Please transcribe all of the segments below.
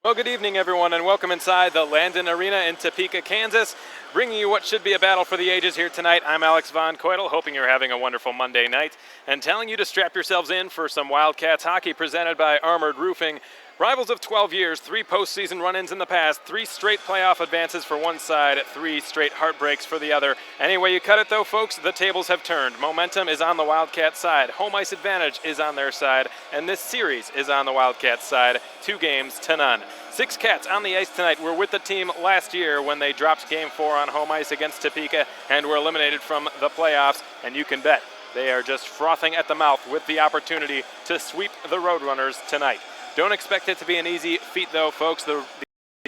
Well, good evening, everyone, and welcome inside the Landon Arena in Topeka, Kansas. Bringing you what should be a battle for the ages here tonight. I'm Alex Von Coitel, hoping you're having a wonderful Monday night, and telling you to strap yourselves in for some Wildcats hockey presented by Armored Roofing. Rivals of 12 years, 3 postseason run-ins in the past, 3 straight playoff advances for one side, 3 straight heartbreaks for the other. Any way you cut it, though, folks, the tables have turned. Momentum is on the Wildcat side. Home ice advantage is on their side, and this series is on the Wildcat side. 2 games to none. 6 Cats on the ice tonight were with the team last year when they dropped Game 4 on home ice against Topeka and were eliminated from the playoffs, and you can bet they are just frothing at the mouth with the opportunity to sweep the RoadRunners tonight. Don't expect it to be an easy feat, though, folks. The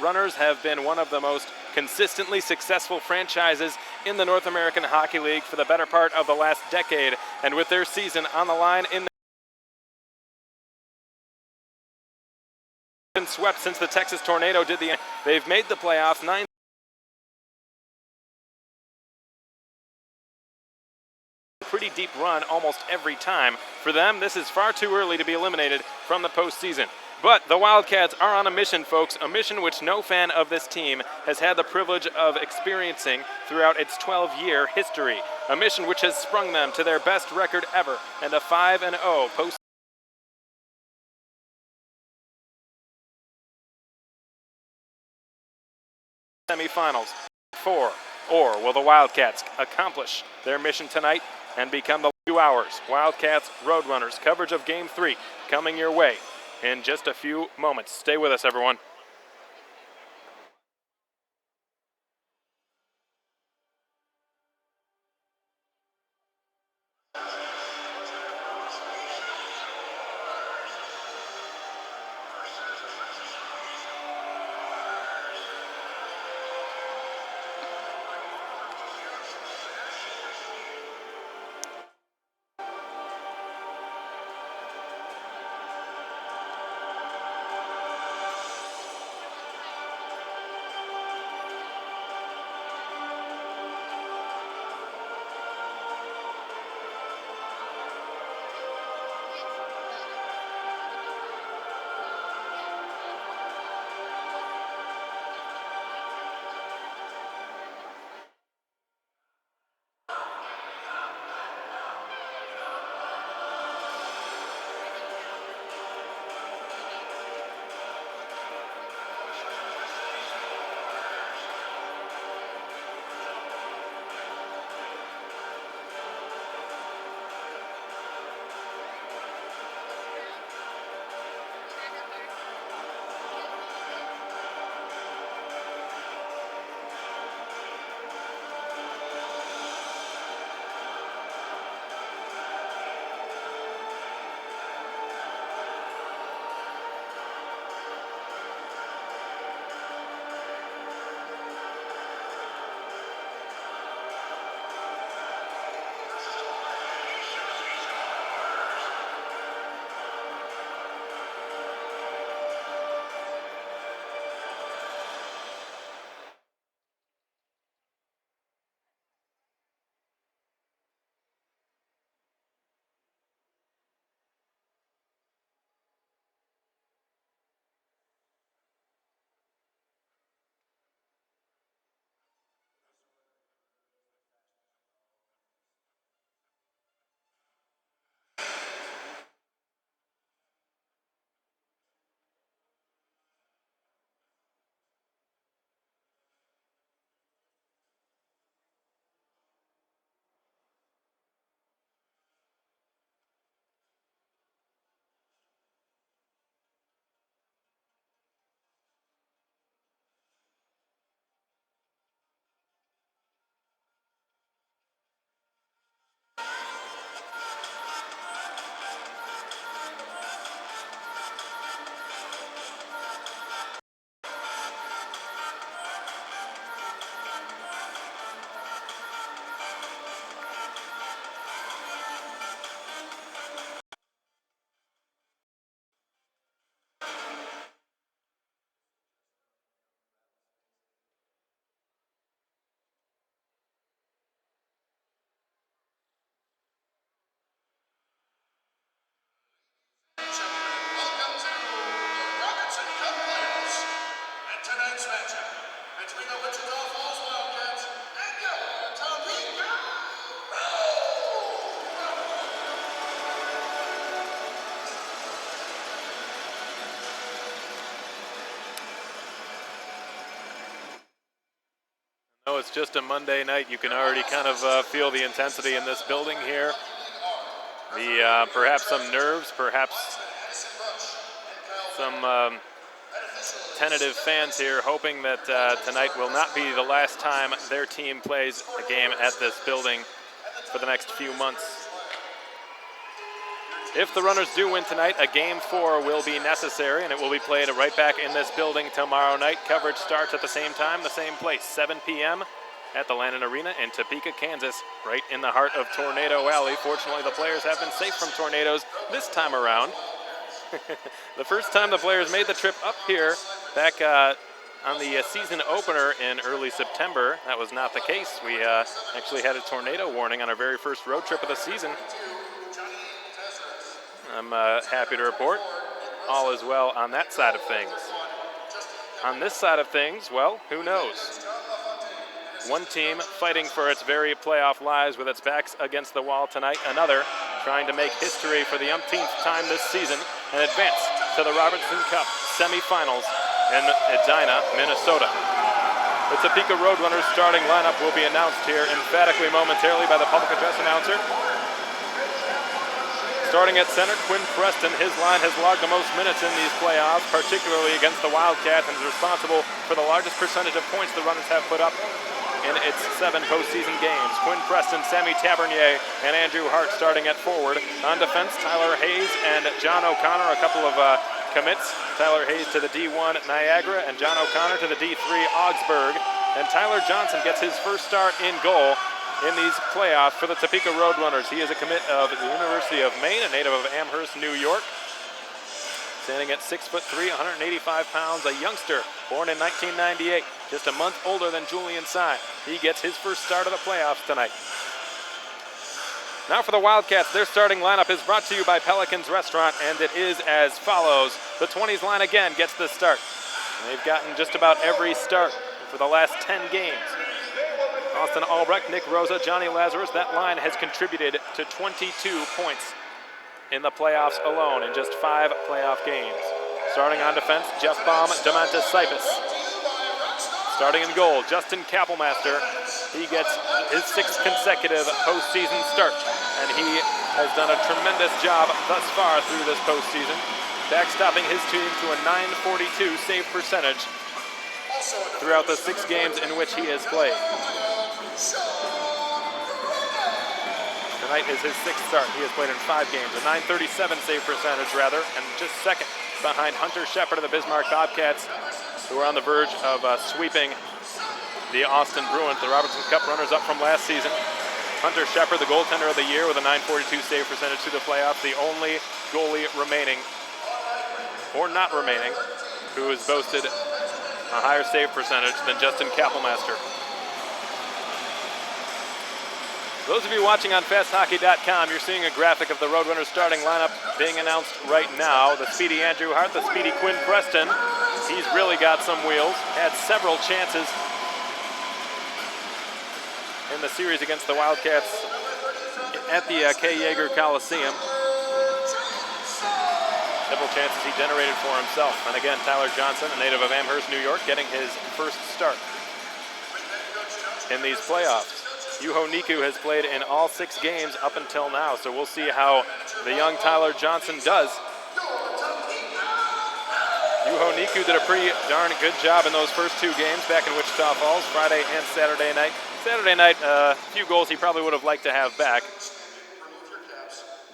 Runners have been one of the most consistently successful franchises in the North American Hockey League for the better part of the last decade, and with their season on the line in been swept since the Texas tornado did the. They've made the playoffs 9. Pretty deep run almost every time. For them, this is far too early to be eliminated from the postseason. But the Wildcats are on a mission, folks, a mission which no fan of this team has had the privilege of experiencing throughout its 12-year history. A mission which has sprung them to their best record ever and a 5-0 postseason semi-finals. Or will the Wildcats accomplish their mission tonight and become the 2 hours? Wildcats RoadRunners coverage of Game 3 coming your way in just a few moments. Stay with us, everyone. it's just a Monday night, you can already kind of feel the intensity in this building here. The perhaps some nerves, perhaps some tentative fans here hoping that tonight will not be the last time their team plays a game at this building for the next few months. If the Runners do win tonight, a Game 4 will be necessary, and it will be played right back in this building tomorrow night. Coverage starts at the same time, the same place, 7 p.m. at the Landon Arena in Topeka, Kansas, right in the heart of Tornado Alley. Fortunately, the players have been safe from tornadoes this time around. The first time the players made the trip up here back on the season opener in early September, that was not the case. We actually had a tornado warning on our very first road trip of the season. I'm happy to report all is well on that side of things. On this side of things, well, who knows? One team fighting for its very playoff lives with its backs against the wall tonight. Another trying to make history for the umpteenth time this season and advance to the Robertson Cup Semi-Finals in Edina, Minnesota. The Topeka RoadRunners starting lineup will be announced here emphatically momentarily by the public address announcer. Starting at center, Quinn Preston. His line has logged the most minutes in these playoffs, particularly against the Wildcats, and is responsible for the largest percentage of points the Runners have put up in its 7 postseason games. Quinn Preston, Sammy Tavernier, and Andrew Hart starting at forward. On defense, Tyler Hayes and John O'Connor, a couple of commits. Tyler Hayes to the D1 Niagara, and John O'Connor to the D3 Augsburg. And Tyler Johnson gets his first start in goal in these playoffs for the Topeka RoadRunners. He is a commit of the University of Maine, a native of Amherst, New York. Standing at 6'3", 185 pounds, a youngster born in 1998, just a month older than Julian Sy. He gets his first start of the playoffs tonight. Now for the Wildcats, their starting lineup is brought to you by Pelican's Restaurant, and it is as follows. The 20s line again gets the start. And they've gotten just about every start for the last 10 games. Austin Albrecht, Nick Rosa, Johnny Lazarus, that line has contributed to 22 points in the playoffs alone in just 5 playoff games. Starting on defense, Jeff Baum, Demantis Sipis. Starting in goal, Justin Kappelmaster. He gets his 6th consecutive postseason start, and he has done a tremendous job thus far through this postseason, backstopping his team to a .942 save percentage throughout the 6 games in which he has played. Tonight is his 6th start. He has played in 5 games, a .937 save percentage rather, and just second behind Hunter Shepard of the Bismarck Bobcats, who are on the verge of sweeping the Austin Bruins, the Robertson Cup runners-up from last season. Hunter Shepard, the goaltender of the year, with a .942 save percentage to the playoffs, the only goalie remaining, or not remaining, who has boasted a higher save percentage than Justin Kappelmaster. Those of you watching on FastHockey.com, you're seeing a graphic of the RoadRunners starting lineup being announced right now. The speedy Andrew Hart, the speedy Quinn Preston. He's really got some wheels. Had several chances in the series against the Wildcats at the K. Yeager Coliseum. Several chances he generated for himself. And again, Tyler Johnson, a native of Amherst, New York, getting his first start in these playoffs. Juho Niku has played in all 6 games up until now, so we'll see how the young Tyler Johnson does. Juho Niku did a pretty darn good job in those first 2 games back in Wichita Falls, Friday and Saturday night. Saturday night, a few goals he probably would have liked to have back.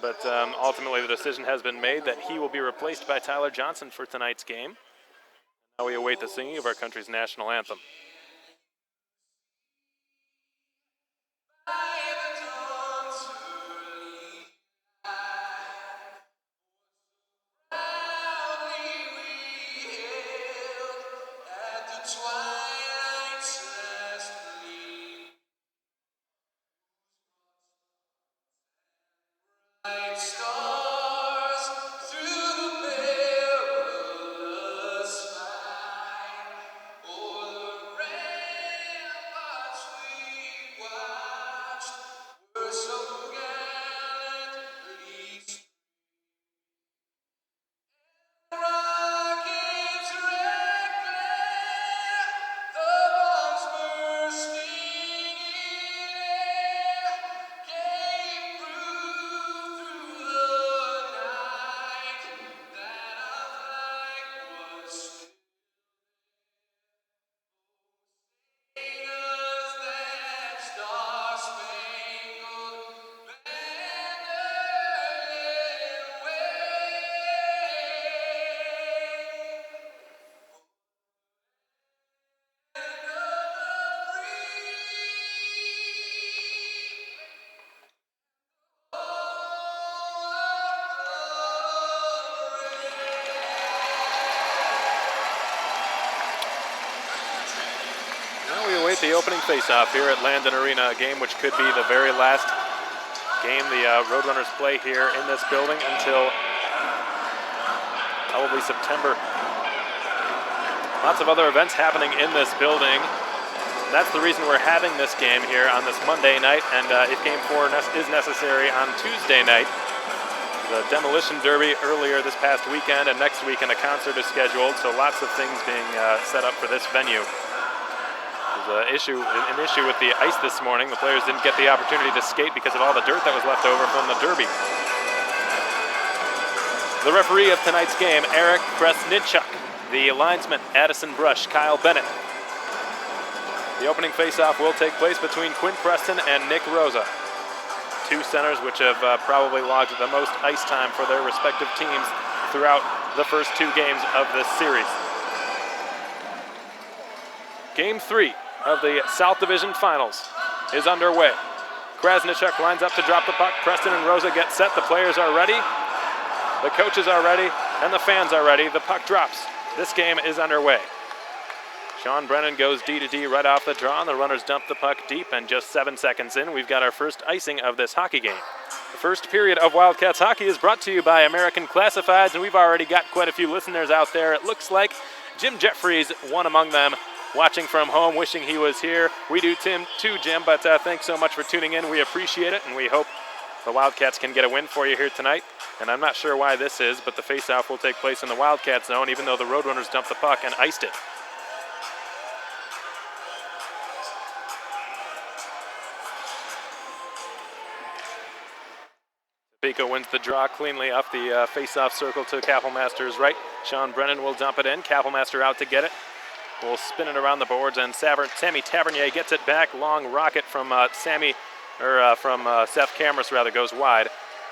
But ultimately the decision has been made that he will be replaced by Tyler Johnson for tonight's game. Now we await the singing of our country's national anthem. get the opening face-off here at Landon Arena, a game which could be the very last game the Roadrunners play here in this building until probably September. Lots of other events happening in this building. That's the reason we're having this game here on this Monday night, and if Game 4 is necessary on Tuesday night. The Demolition Derby earlier this past weekend, and next weekend a concert is scheduled, so lots of things being set up for this venue. There's an issue with the ice this morning. The players didn't get the opportunity to skate because of all the dirt that was left over from the Derby. The referee of tonight's game, Eric Kresnichuk. The linesman, Addison Brush, Kyle Bennett. The opening faceoff will take place between Quinn Preston and Nick Rosa. Two centers which have probably logged the most ice time for their respective teams throughout the first two games of this series. Game 3 of the South Division Finals is underway. Krasnichuk lines up to drop the puck. Preston and Rosa get set. The players are ready. The coaches are ready. And the fans are ready. The puck drops. This game is underway. Sean Brennan goes D to D right off the draw, and the runners dump the puck deep, and just 7 seconds in, we've got our first icing of this hockey game. The first period of Wildcats hockey is brought to you by American Classifieds, and we've already got quite a few listeners out there. It looks like Jim Jeffries, one among them, watching from home, wishing he was here. We do too, Jim, but thanks so much for tuning in. We appreciate it, and we hope the Wildcats can get a win for you here tonight. And I'm not sure why this is, but the faceoff will take place in the Wildcat zone, even though the Roadrunners dumped the puck and iced it. Topeka wins the draw cleanly off the face-off circle to Kappelmaster's right. Sean Brennan will dump it in. Kappelmaster out to get it. Will spin it around the boards, and Sammy Tavernier gets it back. Long rocket from Seth Cameras goes wide.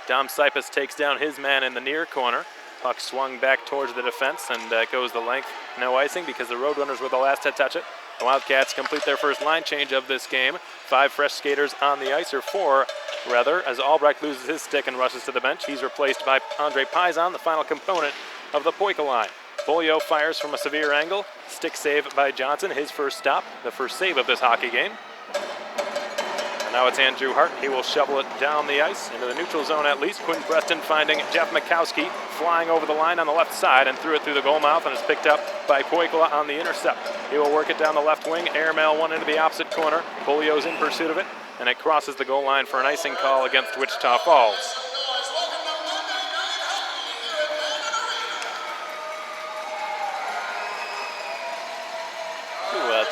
Dom Sipus takes down his man in the near corner. Puck swung back towards the defense, and goes the length. No icing because the Roadrunners were the last to touch it. The Wildcats complete their first line change of this game. 5 fresh skaters on the ice, or 4 rather, as Albrecht loses his stick and rushes to the bench. He's replaced by Andre Paisan, the final component of the Poika line. Bolio fires from a severe angle. Stick save by Johnson, his first stop, the first save of this hockey game. And now it's Andrew Hart. He will shovel it down the ice into the neutral zone at least. Quinn Preston finding Jeff Mikowski flying over the line on the left side and threw it through the goal mouth, and is picked up by Poikala on the intercept. He will work it down the left wing, airmail one into the opposite corner. Bolio's in pursuit of it, and it crosses the goal line for an icing call against Wichita Falls.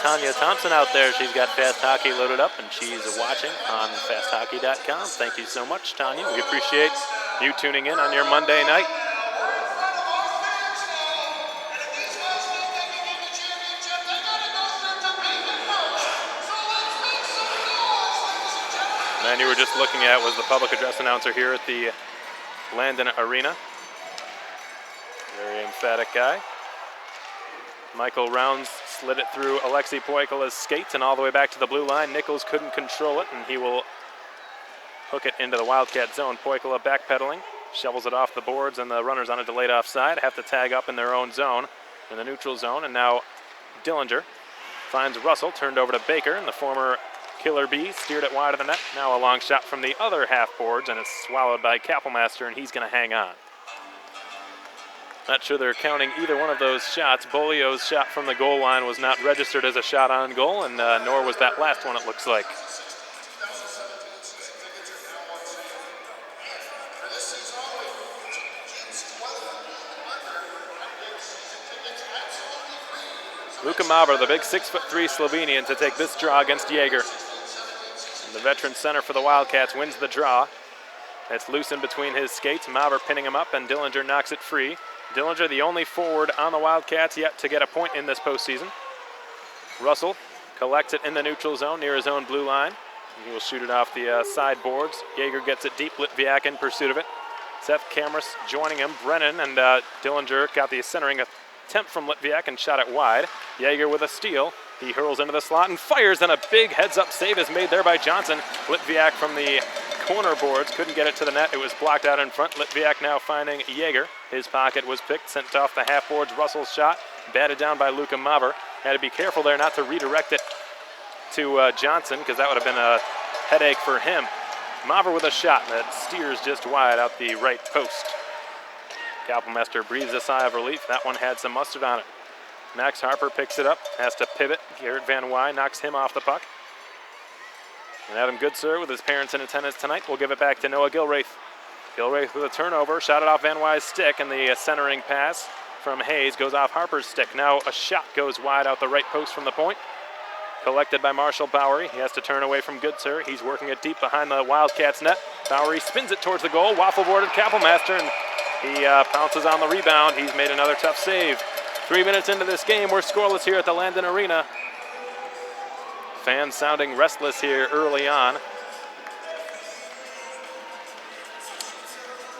Tanya Thompson out there. She's got Fast Hockey loaded up, and she's watching on fasthockey.com. Thank you so much, Tanya. We appreciate you tuning in on your Monday night. The man you were just looking at was the public address announcer here at the Landon Arena. Very emphatic guy. Michael Rounds slid it through Alexei Poikala's skates and all the way back to the blue line. Nichols couldn't control it, and he will hook it into the Wildcat zone. Poikala backpedaling, shovels it off the boards, and the runners on a delayed offside have to tag up in their own zone, in the neutral zone. And now Dillinger finds Russell, turned over to Baker, and the former Killer Bee steered it wide of the net. Now a long shot from the other half boards, and it's swallowed by Kappelmaster, and he's going to hang on. Not sure they're counting either one of those shots. Bolio's shot from the goal line was not registered as a shot on goal, and nor was that last one, it looks like. Luka Maver, the big 6'3" Slovenian, to take this draw against Jaeger. And the veteran center for the Wildcats wins the draw. It's loose in between his skates. Maver pinning him up, and Dillinger knocks it free. Dillinger, the only forward on the Wildcats yet to get a point in this postseason. Russell collects it in the neutral zone near his own blue line. He will shoot it off the sideboards. Jaeger gets it deep. Litviak in pursuit of it. Seth Cameras joining him. Brennan and Dillinger got the centering attempt from Litviak and shot it wide. Jaeger with a steal. He hurls into the slot and fires, and a big heads-up save is made there by Johnson. Litviak from the corner boards couldn't get it to the net. It was blocked out in front. Litviak now finding Jaeger. His pocket was picked, sent off the half boards. Russell's shot batted down by Luka Maver. Had to be careful there not to redirect it to Johnson, because that would have been a headache for him. Maver with a shot that steers just wide out the right post. Kapellmeister breathes a sigh of relief. That one had some mustard on it. Max Harper picks it up, has to pivot. Garrett Van Wy knocks him off the puck. And Adam Goodsir, with his parents in attendance tonight, will give it back to Noah Gilraith. Gilraith with a turnover, shot it off Van Wy's stick, and the centering pass from Hayes goes off Harper's stick. Now a shot goes wide out the right post from the point. Collected by Marshall Bowery. He has to turn away from Goodsir. He's working it deep behind the Wildcats net. Bowery spins it towards the goal, waffle-boarded Kapellmeister, and he pounces on the rebound. He's made another tough save. 3 minutes into this game, we're scoreless here at the Landon Arena. Fans sounding restless here early on.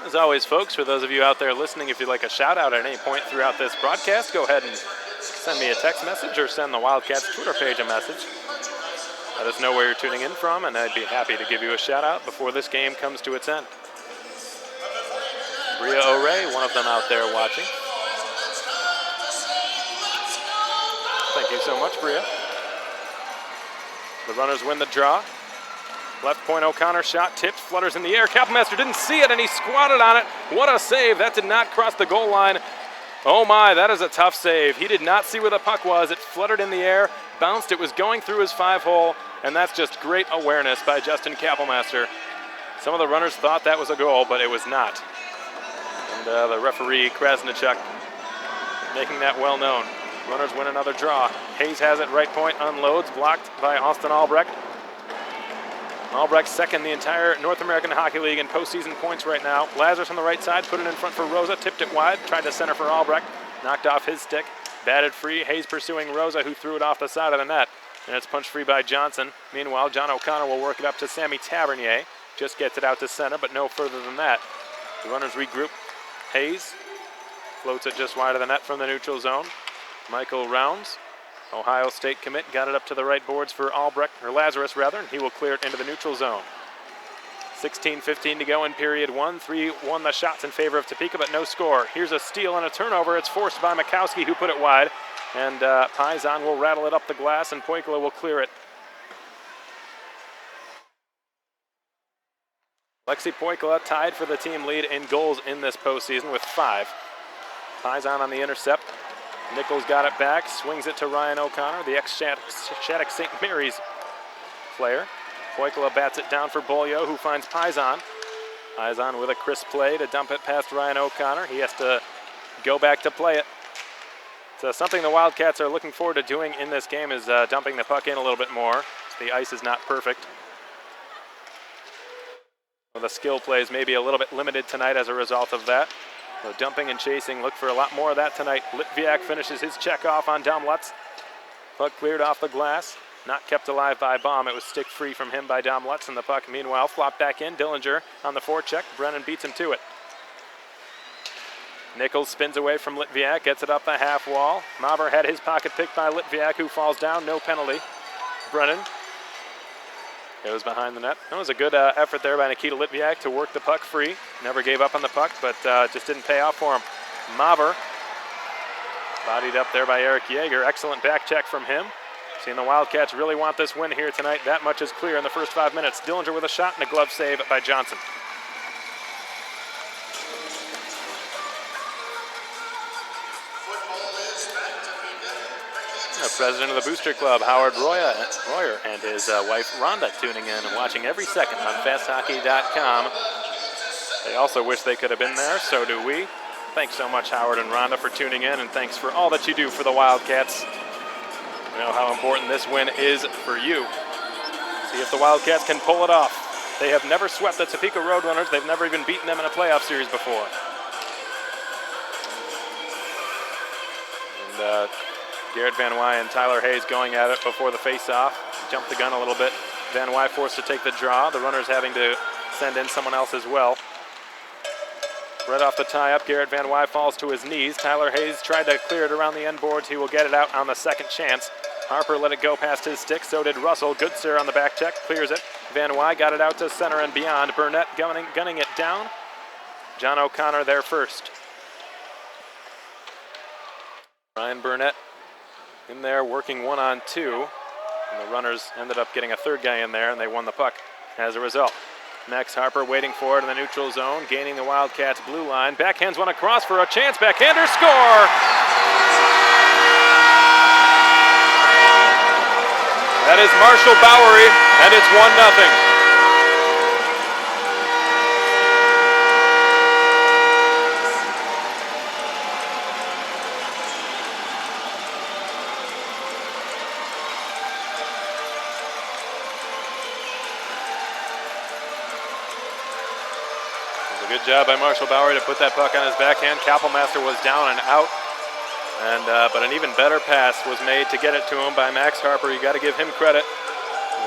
As always, folks, for those of you out there listening, if you'd like a shout out at any point throughout this broadcast, go ahead and send me a text message or send the Wildcats Twitter page a message. Let us know where you're tuning in from, and I'd be happy to give you a shout out before this game comes to its end. Bria O'Ray, one of them out there watching. Thank you so much, Bria. The runners win the draw. Left point O'Connor shot, tipped, flutters in the air. Kapellmeister didn't see it, and he squatted on it. What a save. That did not cross the goal line. Oh my, that is a tough save. He did not see where the puck was. It fluttered in the air, bounced. It was going through his 5-hole, and that's just great awareness by Justin Kapellmeister. Some of the runners thought that was a goal, but it was not. And the referee, Krasnichuk, making that well known. Runners win another draw. Hayes has it, right point, unloads, blocked by Austin Albrecht. Albrecht second the entire North American Hockey League in postseason points right now. Lazarus on the right side, put it in front for Rosa, tipped it wide, tried to center for Albrecht, knocked off his stick, batted free. Hayes pursuing Rosa, who threw it off the side of the net, and it's punched free by Johnson. Meanwhile, John O'Connor will work it up to Sammy Tavernier, just gets it out to center, but no further than that. The runners regroup. Hayes floats it just wide of the net from the neutral zone. Michael Rounds, Ohio State commit, got it up to the right boards for Albrecht, or Lazarus rather, and he will clear it into the neutral zone. 16:15 to go in period one. 3-1 the shots in favor of Topeka, but no score. Here's a steal and a turnover. It's forced by Mikowski, who put it wide, and Paisan will rattle it up the glass, and Poikila will clear it. Lexi Poikila tied for the team lead in goals in this postseason with 5. Paisan on the intercept. Nichols got it back, swings it to Ryan O'Connor, the ex-Shattuck St. Mary's player. Poikila bats it down for Bolio, who finds Paisan. Paisan with a crisp play to dump it past Ryan O'Connor. He has to go back to play it. So something the Wildcats are looking forward to doing in this game is dumping the puck in a little bit more. The ice is not perfect. Well, the skill plays may be a little bit limited tonight as a result of that. So dumping and chasing, look for a lot more of that tonight. Litviak finishes his check off on Dom Lutz. Puck cleared off the glass, not kept alive by Baum. It was stick free from him by Dom Lutz, and the puck meanwhile flopped back in. Dillinger on the forecheck. Brennan beats him to it. Nichols spins away from Litviak, gets it up the half wall. Maver had his pocket picked by Litviak, who falls down, no penalty. Brennan goes behind the net. That was a good effort there by Nikita Litviak to work the puck free. Never gave up on the puck, but just didn't pay off for him. Maver, bodied up there by Eric Yeager. Excellent back check from him. Seeing the Wildcats really want this win here tonight. That much is clear in the first 5 minutes. Dillinger with a shot and a glove save by Johnson. The president of the Booster Club, Howard Royer, and his wife Rhonda tuning in and watching every second on fasthockey.com. They also wish they could have been there, so do we. Thanks so much, Howard and Rhonda, for tuning in, and thanks for all that you do for the Wildcats. We know how important this win is for you. See if the Wildcats can pull it off. They have never swept the Topeka RoadRunners. They've never even beaten them in a playoff series before. And Garrett Van Wy and Tyler Hayes going at it before the face-off. Jumped the gun a little bit. Van Wy forced to take the draw. The runners having to send in someone else as well. Right off the tie-up, Garrett Van Wy falls to his knees. Tyler Hayes tried to clear it around the end boards. He will get it out on the second chance. Harper let it go past his stick. So did Russell. Goodsir on the back check. Clears it. Van Wy got it out to center and beyond. Burnett gunning it down. John O'Connor there first. Ryan Burnett in there working 1-on-2. And the runners ended up getting a third guy in there, and they won the puck as a result. Max Harper waiting for it in the neutral zone, gaining the Wildcats' blue line. Backhands one across for a chance. Backhander, score! That is Marshall Bowery, and it's 1-0. Good job by Marshall Bowery to put that puck on his backhand. Kappelmaster was down and out, but an even better pass was made to get it to him by Max Harper. You got to give him credit.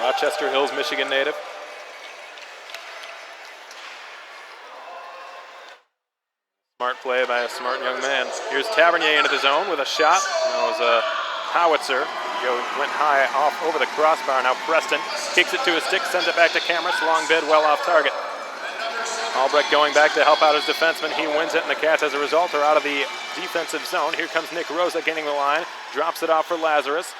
Rochester Hills, Michigan native. Smart play by a smart young man. Here's Tavernier into the zone with a shot. That was a howitzer. Went high off over the crossbar. Now Preston kicks it to his stick, sends it back to Cameras. Long bid, well off target. Albrecht going back to help out his defenseman. He wins it, and the Cats, as a result, are out of the defensive zone. Here comes Nick Rosa gaining the line. Drops it off for Lazarus.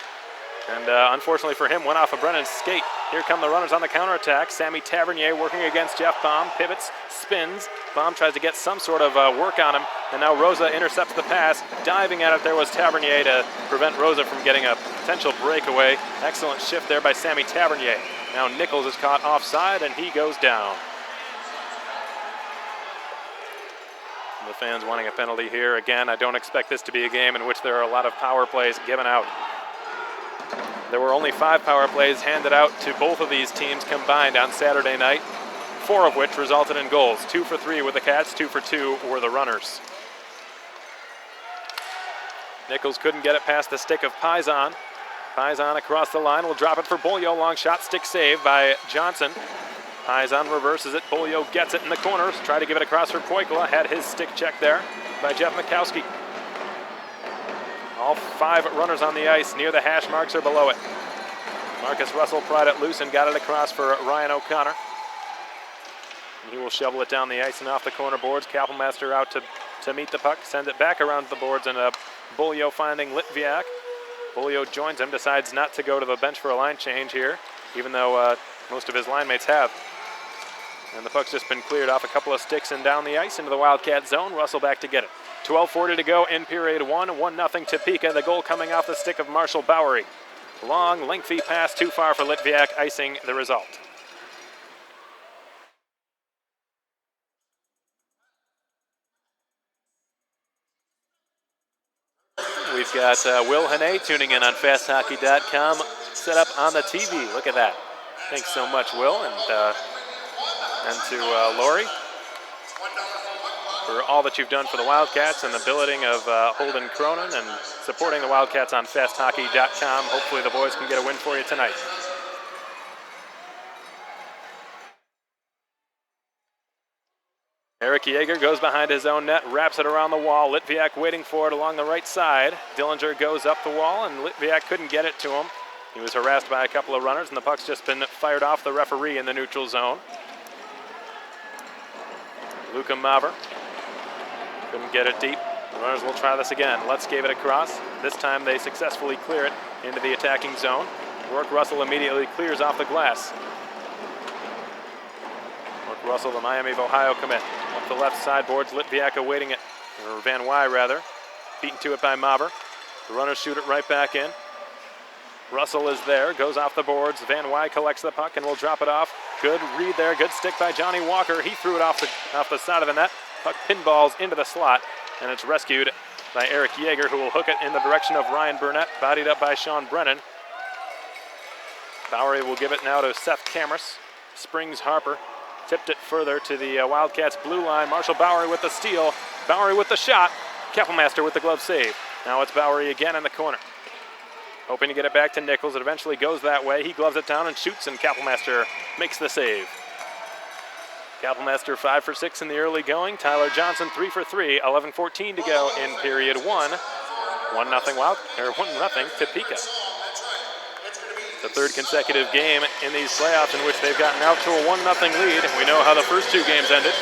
And unfortunately for him, went off of Brennan's skate. Here come the runners on the counterattack. Sammy Tavernier working against Jeff Baum. Pivots, spins. Baum tries to get some sort of work on him. And now Rosa intercepts the pass. Diving at it there was Tavernier to prevent Rosa from getting a potential breakaway. Excellent shift there by Sammy Tavernier. Now Nichols is caught offside, and he goes down. The fans wanting a penalty here. Again, I don't expect this to be a game in which there are a lot of power plays given out. There were only 5 power plays handed out to both of these teams combined on Saturday night, 4 of which resulted in goals. 2 for 3 with the Cats, 2 for 2 were the runners. Nichols couldn't get it past the stick of Paisan. Paisan across the line will drop it for Bolio. Long shot, stick save by Johnson. Paisan reverses it. Bolio gets it in the corners. Try to give it across for Poikla. Had his stick checked there by Jeff Mikowski. All 5 runners on the ice near the hash marks or below it. Marcus Russell pried it loose and got it across for Ryan O'Connor. He will shovel it down the ice and off the corner boards. Kappelmaster out to meet the puck. Send it back around the boards, and Bolio finding Litviak. Bolio joins him. Decides not to go to the bench for a line change here, even though most of his line mates have. And the puck's just been cleared off a couple of sticks and down the ice into the Wildcat zone. Russell back to get it. 12:40 to go in period 1. 1-0 Topeka. The goal coming off the stick of Marshall Bowery. Long, lengthy pass too far for Litviak, icing the result. We've got Will Hane tuning in on FastHockey.com, set up on the TV. Look at that. Thanks so much, Will, and to Lori for all that you've done for the Wildcats and the billeting of Holden Cronin and supporting the Wildcats on FastHockey.com. Hopefully the boys can get a win for you tonight. Eric Yeager goes behind his own net, wraps it around the wall. Litviak waiting for it along the right side. Dillinger goes up the wall, and Litviak couldn't get it to him. He was harassed by a couple of runners, and the puck's just been fired off the referee in the neutral zone. Luka Maver couldn't get it deep. The runners will try this again. Lutz gave it across. This time they successfully clear it into the attacking zone. Rourke Russell immediately clears off the glass. Rourke Russell, the Miami of Ohio commit. Up the left side boards, Litviak awaiting it, or Van Wy rather. Beaten to it by Maver. The runners shoot it right back in. Russell is there, goes off the boards. Van Wy collects the puck and will drop it off. Good read there, good stick by Johnny Walker. He threw it off the side of the net. Puck pinballs into the slot, and it's rescued by Eric Yeager, who will hook it in the direction of Ryan Burnett, bodied up by Sean Brennan. Bowery will give it now to Seth Cameras. Springs Harper, tipped it further to the Wildcats blue line. Marshall Bowery with the steal. Bowery with the shot. Kappelmaster with the glove save. Now it's Bowery again in the corner. Hoping to get it back to Nichols. It eventually goes that way. He gloves it down and shoots, and Kappelmaster makes the save. Kappelmaster 5 for 6 in the early going. Tyler Johnson 3 for 3. 11:14 to go in period 1. 1-0 Topeka. The third consecutive game in these playoffs in which they've gotten out to a 1-0 lead. We know how the first 2 games ended.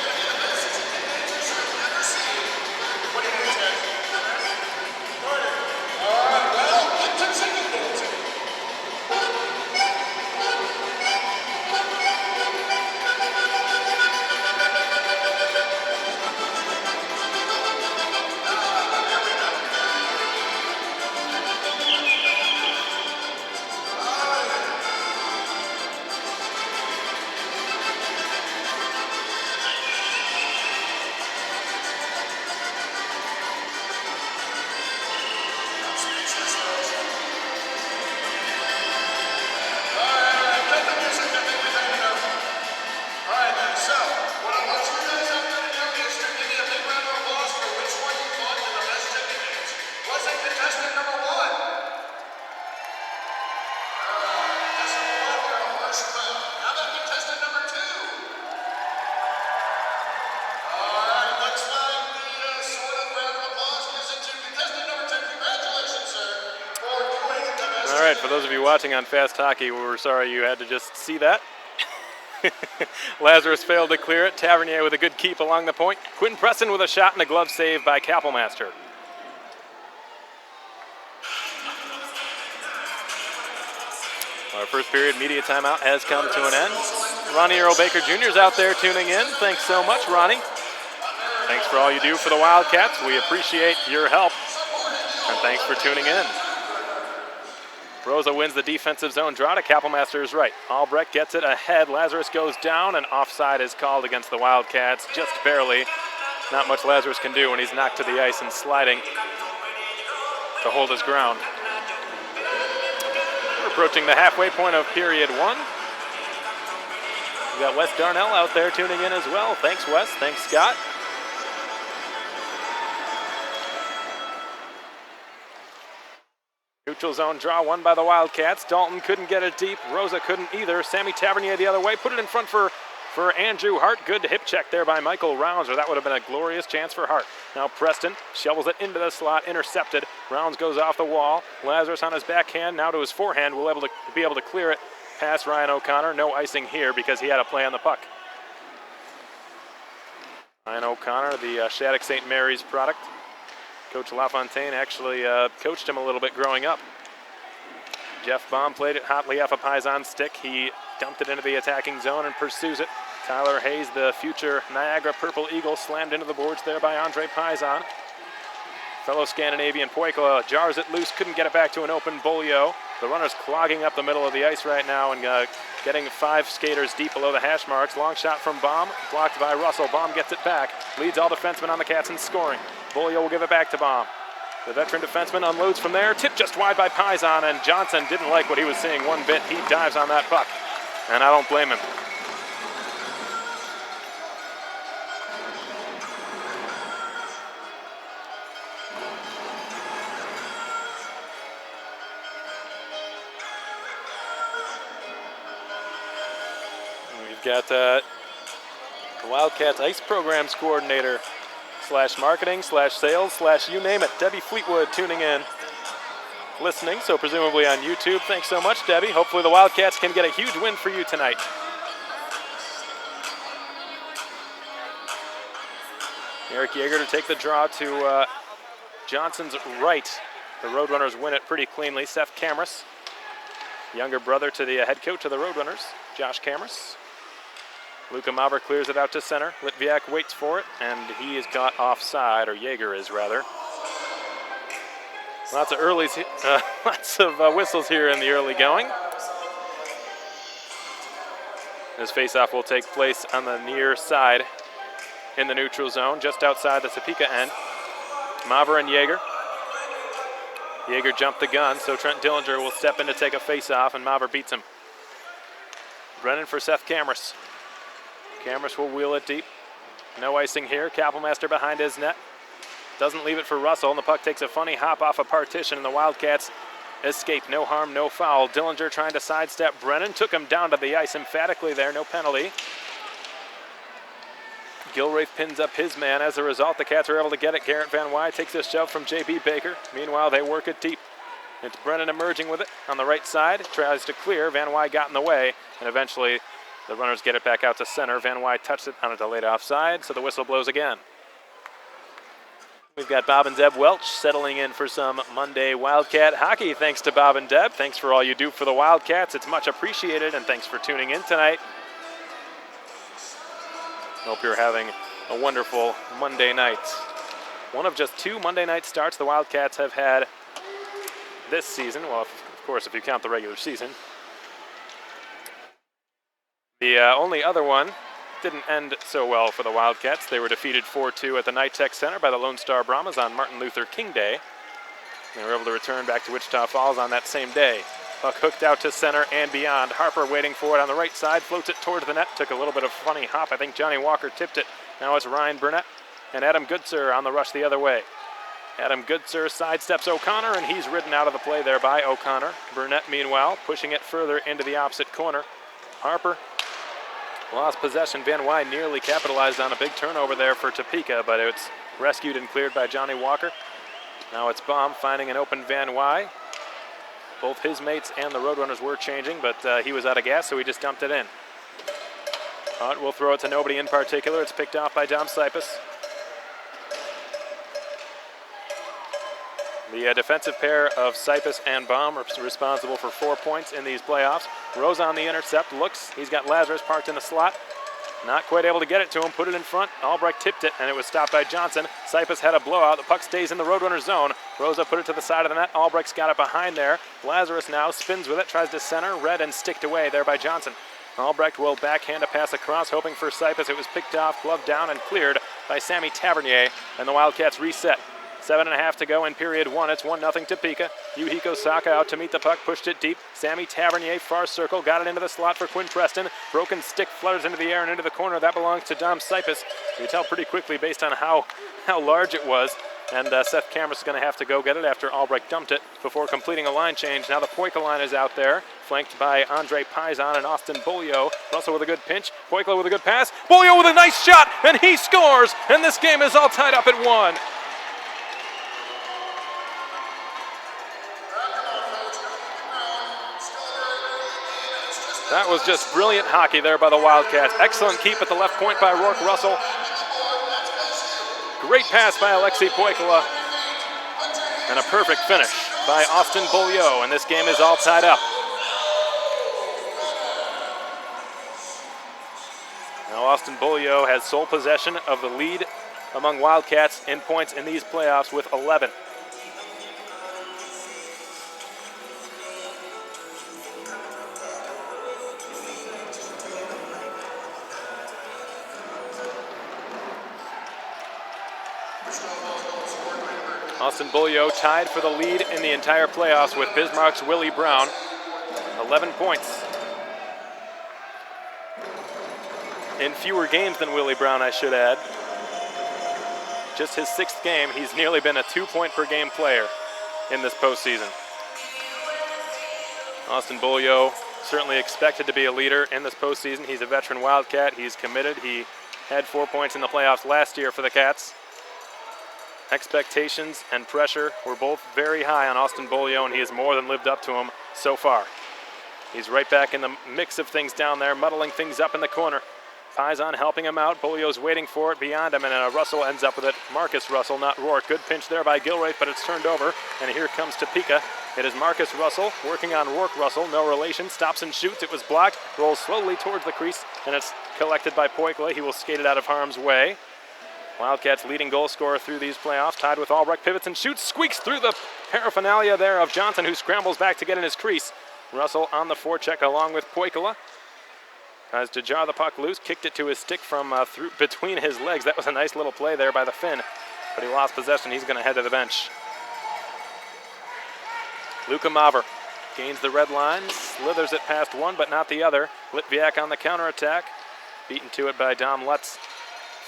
right, for those of you watching on Fast Hockey, we're sorry you had to just see that. Lazarus failed to clear it. Tavernier with a good keep along the point. Quentin Preston with a shot and a glove save by Kappelmaster. Our first period media timeout has come to an end. Ronnie Earl Baker Jr. is out there tuning in. Thanks so much, Ronnie. Thanks for all you do for the Wildcats. We appreciate your help. And thanks for tuning in. Rosa wins the defensive zone draw to Kappelmaster's right. Albrecht gets it ahead. Lazarus goes down, and offside is called against the Wildcats, just barely. Not much Lazarus can do when he's knocked to the ice and sliding to hold his ground. We're approaching the halfway point of period one. We got Wes Darnell out there tuning in as well. Thanks, Wes. Thanks, Scott. Neutral zone draw won by the Wildcats. Dalton couldn't get it deep. Rosa couldn't either. Sammy Tavernier the other way. Put it in front for Andrew Hart. Good hip check there by Michael Rounds, or that would have been a glorious chance for Hart. Now Preston shovels it into the slot, intercepted. Rounds goes off the wall. Lazarus on his backhand, now to his forehand, will be able to clear it past Ryan O'Connor. No icing here because he had a play on the puck. Ryan O'Connor, the Shattuck St. Mary's product. Coach LaFontaine actually coached him a little bit growing up. Jeff Baum played it hotly off a Paisan stick. He dumped it into the attacking zone and pursues it. Tyler Hayes, the future Niagara Purple Eagle, slammed into the boards there by Andre Paisan. Fellow Scandinavian Poikla jars it loose, couldn't get it back to an open Bolio. The runner's clogging up the middle of the ice right now and getting 5 skaters deep below the hash marks. Long shot from Baum, blocked by Russell. Baum gets it back, leads all defensemen on the Cats in scoring. Bolio will give it back to Baum. The veteran defenseman unloads from there, tipped just wide by Paisan, and Johnson didn't like what he was seeing one bit. He dives on that puck, and I don't blame him. We've got the Wildcats Ice Programs Coordinator / marketing / sales / you name it, Debbie Fleetwood tuning in, listening, so presumably on YouTube. Thanks so much, Debbie. Hopefully the Wildcats can get a huge win for you tonight. Eric Yeager to take the draw to Johnson's right. The Roadrunners win it pretty cleanly. Seth Camrus, younger brother to the head coach of the Roadrunners, Josh Camrus. Luka Maver clears it out to center. Litviak waits for it, and he is caught offside, or Yeager is rather. Lots of whistles here in the early going. This faceoff will take place on the near side in the neutral zone, just outside the Topeka end. Maver and Yeager. Yeager jumped the gun, so Trent Dillinger will step in to take a faceoff, and Maver beats him. Brennan for Seth Camrus. Camrus will wheel it deep. No icing here. Kappelmaster behind his net. Doesn't leave it for Russell, and the puck takes a funny hop off a partition, and the Wildcats escape. No harm, no foul. Dillinger trying to sidestep Brennan. Took him down to the ice emphatically there. No penalty. Gilraith pins up his man. As a result, the Cats are able to get it. Garrett Van Wy takes a shove from J.B. Baker. Meanwhile, they work it deep. It's Brennan emerging with it on the right side. Tries to clear. Van Wy got in the way, and eventually the runners get it back out to center. Van Wy touched it on a delayed offside, so the whistle blows again. We've got Bob and Deb Welch settling in for some Monday Wildcat hockey. Thanks to Bob and Deb. Thanks for all you do for the Wildcats. It's much appreciated, and thanks for tuning in tonight. Hope you're having a wonderful Monday night. One of just 2 Monday night starts the Wildcats have had this season. Well, of course, if you count the regular season. The only other one didn't end so well for the Wildcats. They were defeated 4-2 at the Nitech Center by the Lone Star Brahmas on Martin Luther King Day. They were able to return back to Wichita Falls on that same day. Puck hooked out to center and beyond. Harper waiting for it on the right side, floats it towards the net. Took a little bit of funny hop. I think Johnny Walker tipped it. Now it's Ryan Burnett and Adam Goodser on the rush the other way. Adam Goodser sidesteps O'Connor, and he's ridden out of the play there by O'Connor. Burnett, meanwhile, pushing it further into the opposite corner. Harper lost possession. Van Wy nearly capitalized on a big turnover there for Topeka, but it's rescued and cleared by Johnny Walker. Now it's Baum finding an open Van Wy. Both his mates and the Roadrunners were changing, but he was out of gas, so he just dumped it in. Hunt will throw it to nobody in particular. It's picked off by Dom Sipus. The defensive pair of Sipus and Baum are responsible for 4 points in these playoffs. Rose on the intercept, looks, he's got Lazarus parked in the slot. Not quite able to get it to him, put it in front. Albrecht tipped it, and it was stopped by Johnson. Sipus had a blowout. The puck stays in the Roadrunner zone. Rosa put it to the side of the net. Albrecht's got it behind there. Lazarus now spins with it, tries to center. Red and sticked away there by Johnson. Albrecht will backhand a pass across, hoping for Sipus. It was picked off, gloved down, and cleared by Sammy Tavernier, and the Wildcats reset. 7.5 to go in period one. It's 1-0 Topeka. Yuhiko Saka out to meet the puck, pushed it deep. Sammy Tavernier, far circle, got it into the slot for Quinn Preston. Broken stick flutters into the air and into the corner. That belongs to Dom Sipus. You tell pretty quickly based on how large it was. And Seth Cameras is going to have to go get it after Albrecht dumped it before completing a line change. Now the Poikla line is out there, flanked by Andre Paisan and Austin Bolio. Russell with a good pinch. Poikla with a good pass. Bolio with a nice shot, and he scores! And this game is all tied up at 1. That was just brilliant hockey there by the Wildcats. Excellent keep at the left point by Rourke Russell. Great pass by Alexei Poikla. And a perfect finish by Austin Bolio. And this game is all tied up. Now Austin Bolio has sole possession of the lead among Wildcats in points in these playoffs with 11. Austin Bolio tied for the lead in the entire playoffs with Bismarck's Willie Brown. 11 points. In fewer games than Willie Brown, I should add. Just his 6th game, he's nearly been a 2-point-per-game player in this postseason. Austin Bolio certainly expected to be a leader in this postseason. He's a veteran Wildcat. He's committed. He had 4 points in the playoffs last year for the Cats. Expectations and pressure were both very high on Austin Bolio, and he has more than lived up to them so far. He's right back in the mix of things down there, muddling things up in the corner. Paisan helping him out. Bolio's waiting for it beyond him, and Russell ends up with it. Marcus Russell, not Rourke. Good pinch there by Gilraith, but it's turned over, and here comes Topeka. It is Marcus Russell working on Rourke Russell. No relation. Stops and shoots. It was blocked. Rolls slowly towards the crease, and it's collected by Poikla. He will skate it out of harm's way. Wildcats leading goal scorer through these playoffs, tied with Albrecht, pivots and shoots, squeaks through the paraphernalia there of Johnson, who scrambles back to get in his crease. Russell on the forecheck along with Poikla. Tries to jar the puck loose, kicked it to his stick from through between his legs. That was a nice little play there by the Finn, but he lost possession. He's going to head to the bench. Luka Maver gains the red line, slithers it past one, but not the other. Litviak on the counterattack, beaten to it by Dom Lutz.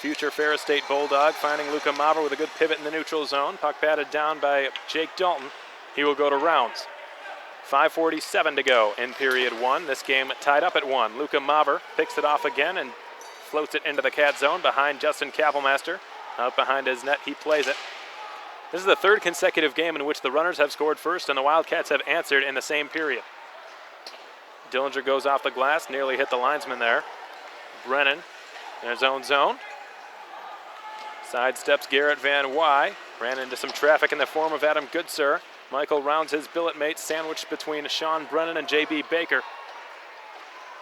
Future Ferris State Bulldog finding Luka Maver with a good pivot in the neutral zone. Puck batted down by Jake Dalton. He will go to rounds. 5:47 to go in period one. This game tied up at 1. Luka Maver picks it off again and floats it into the Cat zone behind Justin Kapelmaster. Out behind his net, he plays it. This is the 3rd consecutive game in which the Runners have scored first and the Wildcats have answered in the same period. Dillinger goes off the glass, nearly hit the linesman there. Brennan in his own zone. Sidesteps Garrett Van Wy. Ran into some traffic in the form of Adam Goodsir. Michael rounds his billet mate, sandwiched between Sean Brennan and J.B. Baker.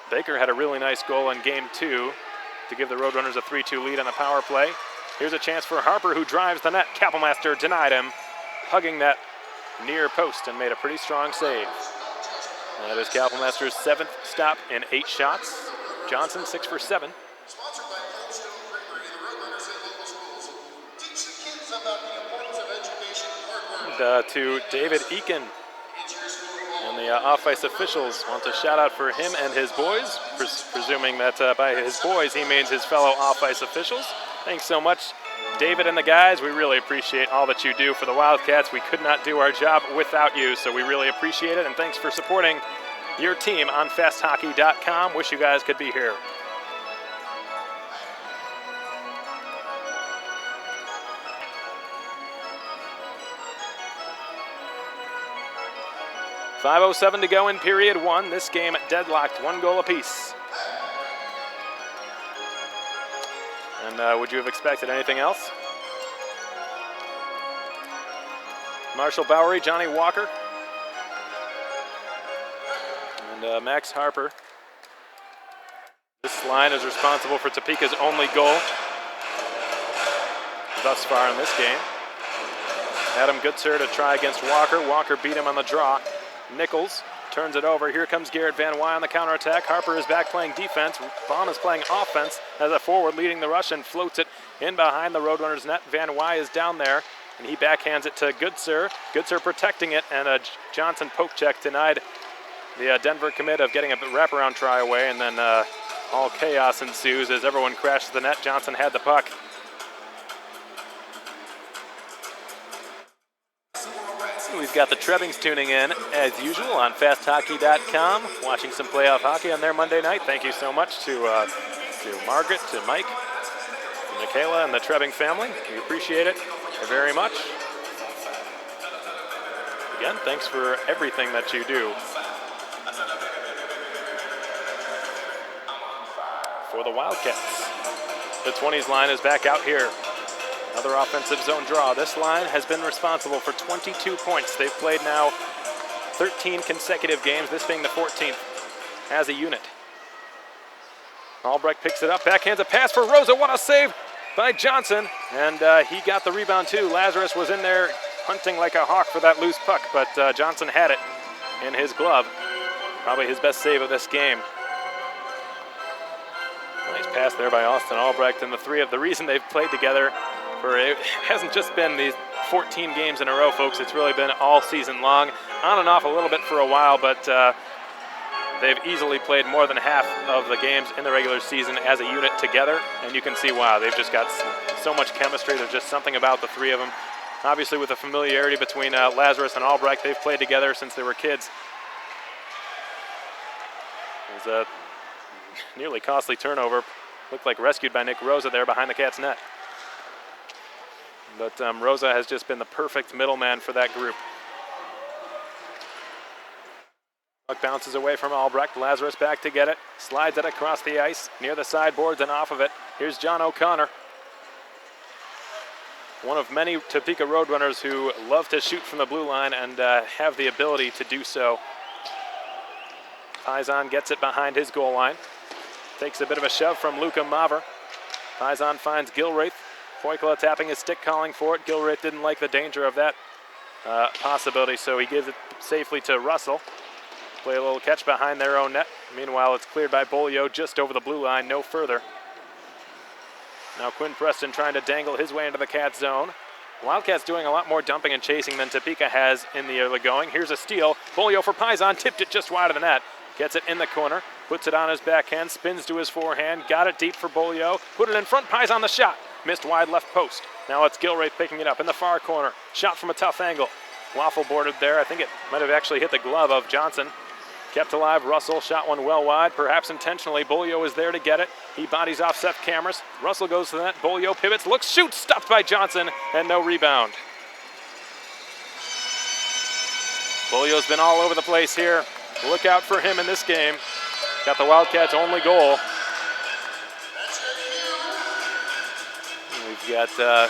Baker had a really nice goal in game 2 to give the Roadrunners a 3-2 lead on the power play. Here's a chance for Harper, who drives the net. Kapelmaster denied him, hugging that near post and made a pretty strong save. That is Kapelmaster's 7th stop in 8 shots. Johnson 6 for 7. To David Eakin and the off-ice officials. Want a shout out for him and his boys, presuming that by his boys he means his fellow off-ice officials. Thanks so much, David and the guys. We really appreciate all that you do for the Wildcats. We could not do our job without you, so we really appreciate it, and thanks for supporting your team on fasthockey.com. Wish you guys could be here. 5:07 to go in period one. This game deadlocked, 1 goal apiece. And would you have expected anything else? Marshall Bowery, Johnny Walker, and Max Harper. This line is responsible for Topeka's only goal thus far in this game. Adam Goodser to try against Walker. Walker beat him on the draw. Nichols turns it over. Here comes Garrett Van Wy on the counterattack. Harper is back playing defense. Baum is playing offense as a forward leading the rush and floats it in behind the Roadrunners net. Van Wy is down there, and he backhands it to Goodser. Goodser protecting it, and a Johnson poke check denied the Denver commit of getting a wraparound try away, and then all chaos ensues as everyone crashes the net. Johnson had the puck. We've got the Trebbings tuning in as usual on fasthockey.com, watching some playoff hockey on their Monday night. Thank you so much to Margaret, to Mike, to Michaela, and the Trebbing family. We appreciate it very much. Again, thanks for everything that you do for the Wildcats. The 20s line is back out here. Another offensive zone draw. This line has been responsible for 22 points. They've played now 13 consecutive games, this being the 14th as a unit. Albrecht picks it up, backhands a pass for Rosa. What a save by Johnson, and he got the rebound too. Lazarus was in there hunting like a hawk for that loose puck, but Johnson had it in his glove. Probably his best save of this game. Nice pass there by Austin Albrecht, and the reason they've played together it hasn't just been these 14 games in a row, folks. It's really been all season long, on and off a little bit for a while, but they've easily played more than half of the games in the regular season as a unit together, and you can see, wow, they've just got so much chemistry. There's just something about the three of them. Obviously, with the familiarity between Lazarus and Albrecht, they've played together since they were kids. There's a nearly costly turnover. Looked like rescued by Nick Rosa there behind the Cats' net. But Rosa has just been the perfect middleman for that group. Puck bounces away from Albrecht. Lazarus back to get it. Slides it across the ice near the sideboards and off of it. Here's John O'Connor. One of many Topeka Roadrunners who love to shoot from the blue line and have the ability to do so. Paisan gets it behind his goal line. Takes a bit of a shove from Luca Maver. Paisan finds Gilraith. Poikla tapping his stick, calling for it. Gilraith didn't like the danger of that possibility, so he gives it safely to Russell. Play a little catch behind their own net. Meanwhile, it's cleared by Bolio just over the blue line, no further. Now Quinn Preston trying to dangle his way into the Cats zone. Wildcats doing a lot more dumping and chasing than Topeka has in the early going. Here's a steal. Bolio for Paisan, tipped it just wide of the net. Gets it in the corner, puts it on his backhand, spins to his forehand, got it deep for Bolio, put it in front, Paisan the shot. Missed wide left post. Now it's Gilraith picking it up in the far corner. Shot from a tough angle. Waffle boarded there. I think it might have actually hit the glove of Johnson. Kept alive. Russell shot one well wide, perhaps intentionally. Bolio is there to get it. He bodies off Seth Cameras. Russell goes to the net. Bolio pivots, looks, shoots, stopped by Johnson, and no rebound. Bolio's been all over the place here. Look out for him in this game. Got the Wildcats' only goal. We've got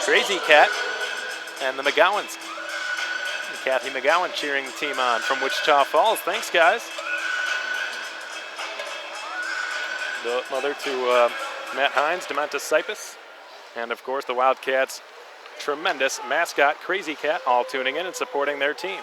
Crazy Cat and the McGowans. Kathy McGowan cheering the team on from Wichita Falls. Thanks, guys. The mother to Matt Hines, Dementus Cypus, and of course the Wildcats' tremendous mascot, Crazy Cat, all tuning in and supporting their team.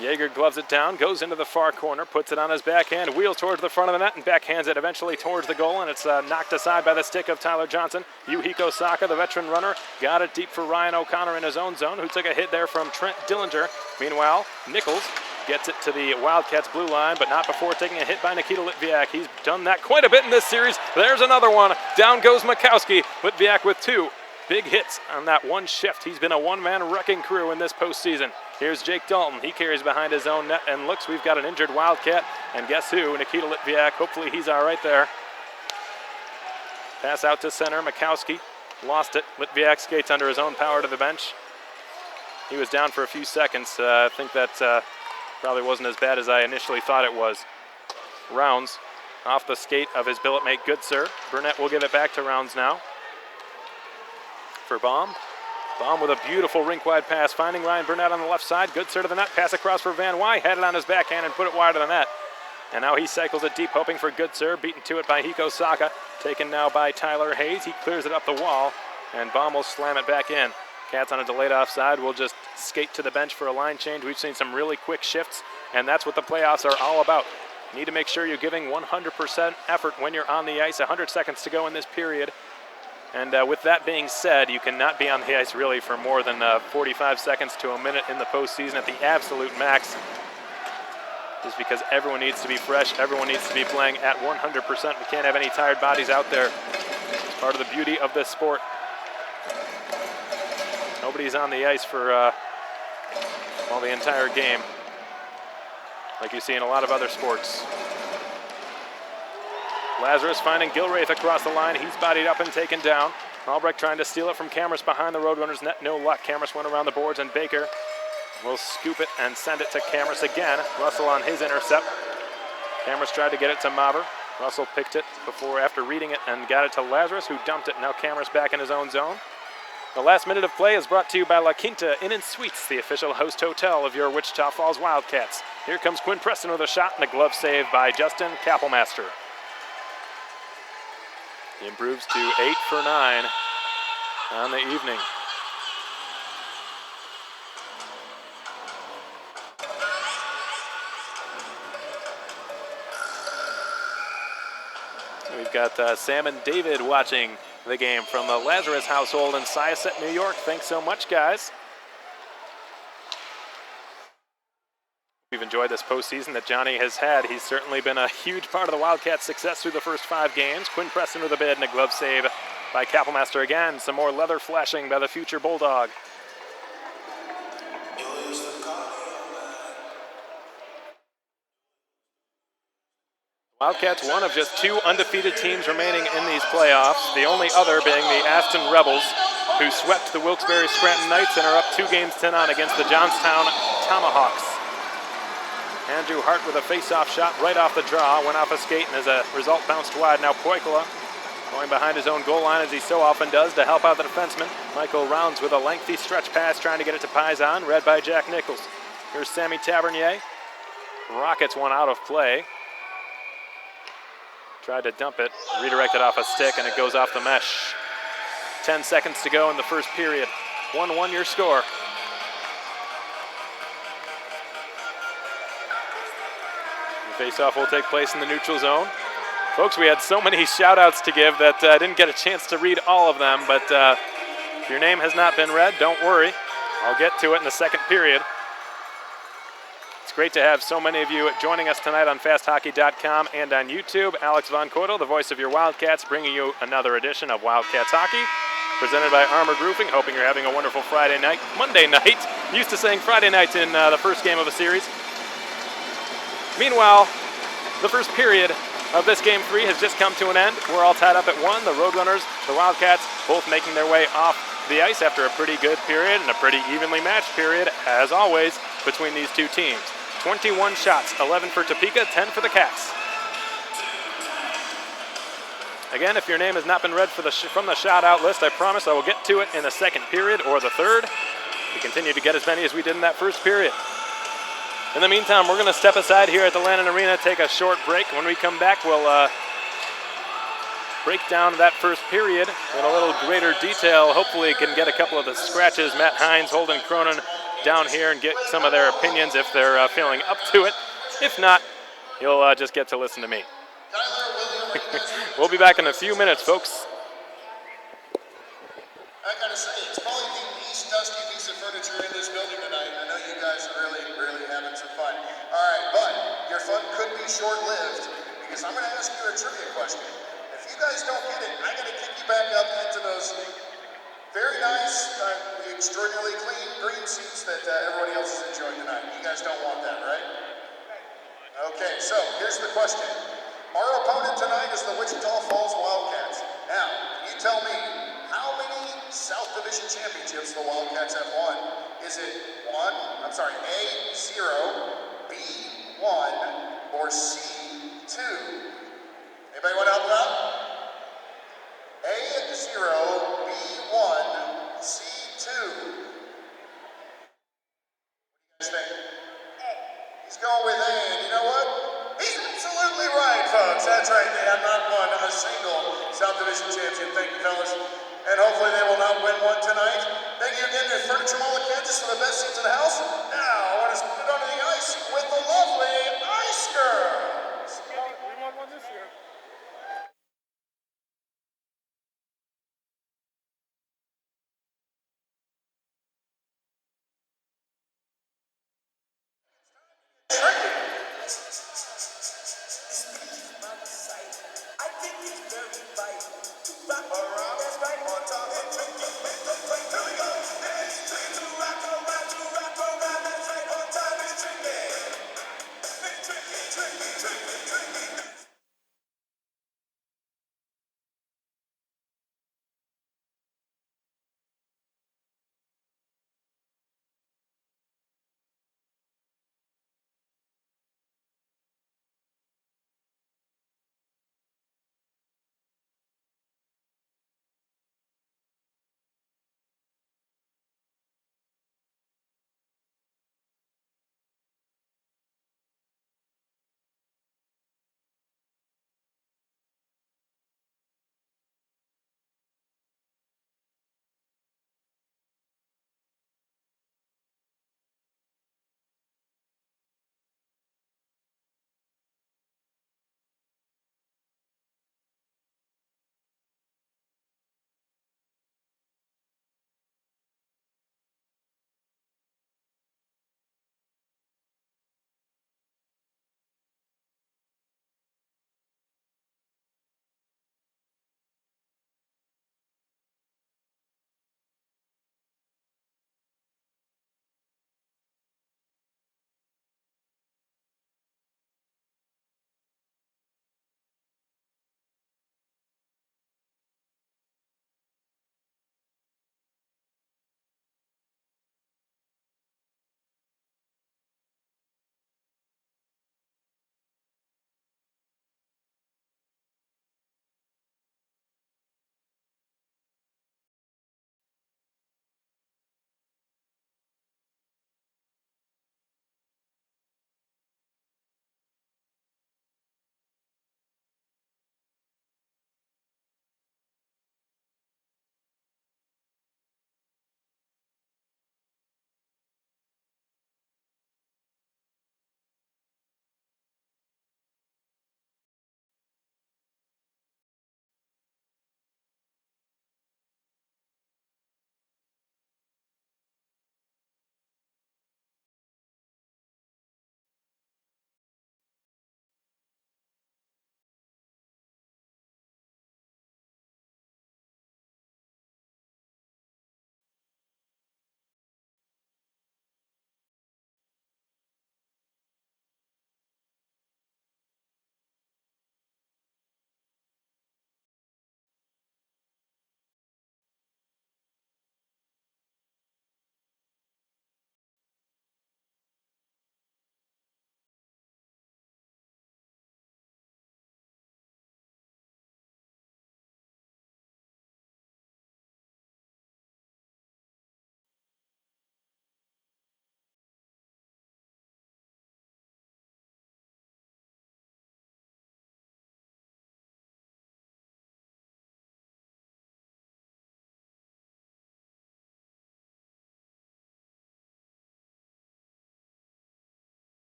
Yeager gloves it down, goes into the far corner, puts it on his backhand, wheels towards the front of the net, and backhands it eventually towards the goal, and it's knocked aside by the stick of Tyler Johnson. Yuhiko Saka, the veteran runner, got it deep for Ryan O'Connor in his own zone, who took a hit there from Trent Dillinger. Meanwhile, Nichols gets it to the Wildcats' blue line, but not before taking a hit by Nikita Litviak. He's done that quite a bit in this series. There's another one. Down goes Makowski. Litviak with two big hits on that one shift. He's been a one-man wrecking crew in this postseason. Here's Jake Dalton. He carries behind his own net and looks, we've got an injured Wildcat. And guess who? Nikita Litviak. Hopefully he's all right there. Pass out to center. Makowski lost it. Litviak skates under his own power to the bench. he was down for a few seconds. I think that probably wasn't as bad as I initially thought it was. Rounds off the skate of his billet mate Goodsir. Burnett will give it back to Rounds now. For Baum. Baum with a beautiful rink-wide pass, finding Ryan Burnett on the left side. Goodsir to the net, pass across for Van Wy, had it on his backhand and put it wide of the net. And now he cycles it deep, hoping for Goodsir, beaten to it by Hiko Saka, taken now by Tyler Hayes. He clears it up the wall, and Baum will slam it back in. Cats on a delayed offside will just skate to the bench for a line change. We've seen some really quick shifts, and that's what the playoffs are all about. You need to make sure you're giving 100% effort when you're on the ice. 100 seconds to go in this period. And with that being said, you cannot be on the ice really for more than 45 seconds to a minute in the postseason at the absolute max. Just because everyone needs to be fresh, everyone needs to be playing at 100%. We can't have any tired bodies out there. It's part of the beauty of this sport. Nobody's on the ice for the entire game, like you see in a lot of other sports. Lazarus finding Gilraith across the line. He's bodied up and taken down. Albrecht trying to steal it from Cameras behind the Roadrunners net. No luck. Cameras went around the boards, and Baker will scoop it and send it to Cameras again. Russell on his intercept. Cameras tried to get it to Mauber. Russell picked it after reading it and got it to Lazarus, who dumped it. Now Cameras back in his own zone. The last minute of play is brought to you by La Quinta Inn & Suites, the official host hotel of your Wichita Falls Wildcats. Here comes Quinn Preston with a shot and a glove save by Justin Kappelmaster. He improves to 8 for 9 on the evening. We've got Sam and David watching the game from the Lazarus household in Syosset, New York. Thanks so much, guys. We've enjoyed this postseason that Johnny has had. He's certainly been a huge part of the Wildcats' success through the first 5 games. Quinn Preston with a bid and a glove save by Kappelmaster again. Some more leather flashing by the future Bulldog. Wildcats one of just 2 undefeated teams remaining in these playoffs, the only other being the Aston Rebels, who swept the Wilkes-Barre Scranton Knights and are up 2 games to none against the Johnstown Tomahawks. Andrew Hart with a face-off shot right off the draw, went off a skate and as a result bounced wide. Now Poikula going behind his own goal line as he so often does to help out the defenseman. Michael Rounds with a lengthy stretch pass trying to get it to Paisan, read by Jack Nichols. Here's Sammy Tavernier. Rockets one out of play. Tried to dump it, redirected off a stick, and it goes off the mesh. 10 seconds to go in the first period. 1-1 your score. The face-off will take place in the neutral zone. Folks, we had so many shout-outs to give that I didn't get a chance to read all of them, but if your name has not been read, don't worry. I'll get to it in the second period. It's great to have so many of you joining us tonight on FastHockey.com and on YouTube. Alex Von Coitel, the voice of your Wildcats, bringing you another edition of Wildcats Hockey, presented by Armored Roofing. Hoping you're having a wonderful Monday night. Used to saying Friday night in the first game of a series. Meanwhile, the first period of this Game 3 has just come to an end. We're all tied up at 1. The Roadrunners, the Wildcats, both making their way off the ice after a pretty good period and a pretty evenly matched period, as always, between these 2 teams. 21 shots, 11 for Topeka, 10 for the Cats. Again, if your name has not been read from the shout-out list, I promise I will get to it in the second period or the third. We continue to get as many as we did in that first period. In the meantime, we're going to step aside here at the Landon Arena, take a short break. When we come back, we'll break down that first period in a little greater detail. Hopefully can get a couple of the scratches, Matt Hines, Holden Cronin, down here and get some of their opinions if they're feeling up to it. If not, you'll just get to listen to me. We'll be back in a few minutes, folks. I gotta say, it's probably the least dusty piece of furniture in this building tonight. I know you guys are really having some fun. All right, but your fun could be short-lived because I'm gonna ask you a trivia question. If you guys don't get it, I'm gonna kick you back up into those very nice, extraordinarily clean green seats that everybody else is enjoying tonight. You guys don't want that, right? Okay, so here's the question. Our opponent tonight is the Wichita Falls Wildcats. Now, can you tell me how many South Division championships the Wildcats have won? Is it A, 0, B, 1, or C, 2? Anybody want to help them out? A, 0, B, 1, C, 2. What do you guys think? A. He's going with A, and you know what? He's absolutely right, folks. That's right. They have not won a single South Division championship. Thank you, fellas. And hopefully they will not win one tonight. Thank you again to Furniture Mall of Kansas for the best seats in the house. Now, I want to put it onto the ice with the lovely Ice Girls. We won one this year.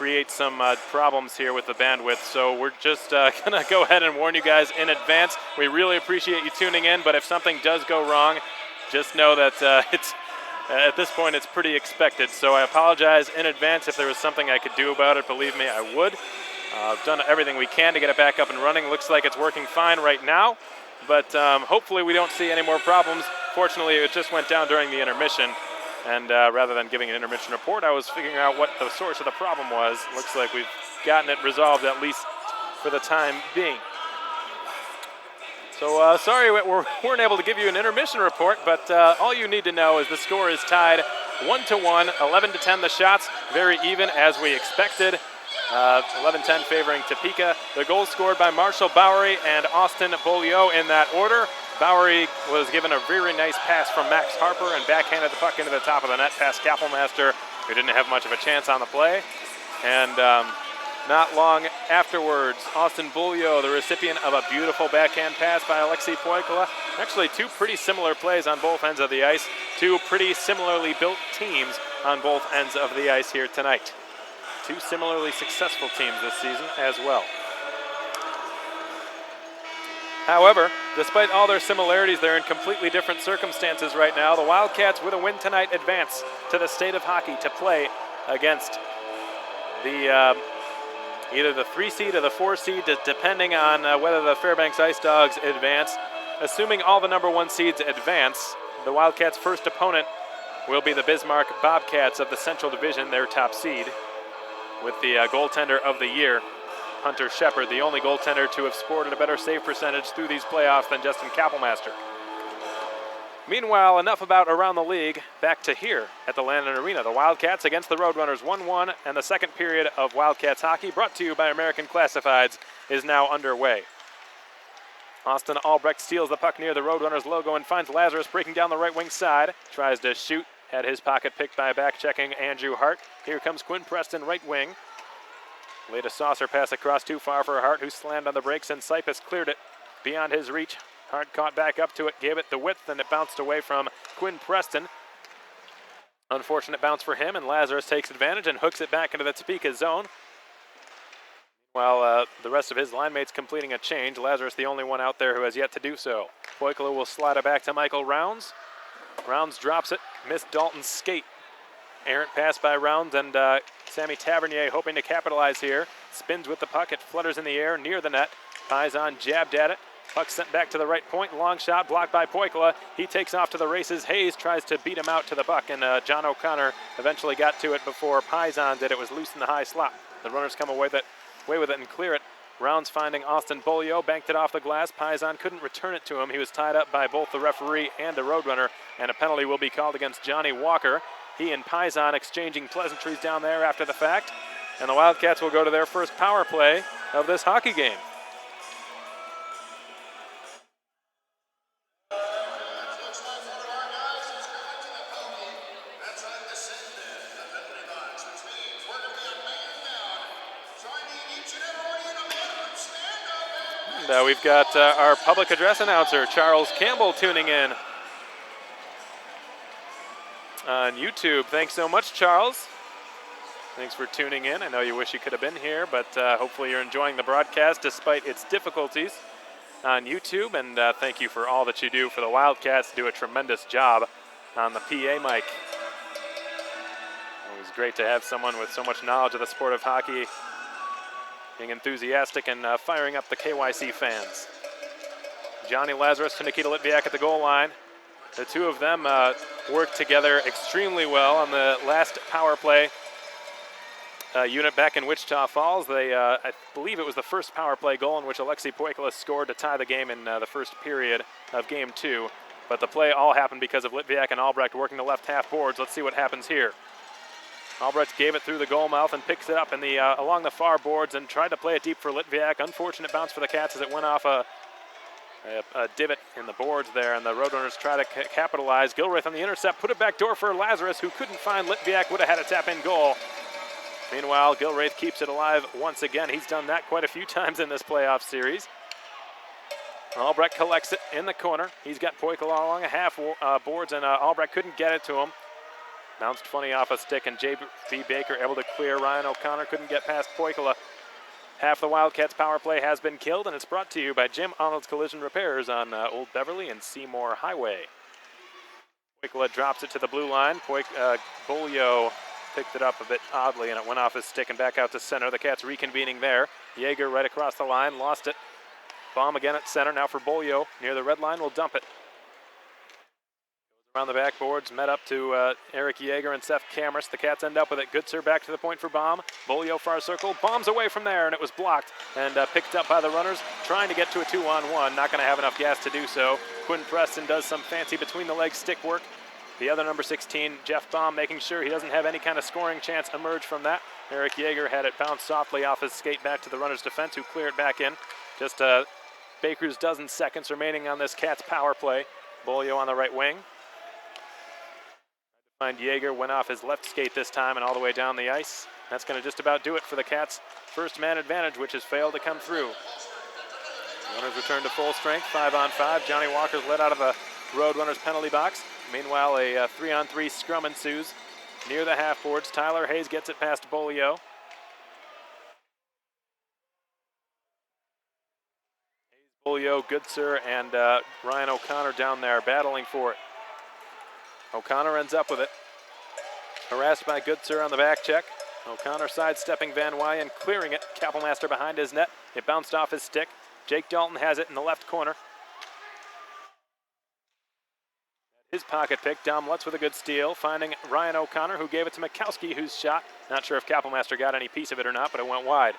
create some problems here with the bandwidth. So we're just going to go ahead and warn you guys in advance. We really appreciate you tuning in, but if something does go wrong, just know that it's at this point it's pretty expected. So I apologize in advance. If there was something I could do about it, believe me, I would. I've done everything we can to get it back up and running. Looks like it's working fine right now, but hopefully we don't see any more problems. Fortunately, it just went down during the intermission, and rather than giving an intermission report, I was figuring out what the source of the problem was. Looks like we've gotten it resolved, at least for the time being. So sorry we weren't able to give you an intermission report, but all you need to know is the score is tied 1-1, 11-10 the shots, very even as we expected. 11-10 favoring Topeka. The goals scored by Marshall Bowery and Austin Beaulieu in that order. Bowery was given a very nice pass from Max Harper and backhanded the puck into the top of the net past Kappelmaster, who didn't have much of a chance on the play. And not long afterwards, Austin Beaulieu, the recipient of a beautiful backhand pass by Alexei Poikala. Actually, two pretty similar plays on both ends of the ice. Two pretty similarly built teams on both ends of the ice here tonight. Two similarly successful teams this season as well. However, despite all their similarities, they're in completely different circumstances right now. The Wildcats, with a win tonight, advance to the state of hockey to play against the either the 3 seed or the 4 seed, depending on whether the Fairbanks Ice Dogs advance. Assuming all the number 1 seeds advance, the Wildcats' first opponent will be the Bismarck Bobcats of the Central Division, their top seed, with the goaltender of the year, Hunter Shepard, the only goaltender to have sported a better save percentage through these playoffs than Justin Kappelmaster. Meanwhile, enough about around the league. Back to here at the Landon Arena. The Wildcats against the RoadRunners 1-1, and the second period of Wildcats hockey, brought to you by American Classifieds, is now underway. Austin Albrecht steals the puck near the RoadRunners logo and finds Lazarus breaking down the right wing side. Tries to shoot. Had his pocket picked by back-checking Andrew Hart. Here comes Quinn Preston, right wing. Laid a saucer pass across too far for Hart, who slammed on the brakes, and Sipus cleared it beyond his reach. Hart caught back up to it, gave it the width, and it bounced away from Quinn Preston. Unfortunate bounce for him, and Lazarus takes advantage and hooks it back into the Topeka zone. While the rest of his line mates completing a change, Lazarus the only one out there who has yet to do so. Poikala will slide it back to Michael Rounds. Rounds drops it, missed Dalton's skate. Errant pass by Rounds, and Sammy Tavernier hoping to capitalize here. Spins with the puck, it flutters in the air near the net. Paisan jabbed at it. Puck sent back to the right point, long shot blocked by Poikala. He takes off to the races. Hayes tries to beat him out to the puck, and John O'Connor eventually got to it before Paisan did. It was loose in the high slot. The runners come away with it and clear it. Rounds finding Austin Beaulieu, banked it off the glass. Paisan couldn't return it to him. He was tied up by both the referee and a RoadRunner, and a penalty will be called against Johnny Walker. He and Paisan exchanging pleasantries down there after the fact, and the Wildcats will go to their first power play of this hockey game. And we've got our public address announcer, Charles Campbell, tuning in on YouTube. Thanks so much, Charles. Thanks for tuning in. I know you wish you could have been here, but hopefully you're enjoying the broadcast despite its difficulties on YouTube. And thank you for all that you do for the Wildcats. Do a tremendous job on the PA mic. Always great to have someone with so much knowledge of the sport of hockey being enthusiastic and firing up the KYC fans. Johnny Lazarus to Nikita Litviak at the goal line. The two of them worked together extremely well on the last power play unit back in Wichita Falls. They, I believe it was the first power play goal in which Alexei Poikala scored to tie the game in the first period of Game 2. But the play all happened because of Litviak and Albrecht working the left half boards. Let's see what happens here. Albrecht gave it through the goal mouth and picks it up in the along the far boards and tried to play it deep for Litviak. Unfortunate bounce for the Cats as it went off a divot in the boards there, and the RoadRunners try to capitalize. Gilreath on the intercept, put it back door for Lazarus, who couldn't find Litviak, would have had a tap-in goal. Meanwhile, Gilreath keeps it alive once again. He's done that quite a few times in this playoff series. Albrecht collects it in the corner. He's got Poikala along a half boards, and Albrecht couldn't get it to him. Bounced funny off a stick, and J.B. Baker able to clear. Ryan O'Connor couldn't get past Poikala. Half the Wildcats power play has been killed, and it's brought to you by Jim Arnold's Collision Repairs on Old Beverly and Seymour Highway. Poikala drops it to the blue line. Bolio picked it up a bit oddly, and it went off his stick and back out to center. The Cats reconvening there. Yeager right across the line, lost it. Bomb again at center, now for Bolio. Near the red line, will dump it. Around the backboards, met up to Eric Yeager and Seth Camrus. The Cats end up with it. Goodser back to the point for Baum. Bolio far circle, bombs away from there, and it was blocked and picked up by the runners, trying to get to a 2-on-1. Not going to have enough gas to do so. Quinn Preston does some fancy between-the-legs stick work. The other number 16, Jeff Baum, making sure he doesn't have any kind of scoring chance emerge from that. Eric Yeager had it bounce softly off his skate back to the runner's defense, who cleared back in. Just Baker's dozen seconds remaining on this Cats power play. Bolio on the right wing. Yeager went off his left skate this time and all the way down the ice. That's going to just about do it for the Cats' first man advantage, which has failed to come through. Runners return to full strength, 5-on-5. Johnny Walker's led out of the RoadRunners penalty box. Meanwhile, a 3-on-3 scrum ensues near the half boards. Tyler Hayes gets it past Bolio. Hayes, Bolio, Goodser, and Ryan O'Connor down there battling for it. O'Connor ends up with it. Harassed by Goodser on the back check. O'Connor sidestepping Van Wy and clearing it. Kappelmaster behind his net. It bounced off his stick. Jake Dalton has it in the left corner. His pocket pick. Dom Lutz with a good steal, finding Ryan O'Connor, who gave it to Mikowski, whose shot. Not sure if Kappelmaster got any piece of it or not, but it went wide.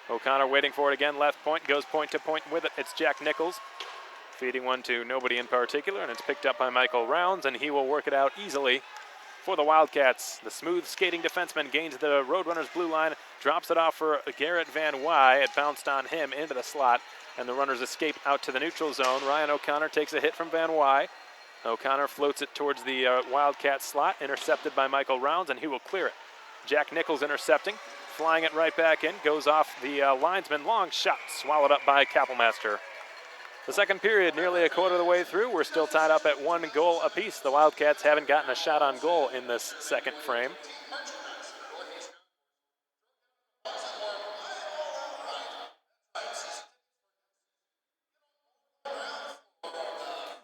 O'Connor waiting for it again. Left point, goes point to point with it. It's Jack Nichols. Feeding one to nobody in particular, and it's picked up by Michael Rounds, and he will work it out easily for the Wildcats. The smooth skating defenseman gains the RoadRunners blue line, drops it off for Garrett Van Wy. It bounced on him into the slot, and the runners escape out to the neutral zone. Ryan O'Connor takes a hit from Van Wy. O'Connor floats it towards the Wildcat slot, intercepted by Michael Rounds, and he will clear it. Jack Nichols intercepting, flying it right back in, goes off the linesman. Long shot, swallowed up by Kappelmaster. The second period, nearly a quarter of the way through. We're still tied up at 1 goal apiece. The Wildcats haven't gotten a shot on goal in this second frame.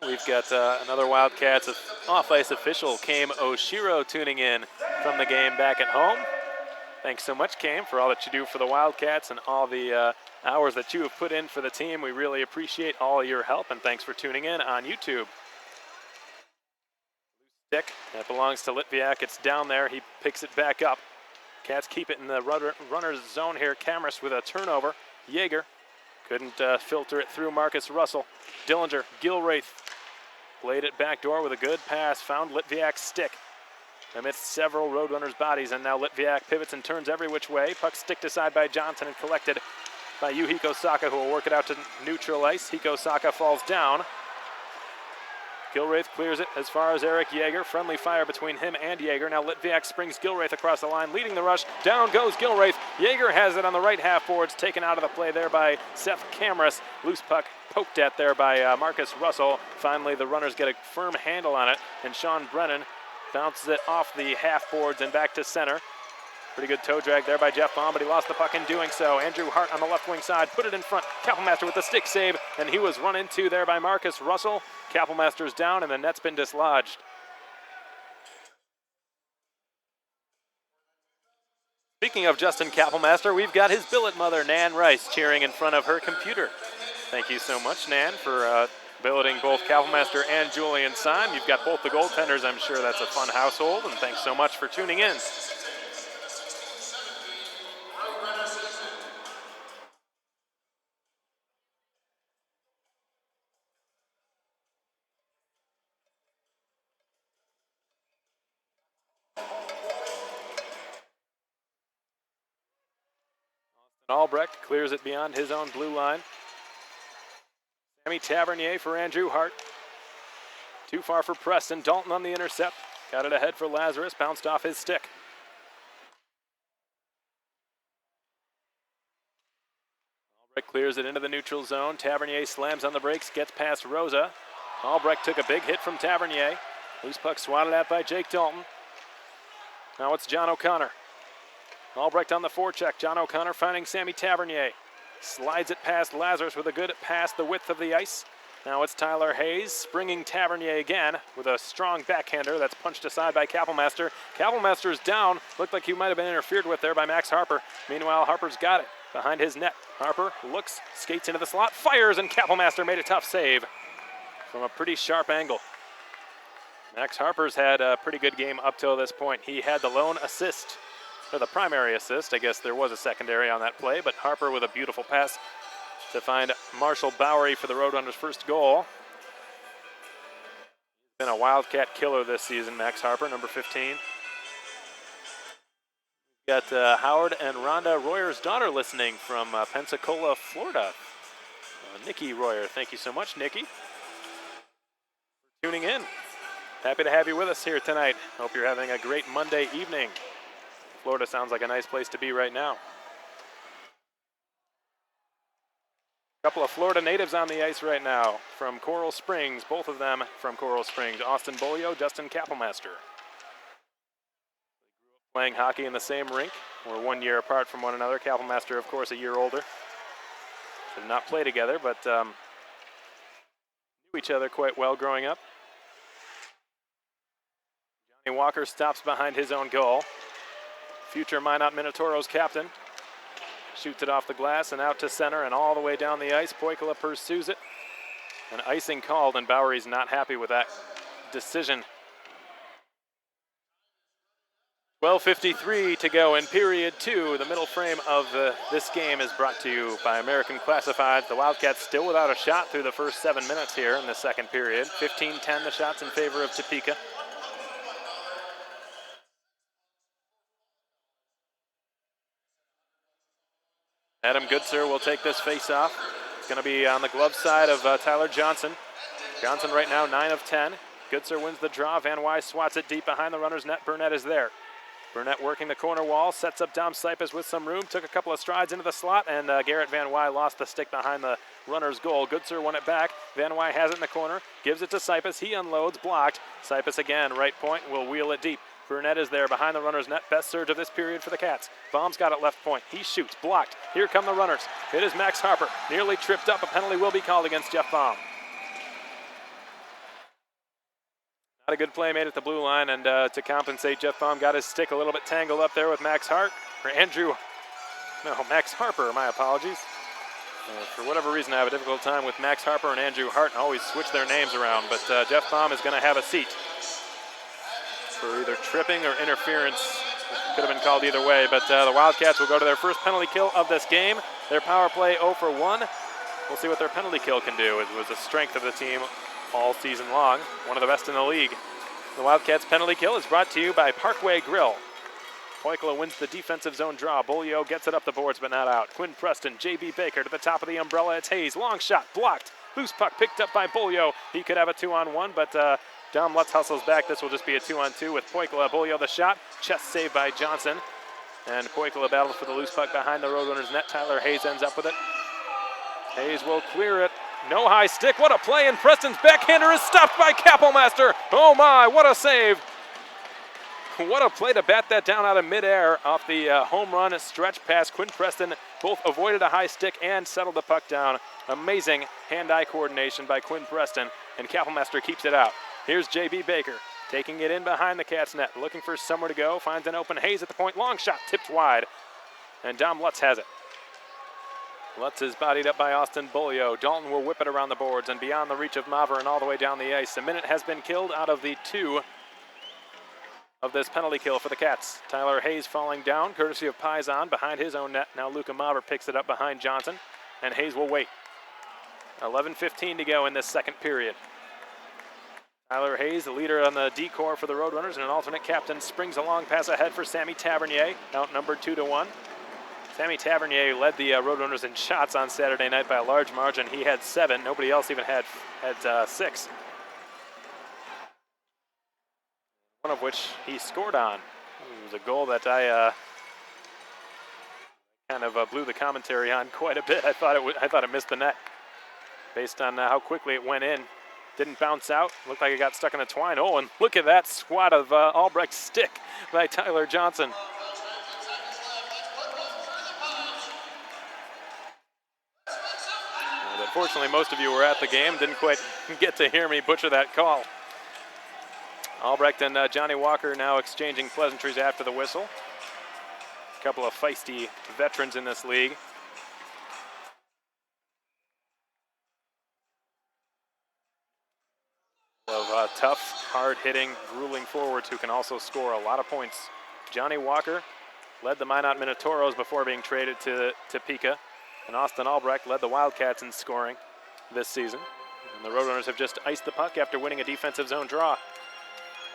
We've got another Wildcats off-ice official, Kame Oshiro, tuning in from the game back at home. Thanks so much, Kame, for all that you do for the Wildcats and all the hours that you have put in for the team. We really appreciate all your help, and thanks for tuning in on YouTube. Stick, that belongs to Litviak. It's down there. He picks it back up. Cats keep it in the runner's zone here. Camrus with a turnover. Yeager couldn't filter it through Marcus Russell. Dillinger, Gilraith played it backdoor with a good pass, found Litviak's stick amidst several RoadRunners bodies, and now Litviak pivots and turns every which way. Puck sticked aside by Johnson and collected by Yuhiko Saka, who will work it out to neutral ice. Hiko Saka falls down. Gilraith clears it as far as Eric Yeager. Friendly fire between him and Yeager. Now Litviak springs Gilraith across the line, leading the rush. Down goes Gilraith. Yeager has it on the right half boards, taken out of the play there by Seth Camrus. Loose puck poked at there by Marcus Russell. Finally, the runners get a firm handle on it, and Sean Brennan bounces it off the half boards and back to center. Pretty good toe drag there by Jeff Baum, but he lost the puck in doing so. Andrew Hart on the left wing side, put it in front. Kappelmaster with the stick save, and he was run into there by Marcus Russell. Kappelmaster's down, and the net's been dislodged. Speaking of Justin Kappelmaster, we've got his billet mother, Nan Rice, cheering in front of her computer. Thank you so much, Nan, for billeting both Kappelmaster and Julian Syme. You've got both the goaltenders. I'm sure that's a fun household, and thanks so much for tuning in. Albrecht clears it beyond his own blue line. Sammy Tavernier for Andrew Hart. Too far for Preston. Dalton on the intercept. Got it ahead for Lazarus. Bounced off his stick. Albrecht clears it into the neutral zone. Tavernier slams on the brakes. Gets past Rosa. Albrecht took a big hit from Tavernier. Loose puck swatted at by Jake Dalton. Now it's John O'Connor. Albrecht on the forecheck. John O'Connor finding Sammy Tavernier. Slides it past Lazarus with a good pass the width of the ice. Now it's Tyler Hayes springing Tavernier again with a strong backhander that's punched aside by Kapelmaster. Kapelmaster's down. Looked like he might have been interfered with there by Max Harper. Meanwhile, Harper's got it behind his net. Harper looks, skates into the slot, fires, and Kapelmaster made a tough save from a pretty sharp angle. Max Harper's had a pretty good game up till this point. He had the lone assist, or the primary assist. I guess there was a secondary on that play, but Harper with a beautiful pass to find Marshall Bowery for the Roadrunners' first goal. Been a Wildcat killer this season, Max Harper, number 15. Got Howard and Rhonda Royer's daughter listening from Pensacola, Florida. Nikki Royer, thank you so much, Nikki, for tuning in. Happy to have you with us here tonight. Hope you're having a great Monday evening. Florida sounds like a nice place to be right now. A couple of Florida natives on the ice right now from Coral Springs, both of them from Coral Springs. Austin Bolio, Justin Kapelmaster. Playing hockey in the same rink. We're 1 year apart from one another. Kapelmaster, of course, a year older. Did not play together, but knew each other quite well growing up. Johnny Walker stops behind his own goal. Future Minot Minotauros captain. Shoots it off the glass and out to center and all the way down the ice. Poikila pursues it. An icing called, and Bowery's not happy with that decision. 12:53 to go in period 2. The middle frame of this game is brought to you by American Classifieds. The Wildcats still without a shot through the first 7 minutes here in the second period. 15-10 the shots in favor of Topeka. Adam Goodser will take this face-off. It's going to be on the glove side of Tyler Johnson. Johnson right now 9 of 10. Goodser wins the draw. Van Wy swats it deep behind the runner's net. Burnett is there. Burnett working the corner wall, sets up Dom Sipus with some room, took a couple of strides into the slot, and Garrett Van Wy lost the stick behind the runner's goal. Goodser won it back. Van Wy has it in the corner, gives it to Sipus. He unloads, blocked. Sipus again, right point, will wheel it deep. Burnett is there behind the runner's net. Best surge of this period for the Cats. Baum's got it left point. He shoots, blocked. Here come the runners. It is Max Harper. Nearly tripped up. A penalty will be called against Jeff Baum. Not a good play made at the blue line, and to compensate, Jeff Baum got his stick a little bit tangled up there with Max Harper, my apologies. For whatever reason, I have a difficult time with Max Harper and Andrew Hart and always switch their names around, but Jeff Baum is going to have a seat for either tripping or interference. Could have been called either way, but the Wildcats will go to their first penalty kill of this game. Their power play 0 for 1. We'll see what their penalty kill can do. It was a strength of the team all season long, one of the best in the league. The Wildcats penalty kill is brought to you by Parkway Grill. Poikila wins the defensive zone draw. Bolio gets it up the boards but not out. Quinn Preston, J.B. Baker to the top of the umbrella. It's Hayes, long shot, blocked. Loose puck picked up by Bolio. He could have a 2-on-1, but Dom Lutz hustles back. This will just be a 2-on-2 with Poikila. Bolio the shot, chest save by Johnson. And Poikila battles for the loose puck behind the Roadrunners net. Tyler Hayes ends up with it. Hayes will clear it. No high stick. What a play, and Preston's backhander is stopped by Kapelmaster. Oh my, what a save. What a play to bat that down out of midair off the home run stretch pass. Quinn Preston both avoided a high stick and settled the puck down. Amazing hand-eye coordination by Quinn Preston, and Kapelmaster keeps it out. Here's J.B. Baker taking it in behind the Cats net, looking for somewhere to go, finds an open Hayes at the point, long shot tipped wide, and Dom Lutz has it. Lutz is bodied up by Austin Bolio. Dalton will whip it around the boards and beyond the reach of Maver and all the way down the ice. A minute has been killed out of the 2 of this penalty kill for the Cats. Tyler Hayes falling down, courtesy of Paisan behind his own net. Now Luca Maver picks it up behind Johnson, and Hayes will wait. 11:15 to go in this second period. Tyler Hayes, the leader on the D-corps for the Roadrunners, and an alternate captain, springs a long pass ahead for Sammy Tavernier, outnumbered 2-1. Sammy Tavernier led the Roadrunners in shots on Saturday night by a large margin. He had 7. Nobody else even had 6. One of which he scored on. It was a goal that I kind of blew the commentary on quite a bit. I thought it missed the net based on how quickly it went in. Didn't bounce out. Looked like it got stuck in the twine. Oh, and look at that swat of Albrecht's stick by Tyler Johnson. But fortunately, most of you were at the game, didn't quite get to hear me butcher that call. Albrecht and Johnny Walker now exchanging pleasantries after the whistle. A couple of feisty veterans in this league. Of tough, hard-hitting, grueling forwards who can also score a lot of points. Johnny Walker led the Minot Minotauros before being traded to Topeka, and Austin Albrecht led the Wildcats in scoring this season. And the Roadrunners have just iced the puck after winning a defensive zone draw.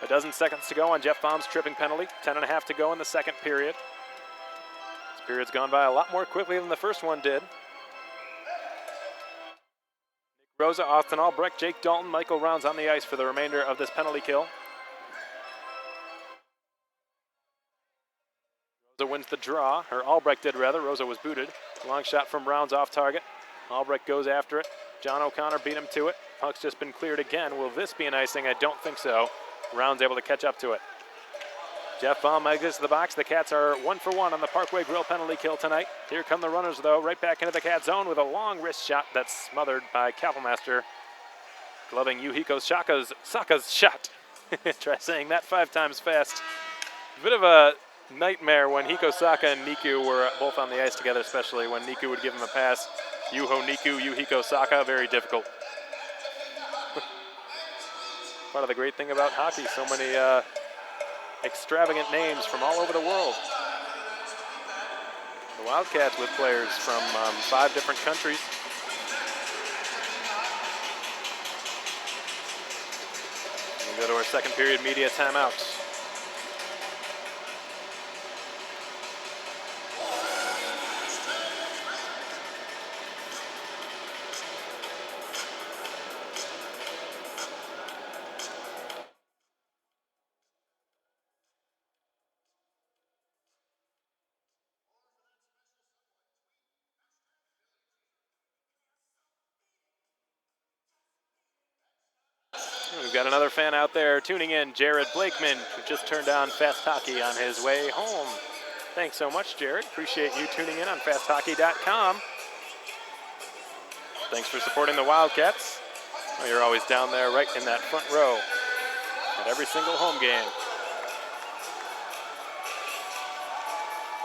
A dozen seconds to go on Jeff Baum's tripping penalty. 10.5 to go in the second period. This period's gone by a lot more quickly than the first one did. Nick Rosa, Austin Albrecht, Jake Dalton, Michael Rounds on the ice for the remainder of this penalty kill. Rosa wins the draw, or Albrecht did rather. Rosa was booted. Long shot from Rounds off target. Albrecht goes after it. John O'Connor beat him to it. Puck's just been cleared again. Will this be an icing? I don't think so. Rounds able to catch up to it. Jeff Baum exits the box. The Cats are 1 for 1 on the Parkway Grill penalty kill tonight. Here come the Runners, though, right back into the Cat zone with a long wrist shot that's smothered by Kapellmaster, gloving Yuhiko Saka's shot. Try saying that 5 times fast. A bit of a nightmare when Hiko Saka and Niku were both on the ice together, especially when Niku would give him a pass. Yuho Niku, Yuhiko Saka, very difficult. Part of the great thing about hockey, so many extravagant names from all over the world. The Wildcats with players from 5 different countries. We go to our second period media timeout. We've got another fan out there tuning in, Jared Blakeman, who just turned on Fast Hockey on his way home. Thanks so much, Jared. Appreciate you tuning in on fasthockey.com. Thanks for supporting the Wildcats. Well, you're always down there right in that front row at every single home game.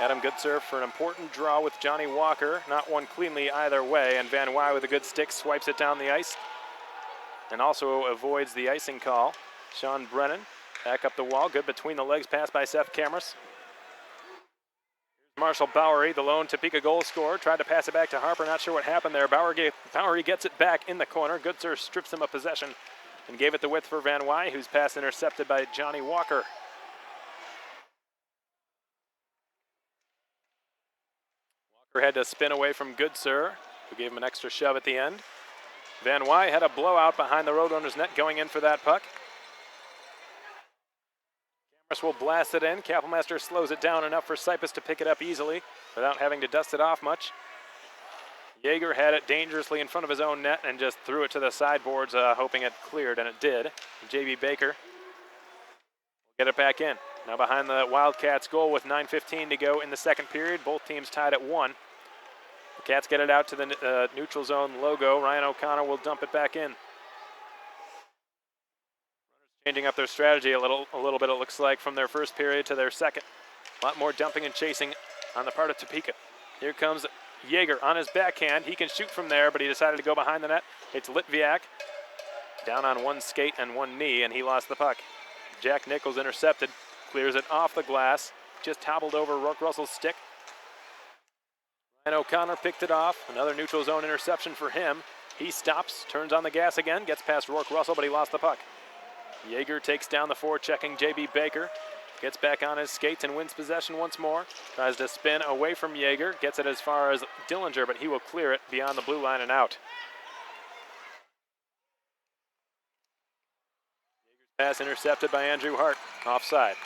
Adam Goodserf for an important draw with Johnny Walker. Not one cleanly either way, and Van Wy with a good stick swipes it down the ice and also avoids the icing call. Sean Brennan back up the wall, good between the legs pass by Seth Cameras. Marshall Bowery, the lone Topeka goal scorer, tried to pass it back to Harper, not sure what happened there. Bowery gets it back in the corner. Goodser strips him of possession and gave it the width for Van Wy, whose pass intercepted by Johnny Walker. Walker had to spin away from Goodser, who gave him an extra shove at the end. Van Wy had a blowout behind the Roadrunners net going in for that puck. Cameras will blast it in. Kapellmaster slows it down enough for Sipus to pick it up easily without having to dust it off much. Yeager had it dangerously in front of his own net and just threw it to the sideboards, hoping it cleared, and it did. J.B. Baker will get it back in. Now behind the Wildcats goal with 9:15 to go in the second period. Both teams tied at 1. The Cats get it out to the neutral zone logo. Ryan O'Connor will dump it back in. Changing up their strategy a little bit, it looks like, from their first period to their second. A lot more dumping and chasing on the part of Topeka. Here comes Yeager on his backhand. He can shoot from there, but he decided to go behind the net. It's Litviak down on one skate and one knee, and he lost the puck. Jack Nichols intercepted, clears it off the glass, just hobbled over Rourke Russell's stick. Ryan O'Connor picked it off. Another neutral zone interception for him. He stops, turns on the gas again, gets past Rourke Russell, but he lost the puck. Yeager takes down the forechecking J.B. Baker, gets back on his skates and wins possession once more. Tries to spin away from Yeager, gets it as far as Dillinger, but he will clear it beyond the blue line and out. Yeager's pass intercepted by Andrew Hart, offside.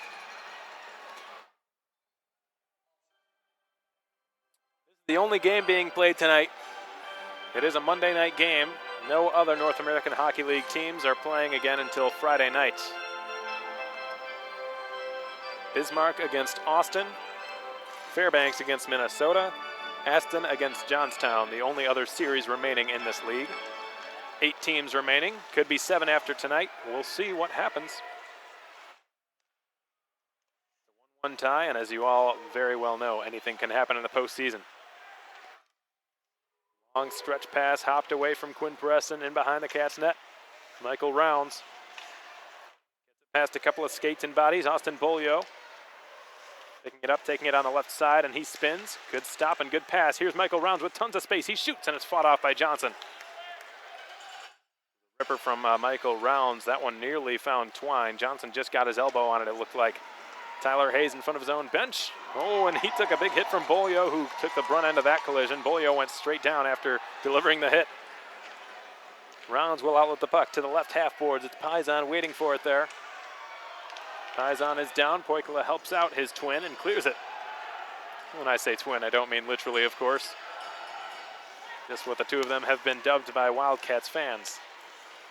The only game being played tonight. It is a Monday night game. No other North American Hockey League teams are playing again until Friday night. Bismarck against Austin, Fairbanks against Minnesota, Aston against Johnstown, the only other series remaining in this league. 8 teams remaining, could be 7 after tonight. We'll see what happens. 1 tie, and as you all very well know, anything can happen in the postseason. Long stretch pass, hopped away from Quinn Preston in behind the Cats net. Michael Rounds gets it past a couple of skates and bodies. Austin Bolio picking it up, taking it on the left side, and he spins. Good stop and good pass. Here's Michael Rounds with tons of space. He shoots, and it's fought off by Johnson. Ripper from Michael Rounds. That one nearly found twine. Johnson just got his elbow on it, it looked like. Tyler Hayes in front of his own bench. Oh, and he took a big hit from Bolio, who took the brunt end of that collision. Bolio went straight down after delivering the hit. Rounds will outlet the puck to the left half boards. It's Paisan waiting for it there. Paisan is down. Poikila helps out his twin and clears it. When I say twin, I don't mean literally, of course. Just what the two of them have been dubbed by Wildcats fans.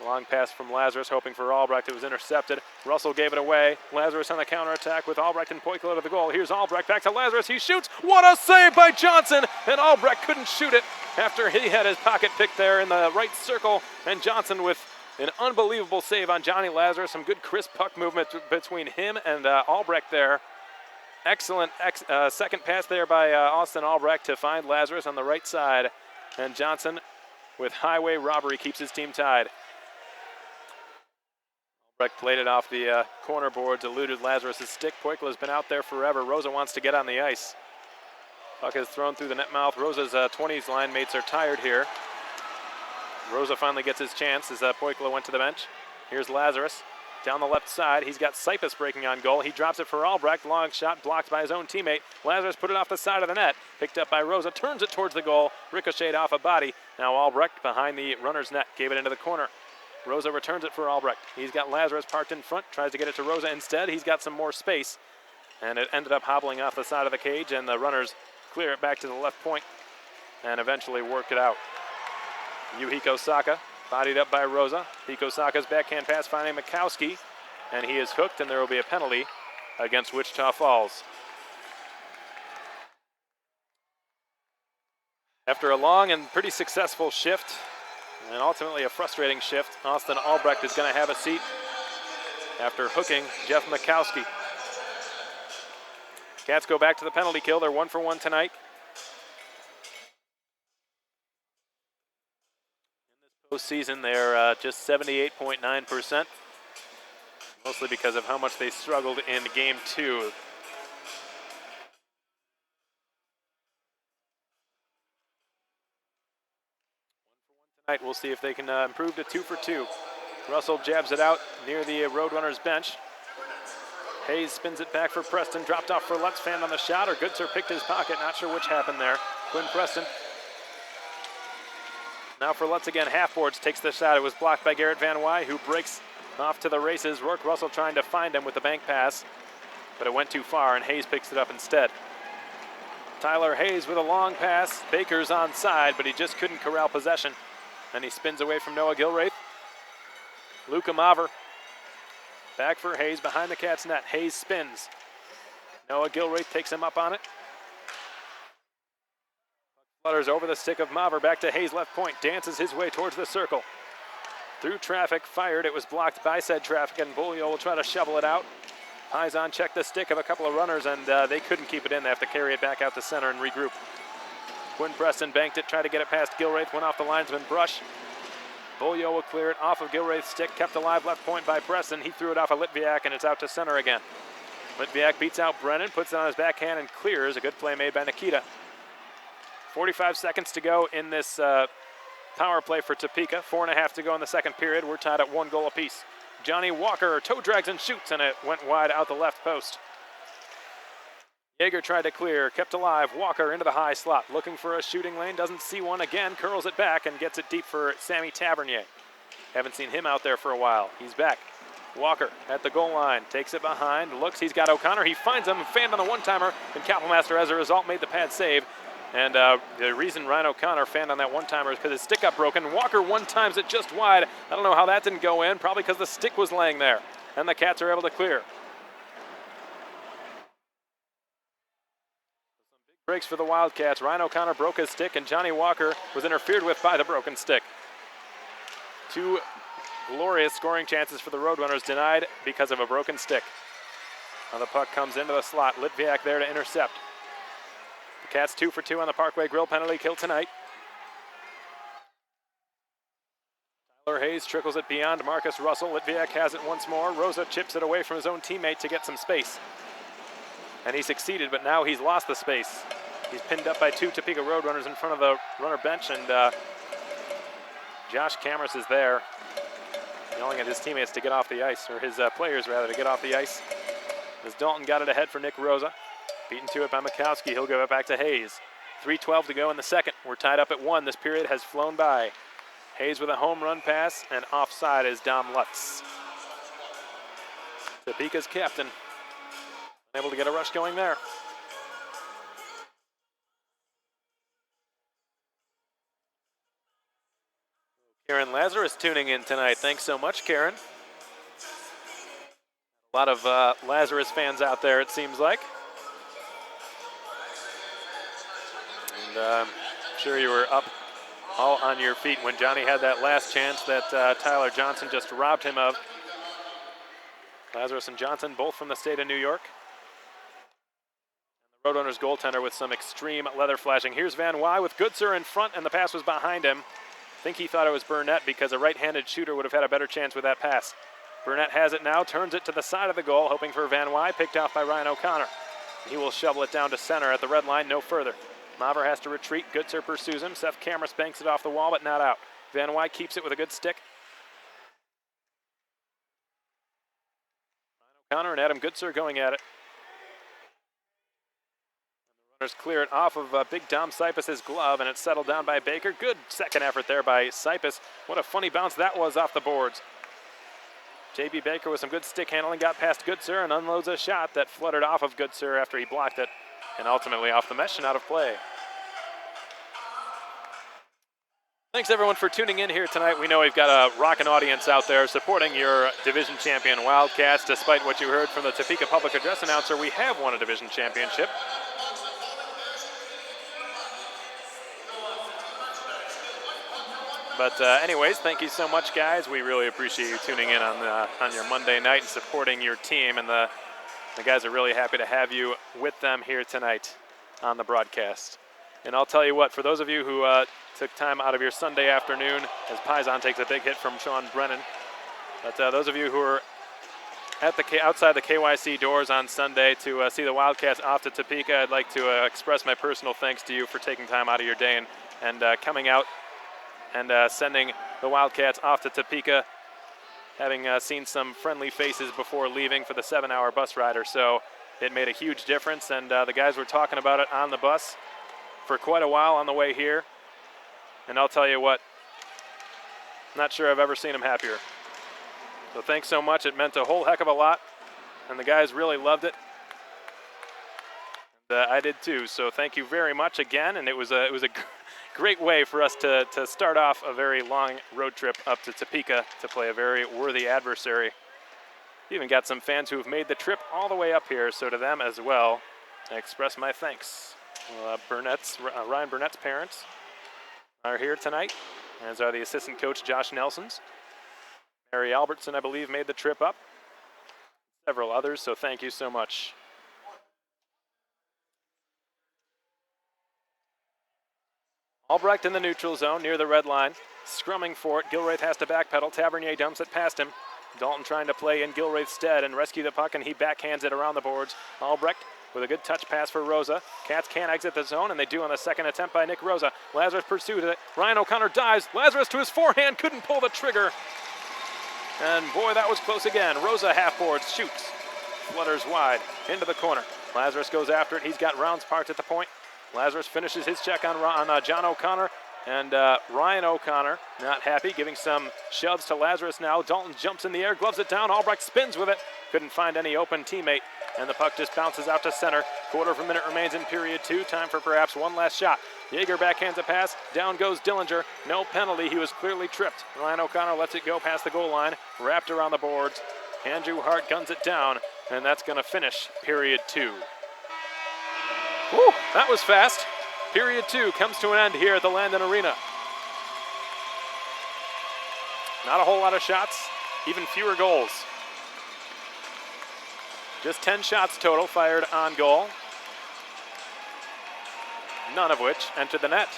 Long pass from Lazarus, hoping for Albrecht. It was intercepted. Russell gave it away. Lazarus on the counterattack with Albrecht and Poikila to the goal. Here's Albrecht back to Lazarus. He shoots. What a save by Johnson! And Albrecht couldn't shoot it after he had his pocket picked there in the right circle. And Johnson with an unbelievable save on Johnny Lazarus. Some good crisp puck movement between him and Albrecht there. Excellent second pass there by Austin Albrecht to find Lazarus on the right side. And Johnson with highway robbery keeps his team tied. Albrecht played it off the corner boards, eluded Lazarus' stick. Poikila's been out there forever. Rosa wants to get on the ice. Puck is thrown through the net mouth. Rosa's 20s line mates are tired here. Rosa finally gets his chance as Poikila went to the bench. Here's Lazarus down the left side. He's got Sipus breaking on goal. He drops it for Albrecht. Long shot blocked by his own teammate. Lazarus put it off the side of the net. Picked up by Rosa. Turns it towards the goal. Ricocheted off a body. Now Albrecht behind the runner's net. Gave it into the corner. Rosa returns it for Albrecht. He's got Lazarus parked in front. Tries to get it to Rosa instead. He's got some more space. And it ended up hobbling off the side of the cage. And the runners clear it back to the left point. And eventually work it out. Yuhiko Saka, bodied up by Rosa. Hiko Saka's backhand pass finding Mikowski, and he is hooked, and there will be a penalty against Wichita Falls. After a long and pretty successful shift, and ultimately a frustrating shift, Austin Albrecht is going to have a seat after hooking Jeff Mikowski. Cats go back to the penalty kill. They're 1 for 1 tonight. Postseason, they're just 78.9%, mostly because of how much they struggled in Game 2. Tonight, we'll see if they can improve to 2 for 2. Russell jabs it out near the RoadRunners bench. Hayes spins it back for Preston, dropped off for Lutz, fanned on the shot, or Goodser picked his pocket, not sure which happened there. Quinn Preston. Now for Lutz again, half boards, takes the shot. It was blocked by Garrett Van Wy, who breaks off to the races. Rourke Russell trying to find him with the bank pass, but it went too far, and Hayes picks it up instead. Tyler Hayes with a long pass. Baker's onside, but he just couldn't corral possession, and he spins away from Noah Gilraith. Luka Maver back for Hayes behind the Cats net. Hayes spins. Noah Gilraith takes him up on it. Flutters over the stick of Maver, back to Hayes left point, dances his way towards the circle. Through traffic, fired, it was blocked by said traffic, and Bolio will try to shovel it out. Paisan checked the stick of a couple of runners, and they couldn't keep it in. They have to carry it back out to center and regroup. Quinn Preston banked it, tried to get it past Gilraith, went off the linesman brush. Bolio will clear it off of Gilraith's stick, kept alive left point by Preston. He threw it off of Litviak, and it's out to center again. Litviak beats out Brennan, puts it on his backhand, and clears. A good play made by Nikita. 45 seconds to go in this power play for Topeka. 4.5 to go in the second period. We're tied at 1 goal apiece. Johnny Walker toe drags and shoots, and it went wide out the left post. Yeager tried to clear, kept alive. Walker into the high slot, looking for a shooting lane, doesn't see one again, curls it back and gets it deep for Sammy Tavernier. Haven't seen him out there for a while. He's back. Walker at the goal line, takes it behind, looks, he's got O'Connor, he finds him, fanned on the one-timer, and Kapelmaster as a result made the pad save. And the reason Ryan O'Connor fanned on that one-timer is because his stick got broken. Walker one-times it just wide. I don't know how that didn't go in, probably because the stick was laying there. And the Cats are able to clear. breaks for the Wildcats. Ryan O'Connor broke his stick, and Johnny Walker was interfered with by the broken stick. Two glorious scoring chances for the Roadrunners denied because of a broken stick. Now the puck comes into the slot. Litviak there to intercept. The Cats 2 for 2 on the Parkway Grill penalty kill tonight. Tyler Hayes trickles it beyond Marcus Russell. Litviak has it once more. Rosa chips it away from his own teammate to get some space. And he succeeded, but now he's lost the space. He's pinned up by two Topeka Roadrunners in front of the runner bench, and Josh Cameras is there, yelling at his teammates to get off the ice, or his players rather, to get off the ice. As Dalton got it ahead for Nick Rosa. Beaten to it by Mikowski. He'll give it back to Hayes. 3:12 to go in the second. We're tied up at 1. This period has flown by. Hayes with a home run pass, and offside is Dom Lutz. Topeka's captain able to get a rush going there. Karen Lazarus tuning in tonight. Thanks so much, Karen. A lot of Lazarus fans out there, it seems like. And I'm sure you were up all on your feet when Johnny had that last chance that Tyler Johnson just robbed him of. Lazarus and Johnson, both from the state of New York. And the Roadrunners goaltender with some extreme leather flashing. Here's Van Wy with Goodsir in front, and the pass was behind him. I think he thought it was Burnett because a right-handed shooter would have had a better chance with that pass. Burnett has it now, turns it to the side of the goal, hoping for Van Wy, picked off by Ryan O'Connor. He will shovel it down to center at the red line, no further. Maver has to retreat, Goodsir pursues him, Seth Cameras banks it off the wall, but not out. Van Wy keeps it with a good stick. Ryan O'Connor and Adam Goodsir going at it. Runners clear it off of Big Dom Sipas's glove, and it's settled down by Baker. Good second effort there by Sipas. What a funny bounce that was off the boards. J.B. Baker with some good stick handling, got past Goodsir and unloads a shot that fluttered off of Goodsir after he blocked it, and ultimately off the mesh and out of play. Thanks everyone for tuning in here tonight. We know we've got a rockin' audience out there supporting your division champion Wildcats. Despite what you heard from the Topeka public address announcer, we have won a division championship. But anyways, thank you so much, guys. We really appreciate you tuning in on your Monday night and supporting your team. And the guys are really happy to have you with them here tonight on the broadcast. And I'll tell you what, for those of you who took time out of your Sunday afternoon, as Paisan takes a big hit from Sean Brennan, but those of you who are at outside the KYC doors on Sunday to see the Wildcats off to Topeka, I'd like to express my personal thanks to you for taking time out of your day and coming out and sending the Wildcats off to Topeka, having seen some friendly faces before leaving for the 7-hour bus ride or so. It made a huge difference, and the guys were talking about it on the bus for quite a while on the way here. And I'll tell you what, not sure I've ever seen them happier. So thanks so much. It meant a whole heck of a lot, and the guys really loved it. And I did too, so thank you very much again, and it was a great way for us to start off a very long road trip up to Topeka to play a very worthy adversary. We even got some fans who have made the trip all the way up here, so to them as well, I express my thanks. Ryan Burnett's parents are here tonight, as are the assistant coach Josh Nelson's. Mary Albertson, I believe, made the trip up. Several others, so thank you so much. Albrecht in the neutral zone near the red line. Scrumming for it. Gilraith has to backpedal. Tavernier dumps it past him. Dalton trying to play in Gilraith's stead and rescue the puck, and he backhands it around the boards. Albrecht with a good touch pass for Rosa. Cats can't exit the zone, and they do on the second attempt by Nick Rosa. Lazarus pursues it. Ryan O'Connor dives. Lazarus to his forehand. Couldn't pull the trigger. And boy, that was close again. Rosa half boards, shoots. Flutters wide into the corner. Lazarus goes after it. He's got rounds parked at the point. Lazarus finishes his check on John O'Connor, and Ryan O'Connor not happy, giving some shoves to Lazarus now. Dalton jumps in the air, gloves it down. Albrecht spins with it. Couldn't find any open teammate, and the puck just bounces out to center. Quarter of a minute remains in period 2. Time for perhaps one last shot. Yeager backhands a pass. Down goes Dillinger. No penalty. He was clearly tripped. Ryan O'Connor lets it go past the goal line, wrapped around the boards. Andrew Hart guns it down, and that's going to finish period 2. Whew, that was fast. Period 2 comes to an end here at the Landon Arena. Not a whole lot of shots, even fewer goals. Just 10 shots total fired on goal, none of which entered the net.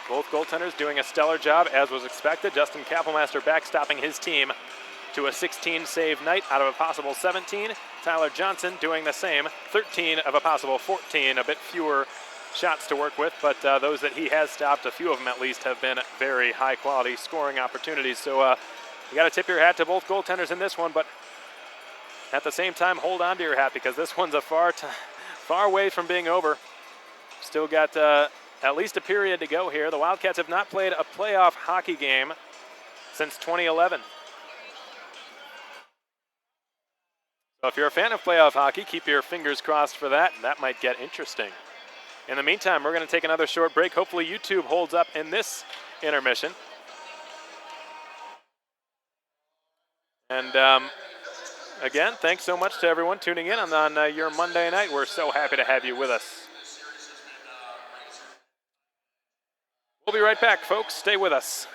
Both goaltenders doing a stellar job, as was expected. Justin Kappelmaster backstopping his team to a 16-save night out of a possible 17. Tyler Johnson doing the same, 13 of a possible 14, a bit fewer shots to work with, but those that he has stopped, a few of them at least, have been very high-quality scoring opportunities. So you got to tip your hat to both goaltenders in this one, but at the same time, hold on to your hat, because this one's a far way from being over. Still got at least a period to go here. The Wildcats have not played a playoff hockey game since 2011. So if you're a fan of playoff hockey, keep your fingers crossed for that. That might get interesting. In the meantime, we're going to take another short break. Hopefully YouTube holds up in this intermission. And again, thanks so much to everyone tuning in on your Monday night. We're so happy to have you with us. We'll be right back, folks. Stay with us.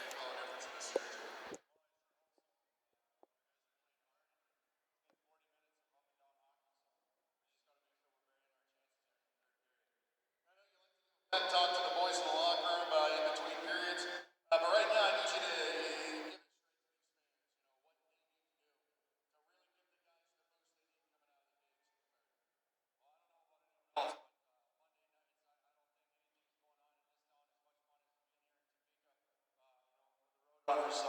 Talk to the boys in the locker room in between periods. But right now, I need you to So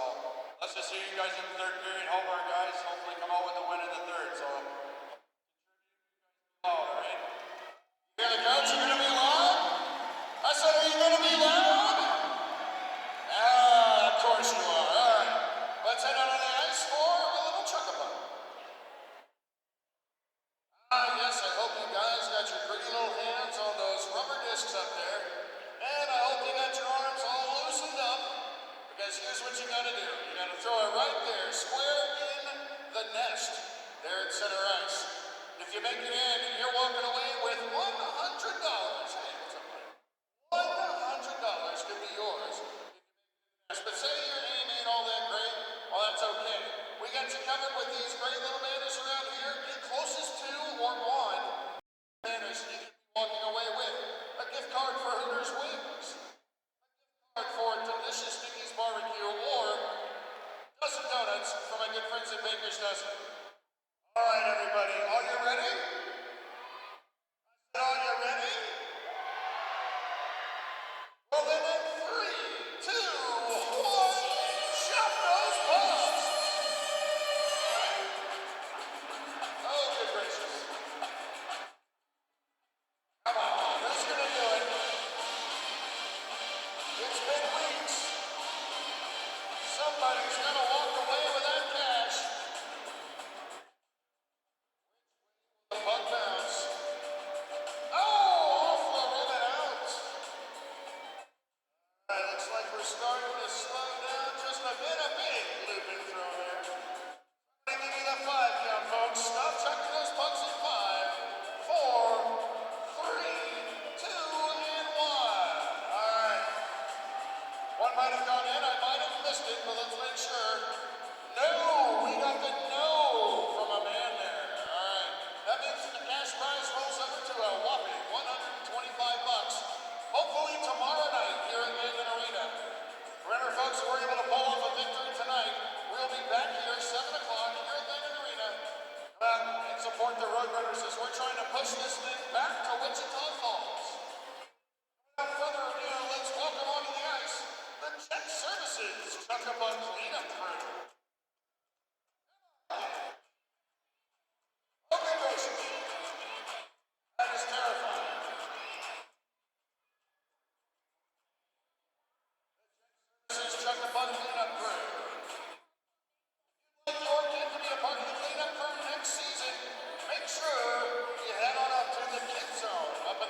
let's just see you guys in the third period. Help our guys hopefully come out with the win in the third. So, all right. You hear the coach? You're going to be loud? I said, are you going to be loud? Of course you are. All right. Let's head out on the ice for a little chuck-a-buck. Yes, I hope you guys got your pretty little hands on those rubber discs up there. And I hope you got your arms all loosened up. Because here's what you got to do. You got to throw it right there, square in the nest, there at center ice. If you make it in, you're walking away with $100. Hey, what's up, buddy? $100 could be yours. But say your aim ain't all that great, well, that's okay. We got you covered with these great little banners around here. Get closest to or one banners you can be walking away with. A gift card for Hooters Wings. For delicious Mickey's Barbecue, or dozen donuts from my good friends at Baker's Dozen. All right, everybody, are you ready? Are you ready? Well, then in 3, 2, 1, shop those pucks! Oh, good gracious. Come on, who's gonna do it? It's been weeks. Somebody's gonna walk away with that cash. The puck bounce. Oh, off the rim and out. All right, looks like we're starting to slow down just a bit. A big looping throw there. I'm gonna give you the 5 count, folks. Stop chucking those pucks in 5, 4, 3, 2, and 1. All right. One might have gone in, I might have missed it, but let's make sure. No, we got the no from a man there. All right. That means the cash prize rolls over to a whopping $125. Hopefully tomorrow night here at Landon Arena. Remember, folks, we're able to pull off a victory tonight. We'll be back here 7 o'clock here at Landon Arena. And support the RoadRunners as we're trying to push this thing back to Wichita Falls. Without further ado, let's welcome onto the ice the Jet Services Chuck-a-Buck cleanup crew. Okay, gracious. That is terrifying. This is Chuck-a-Buck cleanup crew. If you'd like your kid to be a part of the cleanup crew next season, make sure you head on up to the Kids Zone up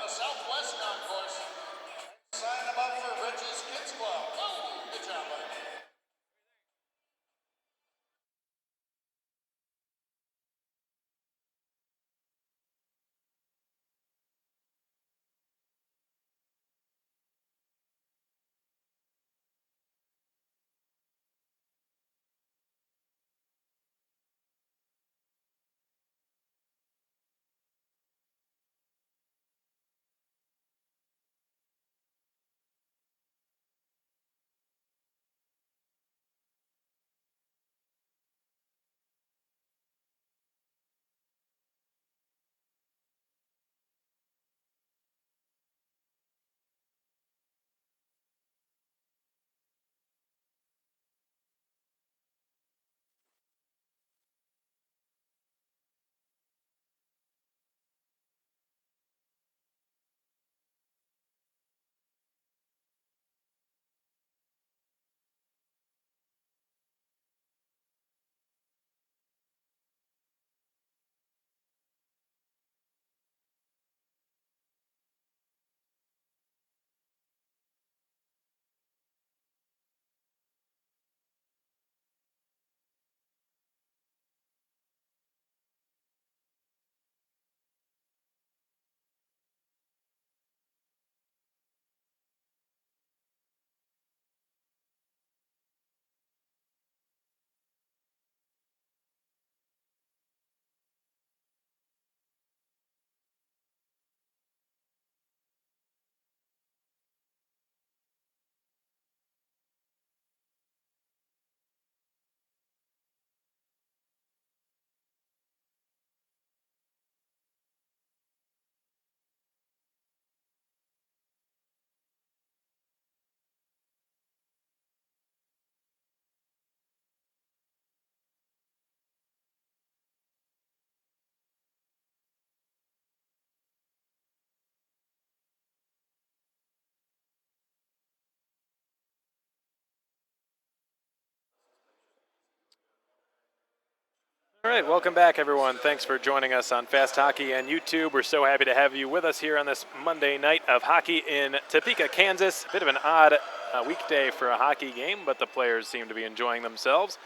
All right, welcome back, everyone. Thanks for joining us on Fast Hockey and YouTube. We're so happy to have you with us here on this Monday night of hockey in Topeka, Kansas. A bit of an odd weekday for a hockey game, but the players seem to be enjoying themselves.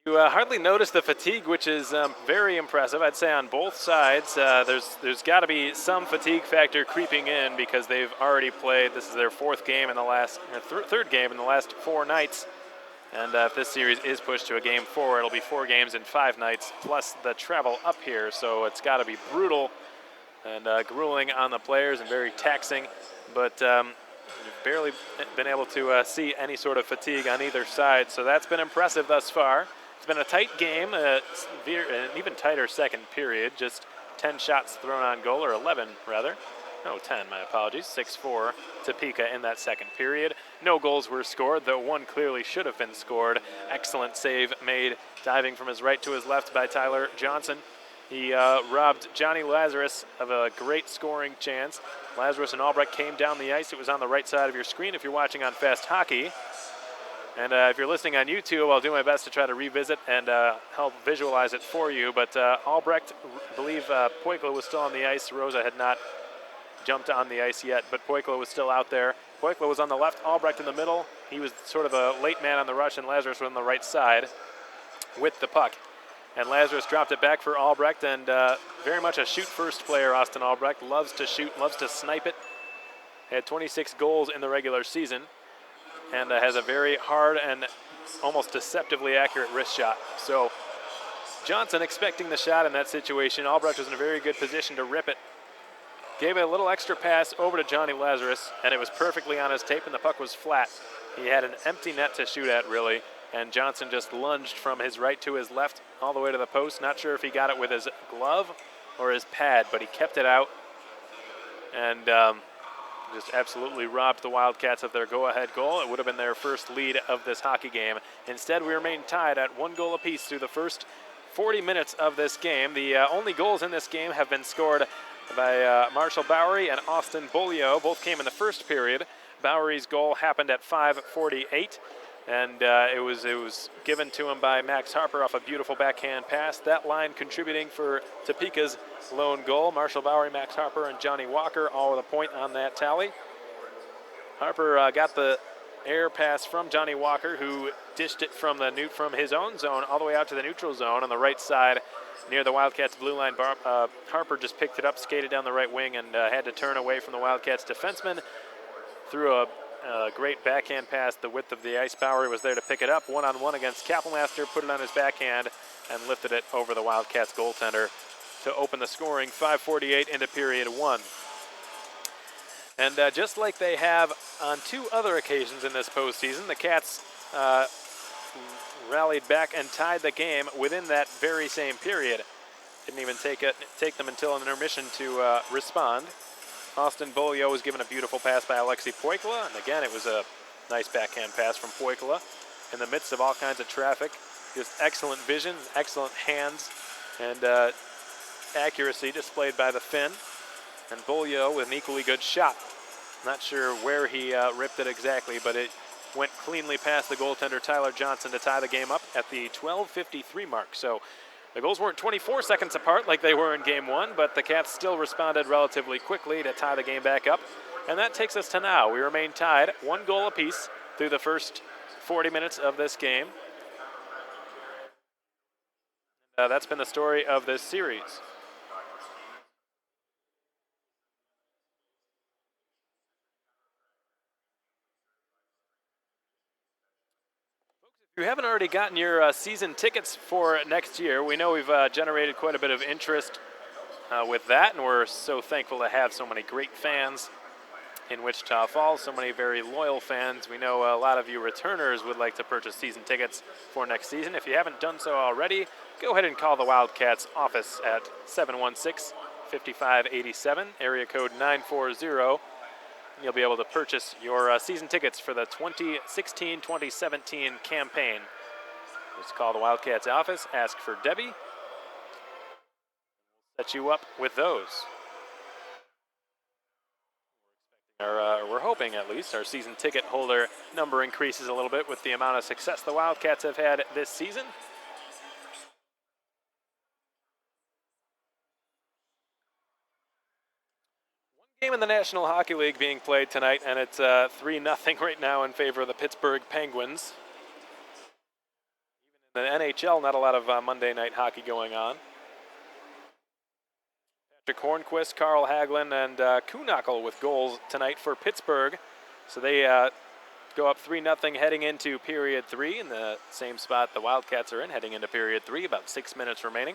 You hardly notice the fatigue, which is very impressive. I'd say on both sides, there's got to be some fatigue factor creeping in because they've already played. This is their third game in the last 4 nights. And if this series is pushed to a Game 4, it'll be 4 games in 5 nights, plus the travel up here. So it's got to be brutal and grueling on the players and very taxing. But you've barely been able to see any sort of fatigue on either side. So that's been impressive thus far. It's been a tight game, an even tighter second period. Just 10 shots thrown on goal, or 11 rather. No, 10, my apologies. 6-4 Topeka in that second period. No goals were scored, though one clearly should have been scored. Excellent save made, diving from his right to his left by Tyler Johnson. He robbed Johnny Lazarus of a great scoring chance. Lazarus and Albrecht came down the ice. It was on the right side of your screen if you're watching on Fast Hockey. And if you're listening on YouTube, I'll do my best to try to revisit and help visualize it for you. But Albrecht, I believe Poikla was still on the ice. Rosa had not jumped on the ice yet, but Poikla was still out there. Poikla was on the left, Albrecht in the middle. He was sort of a late man on the rush, and Lazarus was on the right side with the puck. And Lazarus dropped it back for Albrecht, and very much a shoot-first player, Austin Albrecht. Loves to shoot, loves to snipe it. Had 26 goals in the regular season, and has a very hard and almost deceptively accurate wrist shot. So Johnson expecting the shot in that situation. Albrecht was in a very good position to rip it. Gave it a little extra pass over to Johnny Lazarus, and it was perfectly on his tape, and the puck was flat. He had an empty net to shoot at, really, and Johnson just lunged from his right to his left all the way to the post. Not sure if he got it with his glove or his pad, but he kept it out and just absolutely robbed the Wildcats of their go-ahead goal. It would have been their first lead of this hockey game. Instead, we remain tied at 1 goal apiece through the first 40 minutes of this game. The only goals in this game have been scored by Marshall Bowery and Austin Bolio. Both came in the first period. Bowery's goal happened at 5:48, and it was given to him by Max Harper off a beautiful backhand pass. That line contributing for Topeka's lone goal. Marshall Bowery, Max Harper, and Johnny Walker all with a point on that tally. Harper got the air pass from Johnny Walker, who dished it from his own zone all the way out to the neutral zone on the right side near the Wildcats' blue line. Harper just picked it up, skated down the right wing, and had to turn away from the Wildcats' defenseman. Threw a great backhand pass the width of the ice. Bowery was there to pick it up one-on-one against Kapelmaster, put it on his backhand, and lifted it over the Wildcats' goaltender to open the scoring. 5:48 into period 1. And just like they have on 2 other occasions in this postseason, the Cats rallied back and tied the game within that very same period. Didn't even take them until an intermission to respond. Austin Bolio was given a beautiful pass by Alexei Poikla, and again it was a nice backhand pass from Poikla in the midst of all kinds of traffic. Just excellent vision, excellent hands, and accuracy displayed by the Finn. And Bolio with an equally good shot. Not sure where he ripped it exactly, but it went cleanly past the goaltender Tyler Johnson to tie the game up at the 12:53 mark. So the goals weren't 24 seconds apart like they were in Game 1, but the Cats still responded relatively quickly to tie the game back up. And that takes us to now. We remain tied, 1 goal apiece through the first 40 minutes of this game. That's been the story of this series. If you haven't already gotten your season tickets for next year, we know we've generated quite a bit of interest with that, and we're so thankful to have so many great fans in Wichita Falls, so many very loyal fans. We know a lot of you returners would like to purchase season tickets for next season. If you haven't done so already, go ahead and call the Wildcats office at 716-5587, area code 940. You'll be able to purchase your season tickets for the 2016-2017 campaign. Just call the Wildcats office, ask for Debbie. Set you up with those. We're hoping, at least, our season ticket holder number increases a little bit with the amount of success the Wildcats have had this season. Game in the National Hockey League being played tonight, and it's 3-0 right now in favor of the Pittsburgh Penguins. Even in the NHL, not a lot of Monday night hockey going on. Patrick Hornquist, Carl Hagelin, and Kuhnackel with goals tonight for Pittsburgh. So they go up 3-0 heading into period 3 in the same spot the Wildcats are in heading into period 3, about 6 minutes remaining.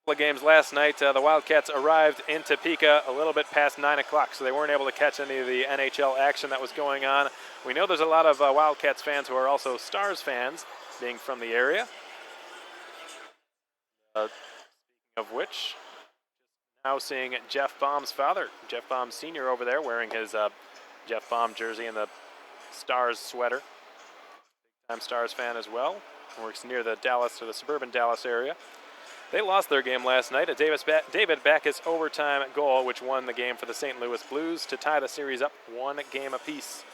Couple of games last night, the Wildcats arrived in Topeka a little bit past 9 o'clock, so they weren't able to catch any of the NHL action that was going on. We know there's a lot of Wildcats fans who are also Stars fans, being from the area. Speaking of which, now seeing Jeff Baum's father, Jeff Baum Sr. over there wearing his Jeff Baum jersey and the Stars sweater. Big-time Stars fan as well. Works near the Dallas or the suburban Dallas area. They lost their game last night. A David Backus overtime goal, which won the game for the St. Louis Blues to tie the series up 1 game apiece.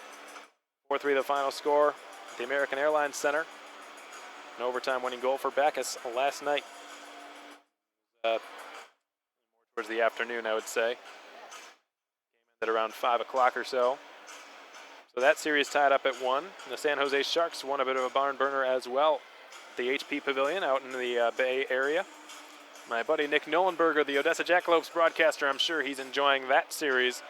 4-3 the final score at the American Airlines Center. An overtime winning goal for Backus last night. Towards the afternoon, I would say. At around 5 o'clock or so. So that series tied up at 1. The San Jose Sharks won a bit of a barn burner as well. The HP Pavilion out in the Bay Area. My buddy Nick Nolenberger, the Odessa Jackalopes broadcaster, I'm sure he's enjoying that series.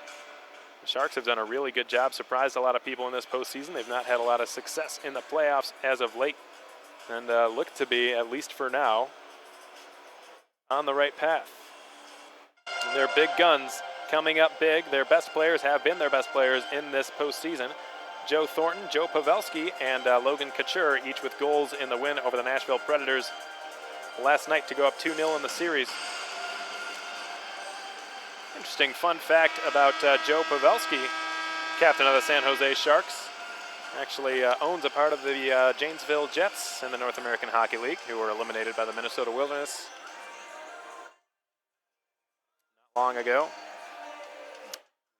The Sharks have done a really good job, surprised a lot of people in this postseason. They've not had a lot of success in the playoffs as of late, and look to be, at least for now, on the right path. And their big guns coming up big. Their best players have been their best players in this postseason. Joe Thornton, Joe Pavelski, and Logan Couture, each with goals in the win over the Nashville Predators last night to go up 2-0 in the series. Interesting fun fact about Joe Pavelski, captain of the San Jose Sharks. Actually owns a part of the Janesville Jets in the North American Hockey League, who were eliminated by the Minnesota Wilderness not long ago.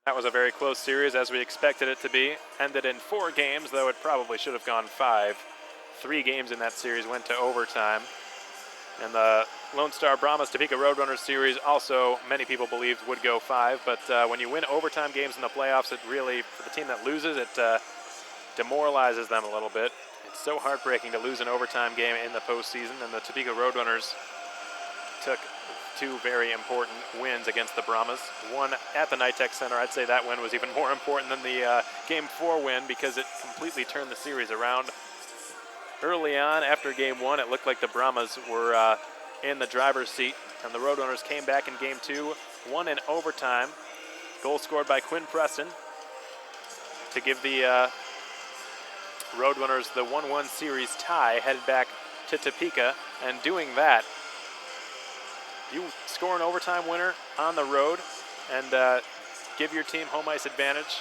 That was a very close series, as we expected it to be. Ended in 4 games, though it probably should have gone 5. 3 games in that series went to overtime. And the Lone Star Brahmas Topeka RoadRunners series also many people believed would go 5. But when you win overtime games in the playoffs, it really, for the team that loses, it demoralizes them a little bit. It's so heartbreaking to lose an overtime game in the postseason, and the Topeka RoadRunners took 2 very important wins against the Brahmas. One at the NITEC Center. I'd say that win was even more important than the Game 4 win, because it completely turned the series around. Early on, after Game 1, it looked like the Brahmas were in the driver's seat, and the RoadRunners came back in Game 2, won in overtime. Goal scored by Quinn Preston to give the RoadRunners the 1-1 series tie, headed back to Topeka. And doing that, you score an overtime winner on the road and give your team home ice advantage,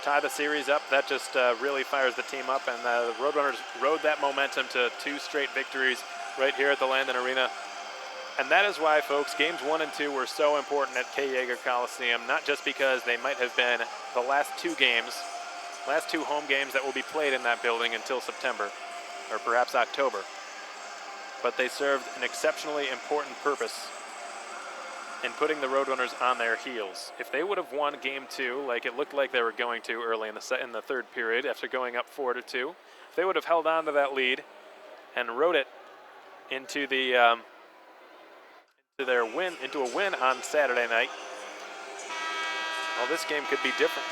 tie the series up. That just really fires the team up, and the RoadRunners rode that momentum to 2 straight victories right here at the Landon Arena. And that is why, folks, games 1 and 2 were so important at K. Yeager Coliseum, not just because they might have been the last 2 home games that will be played in that building until September, or perhaps October, but they served an exceptionally important purpose in putting the RoadRunners on their heels. If they would have won Game 2, like it looked like they were going to early in the third period after going up 4-2, if they would have held on to that lead and rode it into a win on Saturday night, well, this game could be different.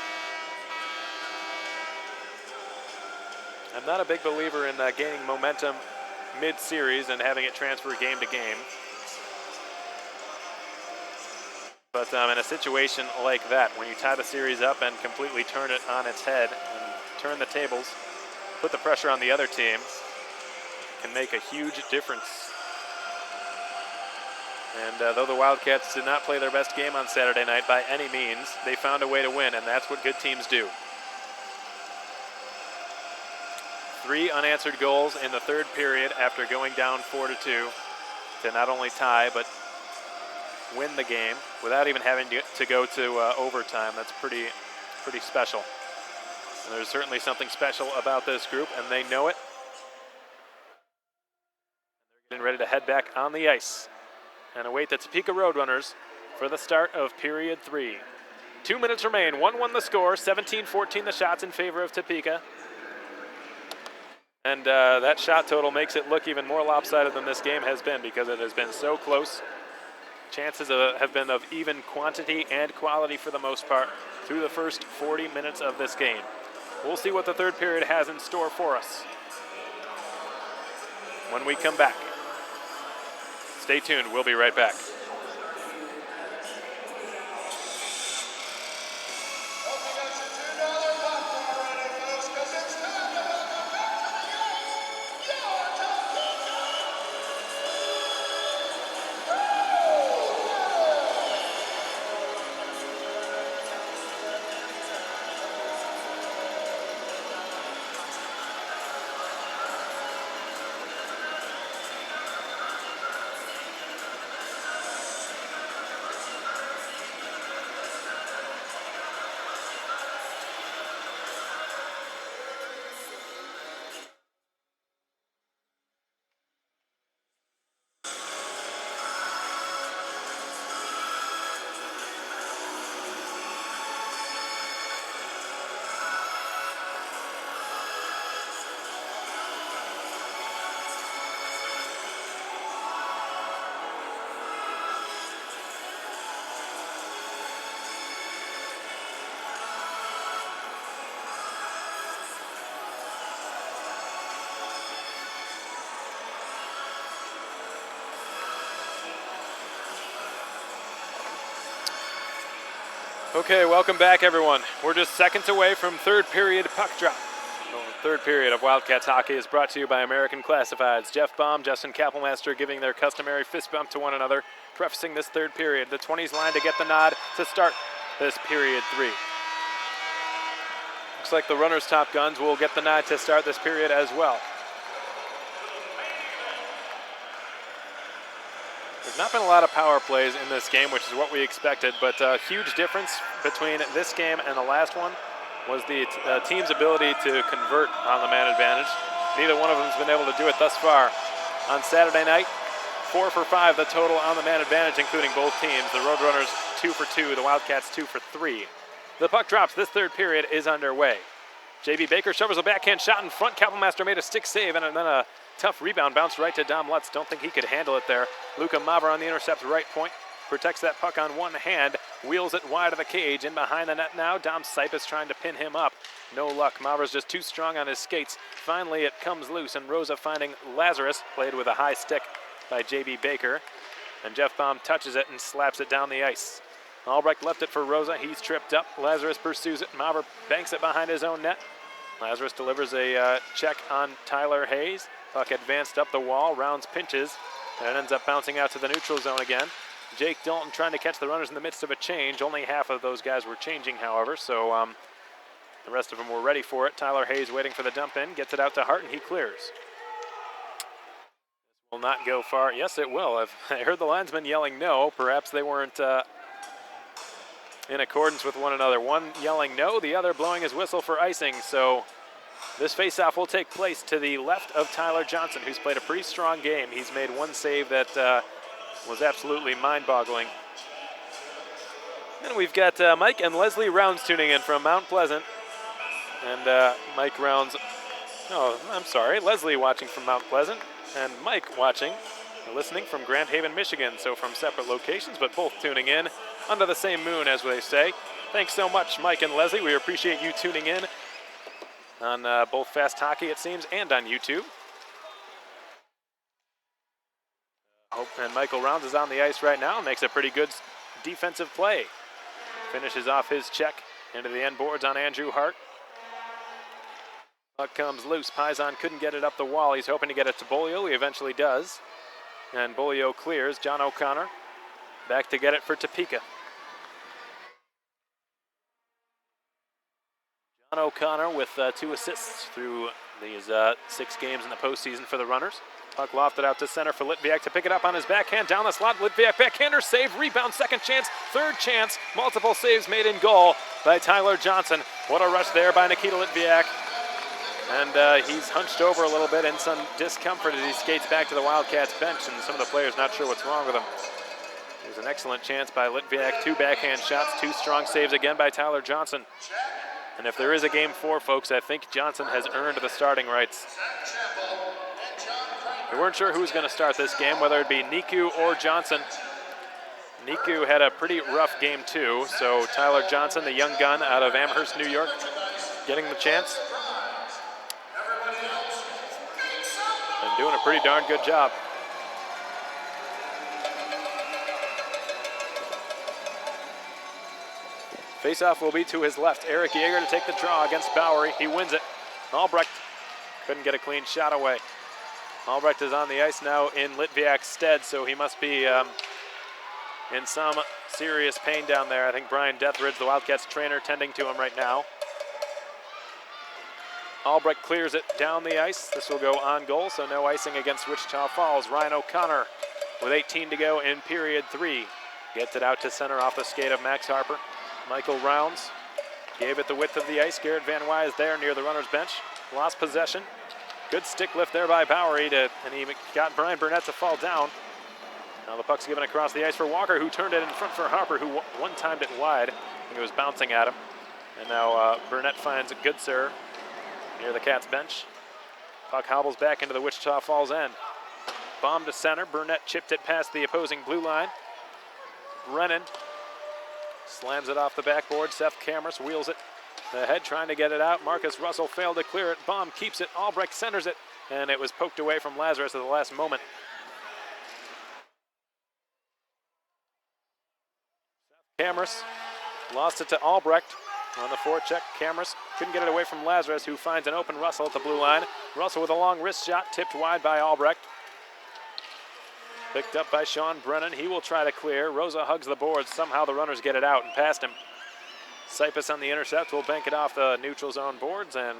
I'm not a big believer in gaining momentum mid-series and having it transfer game to game. But in a situation like that, when you tie the series up and completely turn it on its head and turn the tables, put the pressure on the other team, can make a huge difference. And though the Wildcats did not play their best game on Saturday night by any means, they found a way to win, and that's what good teams do. 3 unanswered goals in the third period after going down 4-2 to not only tie, but win the game without even having to go to overtime. That's pretty special. And there's certainly something special about this group, and they know it. They're getting ready to head back on the ice and await the Topeka RoadRunners for the start of period 3. 2 minutes remain, 1-1 the score, 17-14 the shots in favor of Topeka. And that shot total makes it look even more lopsided than this game has been because it has been so close. Chances have been of even quantity and quality for the most part through the first 40 minutes of this game. We'll see what the third period has in store for us when we come back. Stay tuned, we'll be right back. Okay, welcome back everyone. We're just seconds away from third period puck drop. The third period of Wildcats hockey is brought to you by American Classifieds. Jeff Baum, Justin Kappelmaster giving their customary fist bump to one another, prefacing this third period. The 20s line to get the nod to start this period 3. Looks like the Runners' Top Guns will get the nod to start this period as well. There's not been a lot of power plays in this game, which is what we expected, but a huge difference between this game and the last one was the team's ability to convert on the man advantage. Neither one of them has been able to do it thus far. On Saturday night, 4 for 5 the total on the man advantage, including both teams. The Roadrunners 2 for 2, the Wildcats 2 for 3. The puck drops. This third period is underway. J.B. Baker shovels a backhand shot in front. Kappelmaster made a stick save, and then a tough rebound bounced right to Dom Lutz. Don't think he could handle it there. Luka Maver on the intercept right point. Protects that puck on one hand. Wheels it wide of the cage. In behind the net now. Dom Sipis trying to pin him up. No luck. Maver's just too strong on his skates. Finally it comes loose, and Rosa finding Lazarus. Played with a high stick by J.B. Baker. And Jeff Baum touches it and slaps it down the ice. Albrecht left it for Rosa. He's tripped up. Lazarus pursues it. Maver banks it behind his own net. Lazarus delivers a check on Tyler Hayes. Puck advanced up the wall, rounds pinches, and it ends up bouncing out to the neutral zone again. Jake Dalton trying to catch the runners in the midst of a change. Only half of those guys were changing, however, so the rest of them were ready for it. Tyler Hayes waiting for the dump in, gets it out to Hart, and he clears. This will not go far. Yes, it will. I heard the linesman yelling no. Perhaps they weren't in accordance with one another. One yelling no, the other blowing his whistle for icing. So this faceoff will take place to the left of Tyler Johnson, who's played a pretty strong game. He's made one save that was absolutely mind-boggling. And we've got Mike and Leslie Rounds tuning in from Mount Pleasant. And Mike Rounds, Leslie watching from Mount Pleasant, and Mike watching or listening from Grand Haven, Michigan. So from separate locations, but both tuning in under the same moon, as they say. Thanks so much, Mike and Leslie. We appreciate you tuning in on both Fast Hockey, it seems, and on YouTube. And Michael Rounds is on the ice right now, makes a pretty good defensive play. Finishes off his check into the end boards on Andrew Hart. Puck comes loose. Paisan couldn't get it up the wall. He's hoping to get it to Bolio. He eventually does. And Bolio clears. John O'Connor back to get it for Topeka. John O'Connor with 2 assists through these 6 games in the postseason for the Runners. Puck lofted out to center for Litviak to pick it up on his backhand. Down the slot, Litviak backhander, save, rebound, second chance, third chance. Multiple saves made in goal by Tyler Johnson. What a rush there by Nikita Litviak. And he's hunched over a little bit in some discomfort as he skates back to the Wildcats bench, and some of the players not sure what's wrong with him. There's an excellent chance by Litviak. 2 backhand shots, 2 strong saves again by Tyler Johnson. And if there is a game 4, folks, I think Johnson has earned the starting rights. We weren't sure who was going to start this game, whether it be Niku or Johnson. Niku had a pretty rough game too, so Tyler Johnson, the young gun out of Amherst, New York, getting the chance. And doing a pretty darn good job. Faceoff will be to his left. Eric Yeager to take the draw against Bowery. He wins it. Albrecht couldn't get a clean shot away. Albrecht is on the ice now in Litviak's stead, so he must be in some serious pain down there. I think Brian Deathridge, the Wildcats trainer, tending to him right now. Albrecht clears it down the ice. This will go on goal, so no icing against Wichita Falls. Ryan O'Connor with 18 to go in period 3. Gets it out to center off the skate of Max Harper. Michael Rounds gave it the width of the ice. Garrett Van Wy is there near the runner's bench. Lost possession. Good stick lift there by Bowery, and he got Brian Burnett to fall down. Now the puck's given across the ice for Walker, who turned it in front for Harper, who one-timed it wide. I think it was bouncing at him. And now Burnett finds a Goodsir near the Cats bench. Puck hobbles back into the Wichita Falls end. Bomb to center. Burnett chipped it past the opposing blue line. Brennan slams it off the backboard. Seth Cameras wheels it ahead, trying to get it out. Marcus Russell failed to clear it. Baum keeps it. Albrecht centers it, and it was poked away from Lazarus at the last moment. Cameras lost it to Albrecht on the forecheck. Cameras couldn't get it away from Lazarus, who finds an open Russell at the blue line. Russell with a long wrist shot, tipped wide by Albrecht. Picked up by Sean Brennan. He will try to clear. Rosa hugs the boards. Somehow the runners get it out and past him. Sipus on the intercept will bank it off the neutral zone boards, and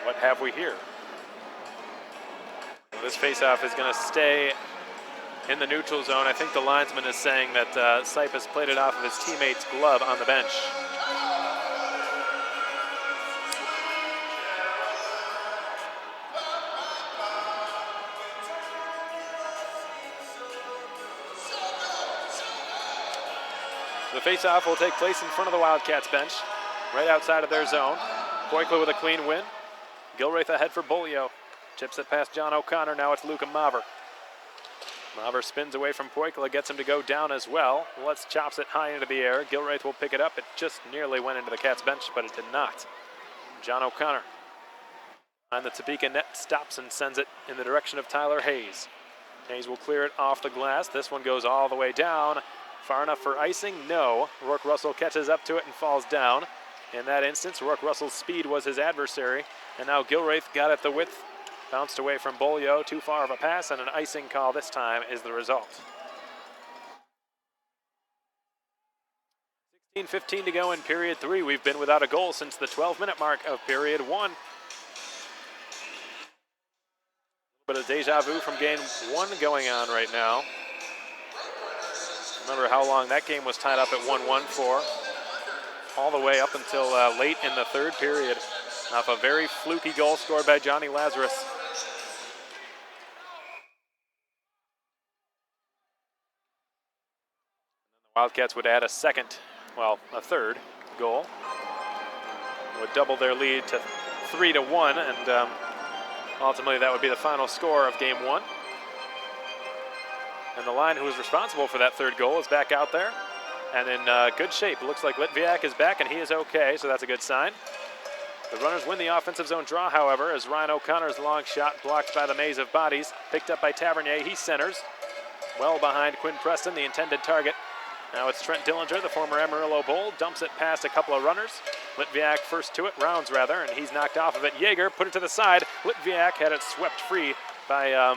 what have we here? This faceoff is going to stay in the neutral zone. I think the linesman is saying that Sipus played it off of his teammate's glove on the bench. The faceoff will take place in front of the Wildcats bench, right outside of their zone. Poikla with a clean win. Gilraith ahead for Bolio. Chips it past John O'Connor. Now it's Luca Maver. Maver spins away from Poikla, gets him to go down as well. Let's chops it high into the air. Gilraith will pick it up. It just nearly went into the Cats bench, but it did not. John O'Connor on the Topeka net stops and sends it in the direction of Tyler Hayes. Hayes will clear it off the glass. This one goes all the way down. Far enough for icing? No. Rourke Russell catches up to it and falls down. In that instance, Rourke Russell's speed was his adversary. And now Gilraith got it the width. Bounced away from Bolio. Too far of a pass, and an icing call this time is the result. 16:15 to go in period 3. We've been without a goal since the 12-minute mark of period 1. But a deja vu from game 1 going on right now. Remember how long that game was tied up at 1-1 for, all the way up until late in the 3rd period, off a very fluky goal scored by Johnny Lazarus. The Wildcats would add a third goal. Would double their lead to 3-1, and ultimately that would be the final score of game 1. And the line who was responsible for that 3rd goal is back out there and in good shape. It looks like Litviak is back, and he is okay, so that's a good sign. The runners win the offensive zone draw, however, as Ryan O'Connor's long shot blocked by the maze of bodies. Picked up by Tavernier. He centers well behind Quinn Preston, the intended target. Now it's Trent Dillinger, the former Amarillo Bull, dumps it past a couple of runners. Litviak first to it, Rounds rather, and he's knocked off of it. Yeager put it to the side. Litviak had it swept free by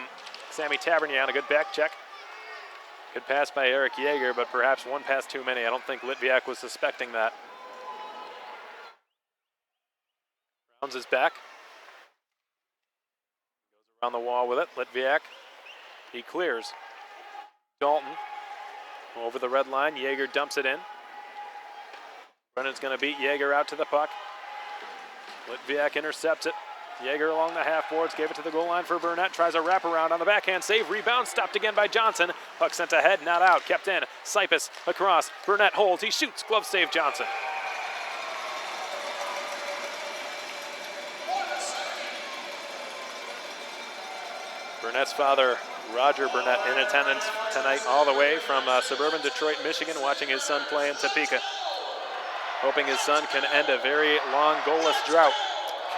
Sammy Tavernier on a good back check. Good pass by Eric Yeager, but perhaps one pass too many. I don't think Litviak was suspecting that. Rounds is back. Goes around the wall with it. Litviak, he clears. Dalton over the red line. Yeager dumps it in. Brennan's going to beat Yeager out to the puck. Litviak intercepts it. Yeager along the half boards, gave it to the goal line for Burnett, tries a wraparound on the backhand save, rebound, stopped again by Johnson. Puck sent ahead, not out, kept in. Sipus across, Burnett holds, he shoots, glove save Johnson. Burnett's father, Roger Burnett, in attendance tonight all the way from suburban Detroit, Michigan, watching his son play in Topeka. Hoping his son can end a very long goalless drought.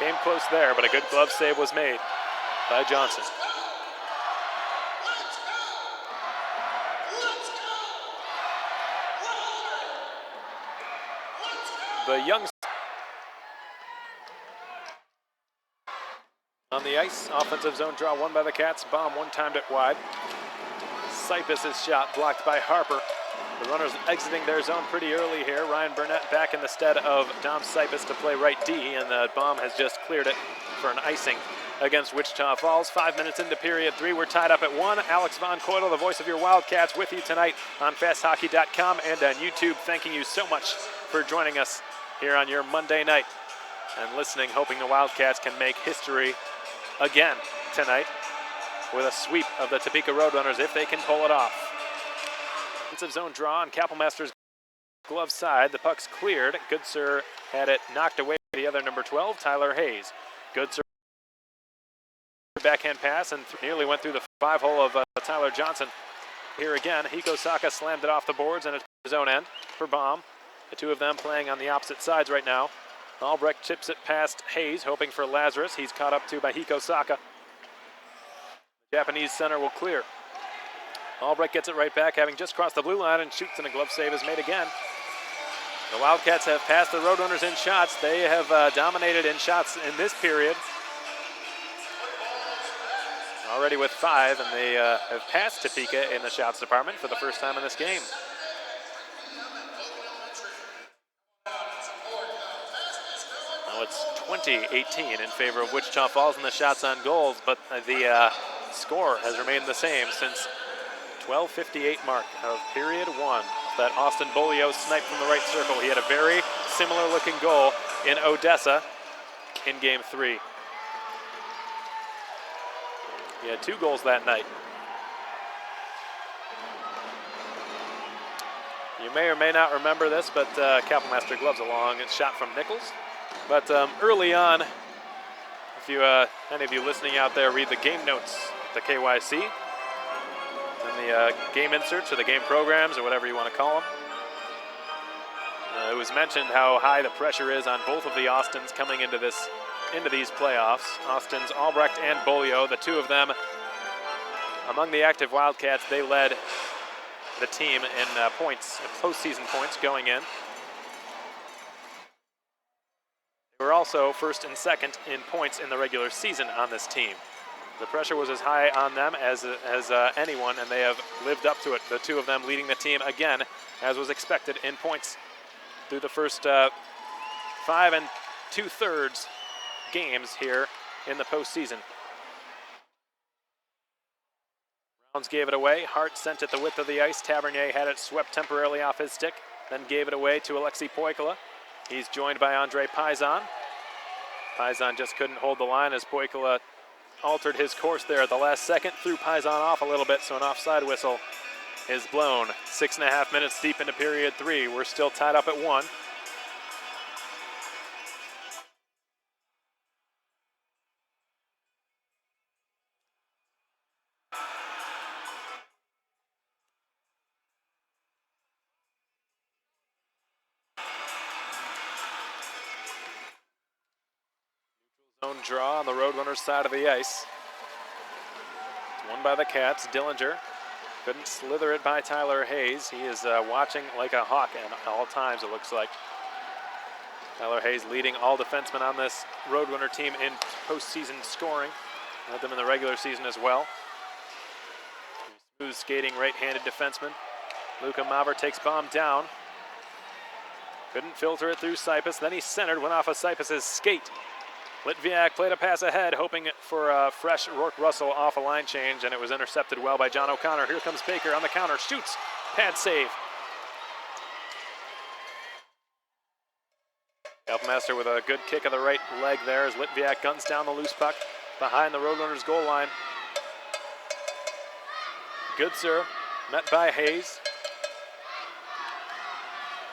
Came close there, but a good glove save was made by Johnson. The young on the ice, offensive zone draw won by the Cats. Baum one-timed it wide. Sipus' shot blocked by Harper. The runners exiting their zone pretty early here. Ryan Burnett back in the stead of Dom Sipus to play right D, and the Baum has just cleared it for an icing against Wichita Falls. 5 minutes into period 3, we're tied up at 1. Alex Von Coitel, the voice of your Wildcats, with you tonight on FastHockey.com and on YouTube. Thanking you so much for joining us here on your Monday night and listening, hoping the Wildcats can make history again tonight with a sweep of the Topeka RoadRunners if they can pull it off. Defensive zone draw on Kappelmaster's glove side. The puck's cleared. Goodsir had it knocked away by the other number 12, Tyler Hayes. Goodsir backhand pass and nearly went through the 5-hole of Tyler Johnson. Here again, Hikosaka slammed it off the boards and it's his own end for Baum. The two of them playing on the opposite sides right now. Albrecht chips it past Hayes, hoping for Lazarus. He's caught up to by Hikosaka. The Japanese center will clear. Albrecht gets it right back, having just crossed the blue line, and shoots, and a glove save is made again. The Wildcats have passed the RoadRunners in shots. They have dominated in shots in this period. Already with 5, and they have passed Topeka in the shots department for the first time in this game. Now it's 20-18 in favor of Wichita Falls in the shots on goals, but the score has remained the same since 12:58 mark of period 1. That Austin Bolio snipe from the right circle. He had a very similar looking goal in Odessa in game 3. He had 2 goals that night. You may or may not remember this, but Kappelmaster gloves along. It's shot from Nichols. But early on, if you any of you listening out there read the game notes at the KYC, and the game inserts or the game programs or whatever you want to call them, it was mentioned how high the pressure is on both of the Austins coming into these playoffs. Austin's Albrecht and Bolio, the two of them among the active Wildcats, they led the team in points, postseason points going in. They were also first and second in points in the regular season on this team. The pressure was as high on them as anyone, and they have lived up to it. The two of them leading the team again, as was expected, in points through the first 5 2/3 games here in the postseason. Browns gave it away. Hart sent it the width of the ice. Tavernier had it swept temporarily off his stick, then gave it away to Alexei Poikala. He's joined by Andre Paisan. Paisan just couldn't hold the line as Poikala altered his course there at the last second, threw Paisan off a little bit, so an offside whistle is blown. 6.5 minutes deep into period 3. We're still tied up at 1. Zone draw on the RoadRunners side of the ice. It's won by the Cats. Dillinger couldn't slither it by Tyler Hayes. He is watching like a hawk at all times, it looks like. Tyler Hayes leading all defensemen on this RoadRunner team in postseason scoring. Led them in the regular season as well. Smooth skating right-handed defenseman. Luka Maver takes Baum down. Couldn't filter it through Sipus. Then he centered, went off of Sipus' skate. Litviak played a pass ahead, hoping for a fresh Rourke-Russell off a line change, and it was intercepted well by John O'Connor. Here comes Baker on the counter, shoots, pad save. Kappelmaster with a good kick of the right leg there as Litviak guns down the loose puck behind the RoadRunners goal line. Goodsir met by Hayes.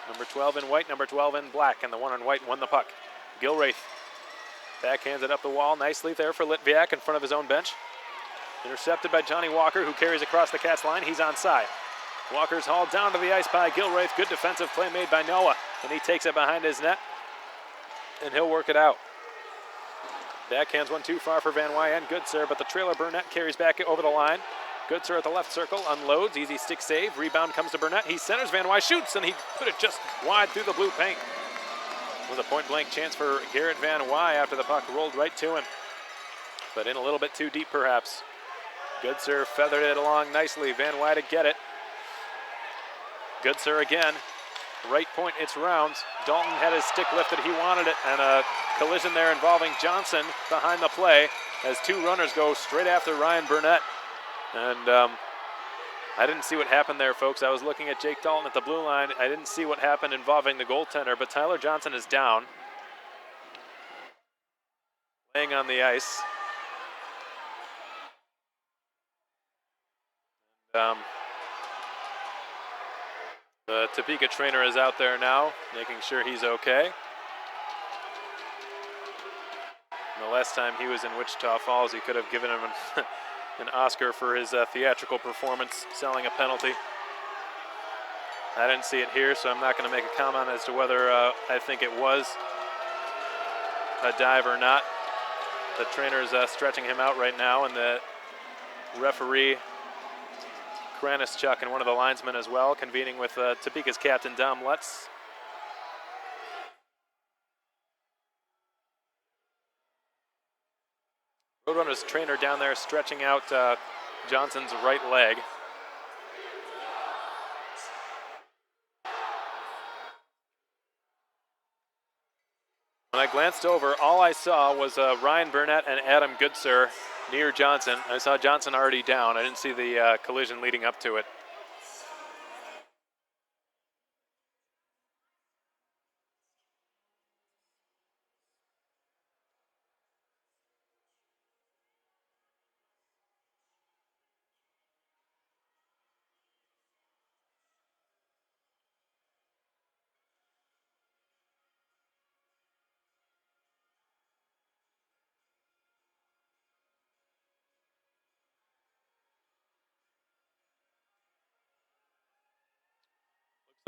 Number 12 in white, number 12 in black, and the one in white won the puck. Gilraith backhands it up the wall nicely there for Litviak in front of his own bench. Intercepted by Johnny Walker, who carries across the Cats line. He's onside. Walker's hauled down to the ice by Gilraith. Good defensive play made by Noah, and he takes it behind his net, and he'll work it out. Backhands one too far for Van Wyden. Goodsir, but the trailer Burnett carries back over the line. Goodsir at the left circle, unloads, easy stick save. Rebound comes to Burnett. He centers, Van Wyden shoots, and he put it just wide through the blue paint. It was a point-blank chance for Garrett Van Wyden after the puck rolled right to him, but in a little bit too deep perhaps. Goodsir feathered it along nicely. Van Wyden to get it. Goodsir again. Right point, it's Rounds. Dalton had his stick lifted, he wanted it, and a collision there involving Johnson behind the play as two runners go straight after Ryan Burnett. And I didn't see what happened there, folks. I was looking at Jake Dalton at the blue line. I didn't see what happened involving the goaltender, but Tyler Johnson is down. Laying on the ice. The Topeka trainer is out there now, making sure he's okay. And the last time he was in Wichita Falls, he could have given him an Oscar for his theatrical performance, selling a penalty. I didn't see it here, so I'm not going to make a comment as to whether I think it was a dive or not. The trainer is stretching him out right now, and the referee, Kranischuk, and one of the linesmen as well, convening with Topeka's captain, Dom Lutz. Roadrunners trainer down there stretching out Johnson's right leg. When I glanced over, all I saw was Ryan Burnett and Adam Goodsir near Johnson. I saw Johnson already down. I didn't see the collision leading up to it.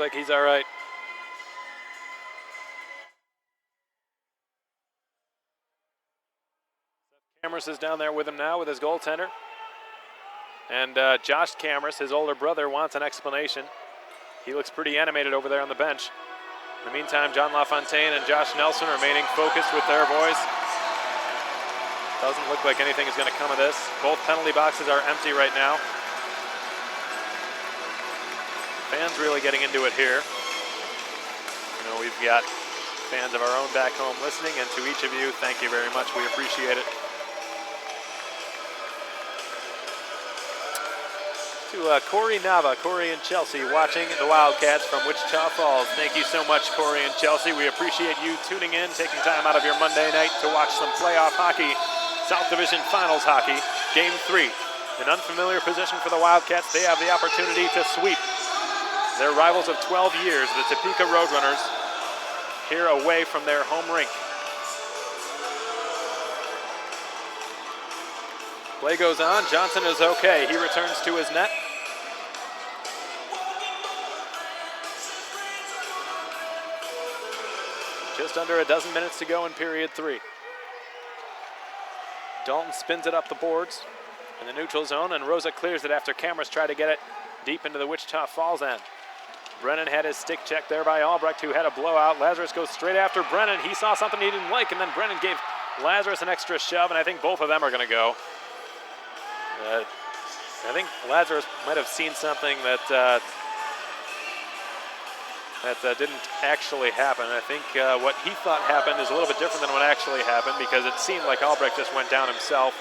Looks like he's all right. Cameras is down there with him now with his goaltender. And Josh Cameras, his older brother, wants an explanation. He looks pretty animated over there on the bench. In the meantime, John LaFontaine and Josh Nelson remaining focused with their boys. Doesn't look like anything is going to come of this. Both penalty boxes are empty right now. Fans really getting into it here. You know, we've got fans of our own back home listening, and to each of you, thank you very much. We appreciate it. To Corey Nava, Corey and Chelsea watching the Wildcats from Wichita Falls. Thank you so much, Corey and Chelsea. We appreciate you tuning in, taking time out of your Monday night to watch some playoff hockey, South Division Finals hockey, Game 3. An unfamiliar position for the Wildcats. They have the opportunity to sweep their rivals of 12 years, the Topeka RoadRunners, here away from their home rink. Play goes on. Johnson is okay. He returns to his net. Just under a dozen minutes to go in period 3. Dalton spins it up the boards in the neutral zone, and Rosa clears it after Cameras try to get it deep into the Wichita Falls end. Brennan had his stick checked there by Albrecht, who had a blowout. Lazarus goes straight after Brennan. He saw something he didn't like, and then Brennan gave Lazarus an extra shove, and I think both of them are going to go. I think Lazarus might have seen something that didn't actually happen. I think what he thought happened is a little bit different than what actually happened, because it seemed like Albrecht just went down himself.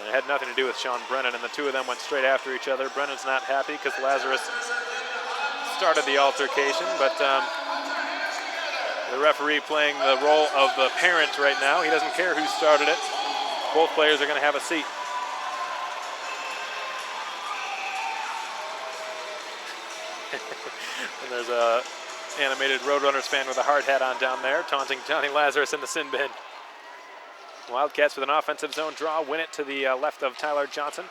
And it had nothing to do with Sean Brennan, and the two of them went straight after each other. Brennan's not happy because Lazarus started the altercation, but the referee playing the role of the parent right now. He doesn't care who started it. Both players are going to have a seat. And there's a animated Roadrunners fan with a hard hat on down there, taunting Johnny Lazarus in the sin bin. Wildcats with an offensive zone draw, win it to the left of Tyler Johnson.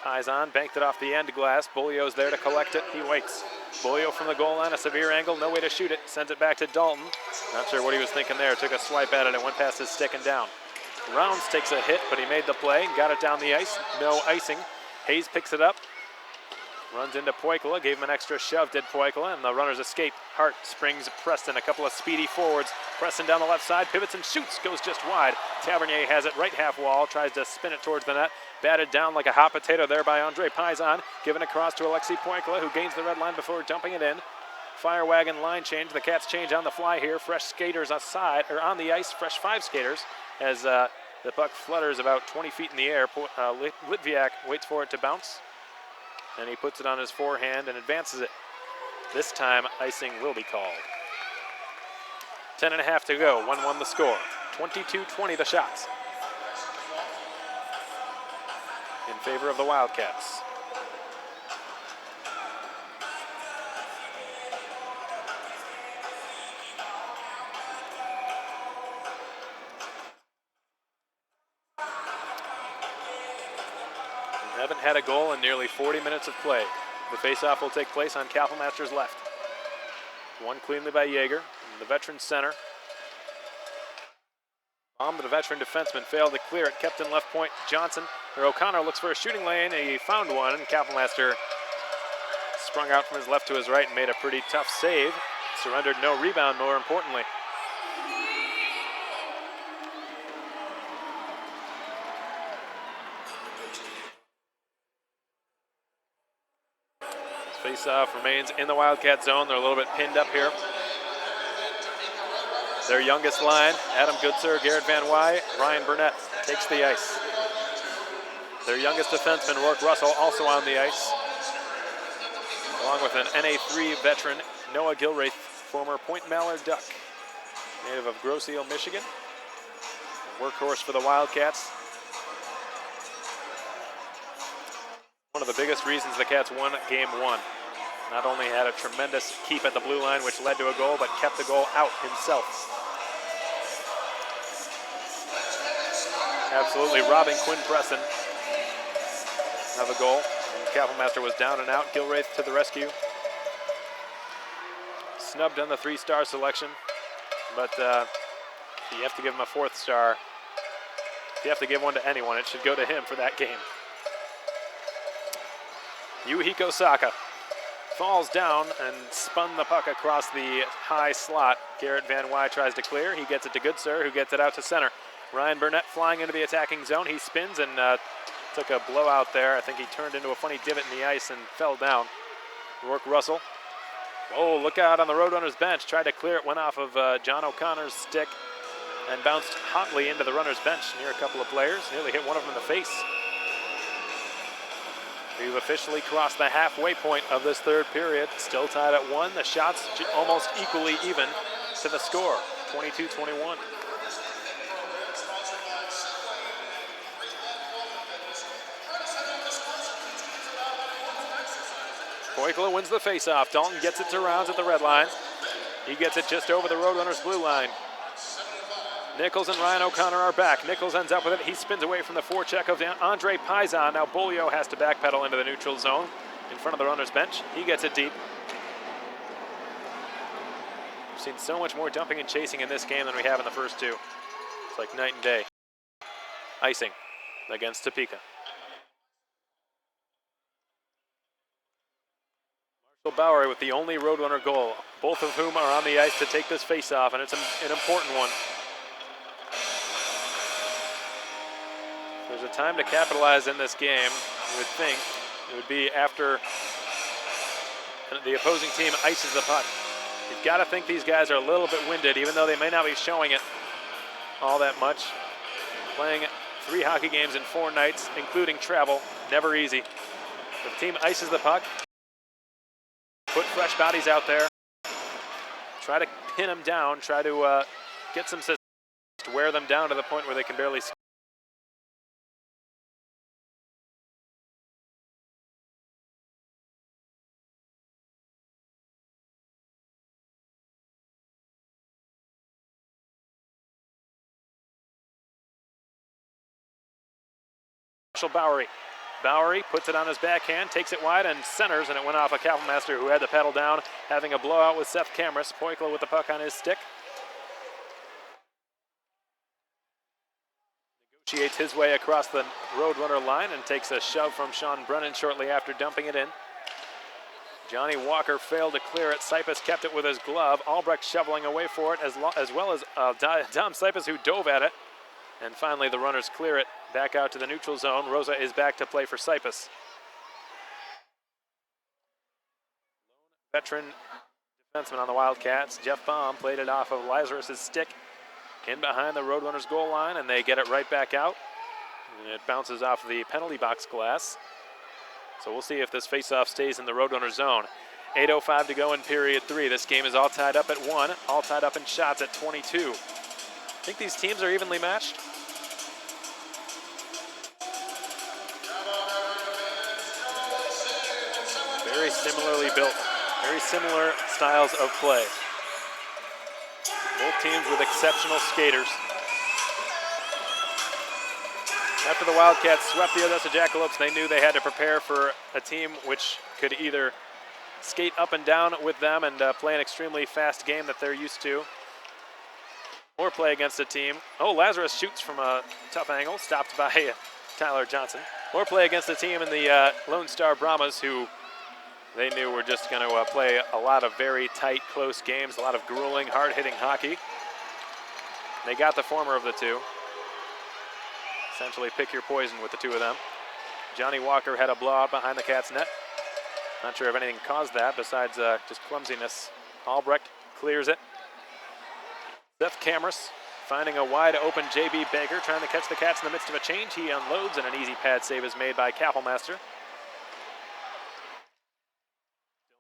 Paisan banked it off the end glass. Bolio's there to collect it. He waits. Bolio from the goal line, a severe angle, no way to shoot it. Sends it back to Dalton. Not sure what he was thinking there. Took a swipe at it and went past his stick and down. Rounds takes a hit, but he made the play and got it down the ice. No icing. Hayes picks it up. Runs into Poikala, gave him an extra shove, did Poikala, and the runners escape. Hart springs Preston, a couple of speedy forwards. Preston down the left side, pivots and shoots, goes just wide. Tavernier has it right half wall, tries to spin it towards the net. Batted down like a hot potato there by Andre Paisan. Given across to Alexei Poikala, who gains the red line before dumping it in. Fire wagon line change, the Cats change on the fly here. Fresh skaters aside, or on the ice, fresh 5 skaters, as the puck flutters about 20 feet in the air. Litviak waits for it to bounce. And he puts it on his forehand and advances it. This time, icing will be called. 10:30 to go, 1-1 the score. 22-20 the shots. In favor of the Wildcats. Haven't had a goal in nearly 40 minutes of play. The faceoff will take place on Kapellmaster's left. Won cleanly by Yeager, the veteran center. Bomb to the veteran defenseman, failed to clear it, kept in left point. Johnson, or O'Connor looks for a shooting lane, he found one, and Kapellmaster sprung out from his left to his right and made a pretty tough save. Surrendered no rebound, more importantly. Face-off remains in the Wildcat zone. They're a little bit pinned up here. Their youngest line, Adam Goodsir, Garrett Van Wy, Ryan Burnett takes the ice. Their youngest defenseman, Rourke Russell, also on the ice, along with an NA3 veteran, Noah Gilraith, former Point Mallard Duck, native of Grosse Ile, Michigan. A workhorse for the Wildcats. One of the biggest reasons the Cats won Game 1. Not only had a tremendous keep at the blue line, which led to a goal, but kept the goal out himself. Absolutely robbing Quinn Preston of a goal. And Kapellmaster was down and out. Gilraith to the rescue. Snubbed on the 3-star selection, but you have to give him a 4th star. If you have to give one to anyone, it should go to him for that game. Yuhiko Saka falls down and spun the puck across the high slot. Garrett Van Wy tries to clear. He gets it to Goodsir, who gets it out to center. Ryan Burnett flying into the attacking zone. He spins and took a blowout there. I think he turned into a funny divot in the ice and fell down. Rourke Russell. Oh, look out on the Roadrunners bench. Tried to clear it, went off of John O'Connor's stick and bounced hotly into the runners bench near a couple of players. Nearly hit one of them in the face. We've officially crossed the halfway point of this third period. Still tied at 1. The shots almost equally even to the score, 22-21. Poikala wins the faceoff. Dalton gets it to Rounds at the red line. He gets it just over the Roadrunners blue line. Nichols and Ryan O'Connor are back. Nichols ends up with it. He spins away from the forecheck of Andre Paisan. Now Bolio has to backpedal into the neutral zone in front of the runner's bench. He gets it deep. We've seen so much more dumping and chasing in this game than we have in the first two. It's like night and day. Icing against Topeka. Marshall Bowery with the only Roadrunner goal, both of whom are on the ice to take this face-off, and it's an important one. There's a time to capitalize in this game. You would think it would be after the opposing team ices the puck. You've got to think these guys are a little bit winded, even though they may not be showing it all that much. Playing 3 hockey games in 4 nights, including travel, never easy. If the team ices the puck, put fresh bodies out there, try to pin them down, try to get some systems to wear them down to the point where they can barely score. Marshall Bowery. Bowery puts it on his backhand, takes it wide, and centers, and it went off a Kapellmeister who had the pedal down, having a blowout with Seth Camrus. Poikla with the puck on his stick. Negotiates his way across the Roadrunner line and takes a shove from Sean Brennan shortly after dumping it in. Johnny Walker failed to clear it. Sipus kept it with his glove. Albrecht shoveling away for it, as well as Dom Sipus, who dove at it. And finally, the runners clear it back out to the neutral zone. Rosa is back to play for Sipus. Veteran defenseman on the Wildcats, Jeff Baum, played it off of Lazarus' stick in behind the Roadrunners goal line, and they get it right back out. And it bounces off the penalty box glass. So we'll see if this faceoff stays in the Roadrunner zone. 8:05 to go in period 3. This game is all tied up at 1, all tied up in shots at 22. I think these teams are evenly matched. Very similarly built, very similar styles of play. Both teams with exceptional skaters. After the Wildcats swept the Odessa Jackalopes, they knew they had to prepare for a team which could either skate up and down with them and play an extremely fast game that they're used to, or play against a team. Oh, Lazarus shoots from a tough angle, stopped by Tyler Johnson. Or play against a team in the Lone Star Brahmas who they knew were just going to play a lot of very tight, close games, a lot of grueling, hard-hitting hockey. They got the former of the two. Essentially pick your poison with the two of them. Johnny Walker had a blowout behind the Cats' net. Not sure if anything caused that besides just clumsiness. Albrecht clears it. Seth Camrus finding a wide open J.B. Baker, trying to catch the Cats in the midst of a change. He unloads, and an easy pad save is made by Kapellmeister.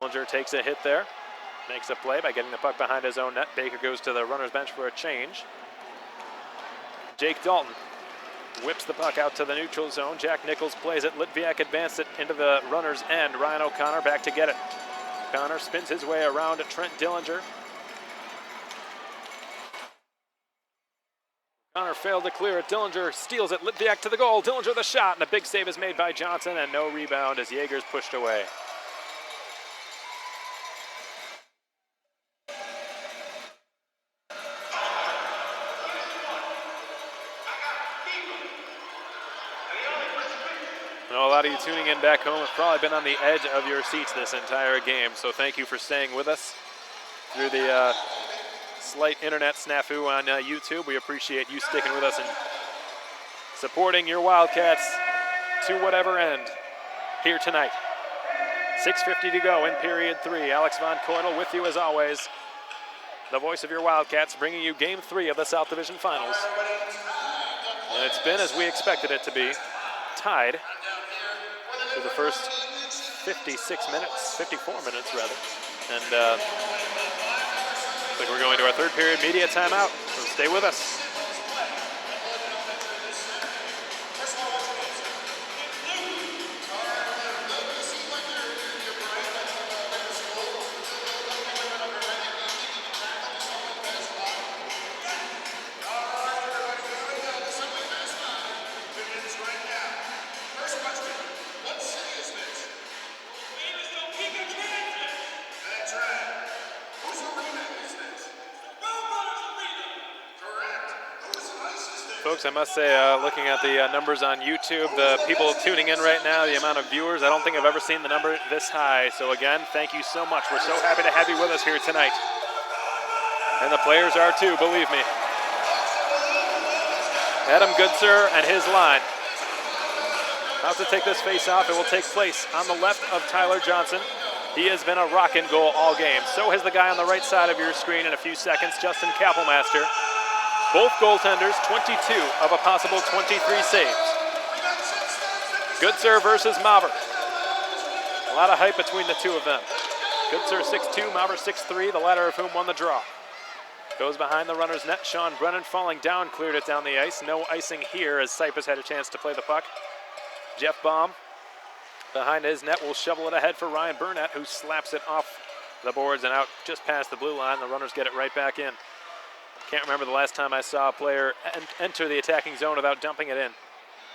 Dillinger takes a hit there, makes a play by getting the puck behind his own net. Baker goes to the runner's bench for a change. Jake Dalton whips the puck out to the neutral zone. Jack Nichols plays it. Litviak advanced it into the runner's end. Ryan O'Connor back to get it. O'Connor spins his way around to Trent Dillinger. O'Connor failed to clear it. Dillinger steals it. Litviak to the goal. Dillinger the shot, and a big save is made by Johnson, and no rebound as Jaeger's pushed away. I know a lot of you tuning in back home have probably been on the edge of your seats this entire game, so thank you for staying with us through the slight internet snafu on YouTube. We appreciate you sticking with us and supporting your Wildcats to whatever end here tonight. 6:50 to go in period 3. Alex Von Coitel with you as always. The voice of your Wildcats, bringing you game 3 of the South Division Finals. And it's been as we expected it to be, tied through the first 54 minutes rather. And looks like we're going to our third period media timeout, so stay with us. Folks, I must say, looking at the numbers on YouTube, the people tuning in right now, the amount of viewers, I don't think I've ever seen the number this high. So again, thank you so much. We're so happy to have you with us here tonight. And the players are too, believe me. Adam Goodsir and his line. About to take this face off. It will take place on the left of Tyler Johnson. He has been a rockin' goal all game. So has the guy on the right side of your screen in a few seconds, Justin Kapellmeister. Both goaltenders, 22 of a possible 23 saves. Goodsir versus Mauver. A lot of hype between the two of them. Goodsir 6'2", Mauver 6'3", the latter of whom won the draw. Goes behind the runner's net. Sean Brennan falling down, cleared it down the ice. No icing here as Sipus had a chance to play the puck. Jeff Baum behind his net will shovel it ahead for Ryan Burnett, who slaps it off the boards and out just past the blue line. The runners get it right back in. Can't remember the last time I saw a player enter the attacking zone without dumping it in.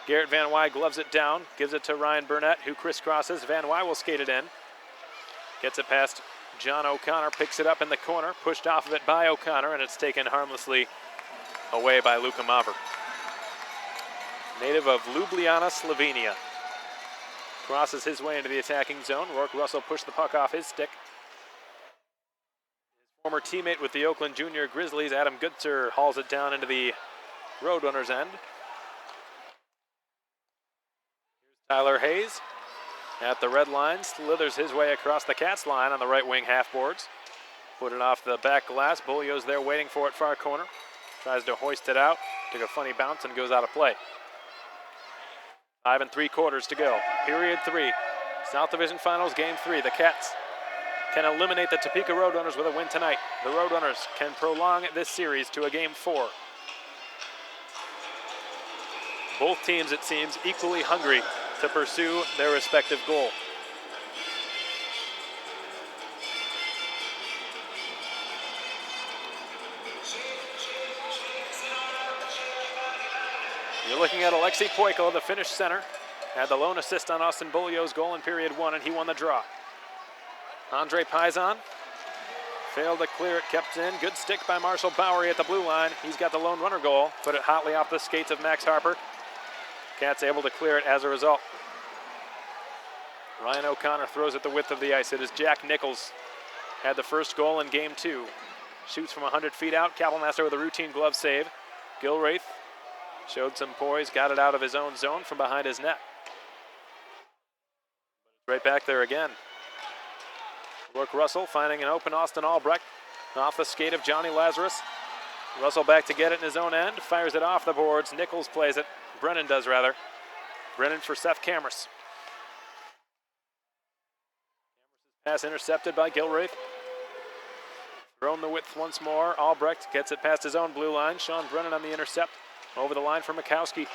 Garrett Van Wy gloves it down, gives it to Ryan Burnett, who crisscrosses. Van Wy will skate it in. Gets it past John O'Connor, picks it up in the corner, pushed off of it by O'Connor, and it's taken harmlessly away by Luka Maver. Native of Ljubljana, Slovenia. Crosses his way into the attacking zone. Rourke Russell pushed the puck off his stick. His former teammate with the Oakland Junior Grizzlies, Adam Goodser, hauls it down into the Roadrunners' end. Here's Tyler Hayes at the red line, slithers his way across the Cats line on the right wing half boards. Put it off the back glass. Bulio's there waiting for it far corner. Tries to hoist it out. Took a funny bounce and goes out of play. 5 3/4 to go. Period 3. South Division Finals, Game 3. The Cats can eliminate the Topeka RoadRunners with a win tonight. The RoadRunners can prolong this series to a Game 4. Both teams, it seems, equally hungry to pursue their respective goal. You're looking at Alexei Poiko, the Finnish center. Had the lone assist on Austin Bulio's goal in period 1, and he won the draw. Andre Paisan failed to clear it, kept in. Good stick by Marshall Bowery at the blue line. He's got the lone runner goal. Put it hotly off the skates of Max Harper. Cats able to clear it as a result. Ryan O'Connor throws it the width of the ice. It is Jack Nichols. Had the first goal in Game 2. Shoots from 100 feet out. Kapelmaster with a routine glove save. Gilraith showed some poise, got it out of his own zone from behind his net. Right back there again. Rourke Russell finding an open Austin Albrecht off the skate of Johnny Lazarus. Russell back to get it in his own end, fires it off the boards. Nichols plays it. Brennan does, rather. Brennan for Seth Cameras. Pass intercepted by Gilraith. Thrown the width once more. Albrecht gets it past his own blue line. Sean Brennan on the intercept. Over the line for Mikowski.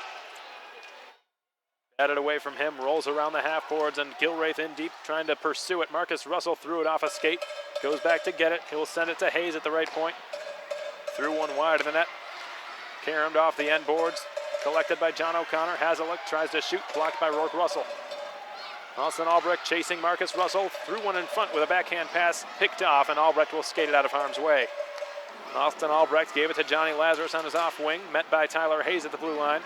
Batted away from him, rolls around the half boards, and Gilraith in deep trying to pursue it. Marcus Russell threw it off a skate. Goes back to get it. He will send it to Hayes at the right point. Threw one wide of the net. Caromed off the end boards. Collected by John O'Connor. Has a look, tries to shoot. Blocked by Rourke Russell. Austin Albrecht chasing Marcus Russell. Threw one in front with a backhand pass. Picked off, and Albrecht will skate it out of harm's way. Austin Albrecht gave it to Johnny Lazarus on his off wing. Met by Tyler Hayes at the blue line.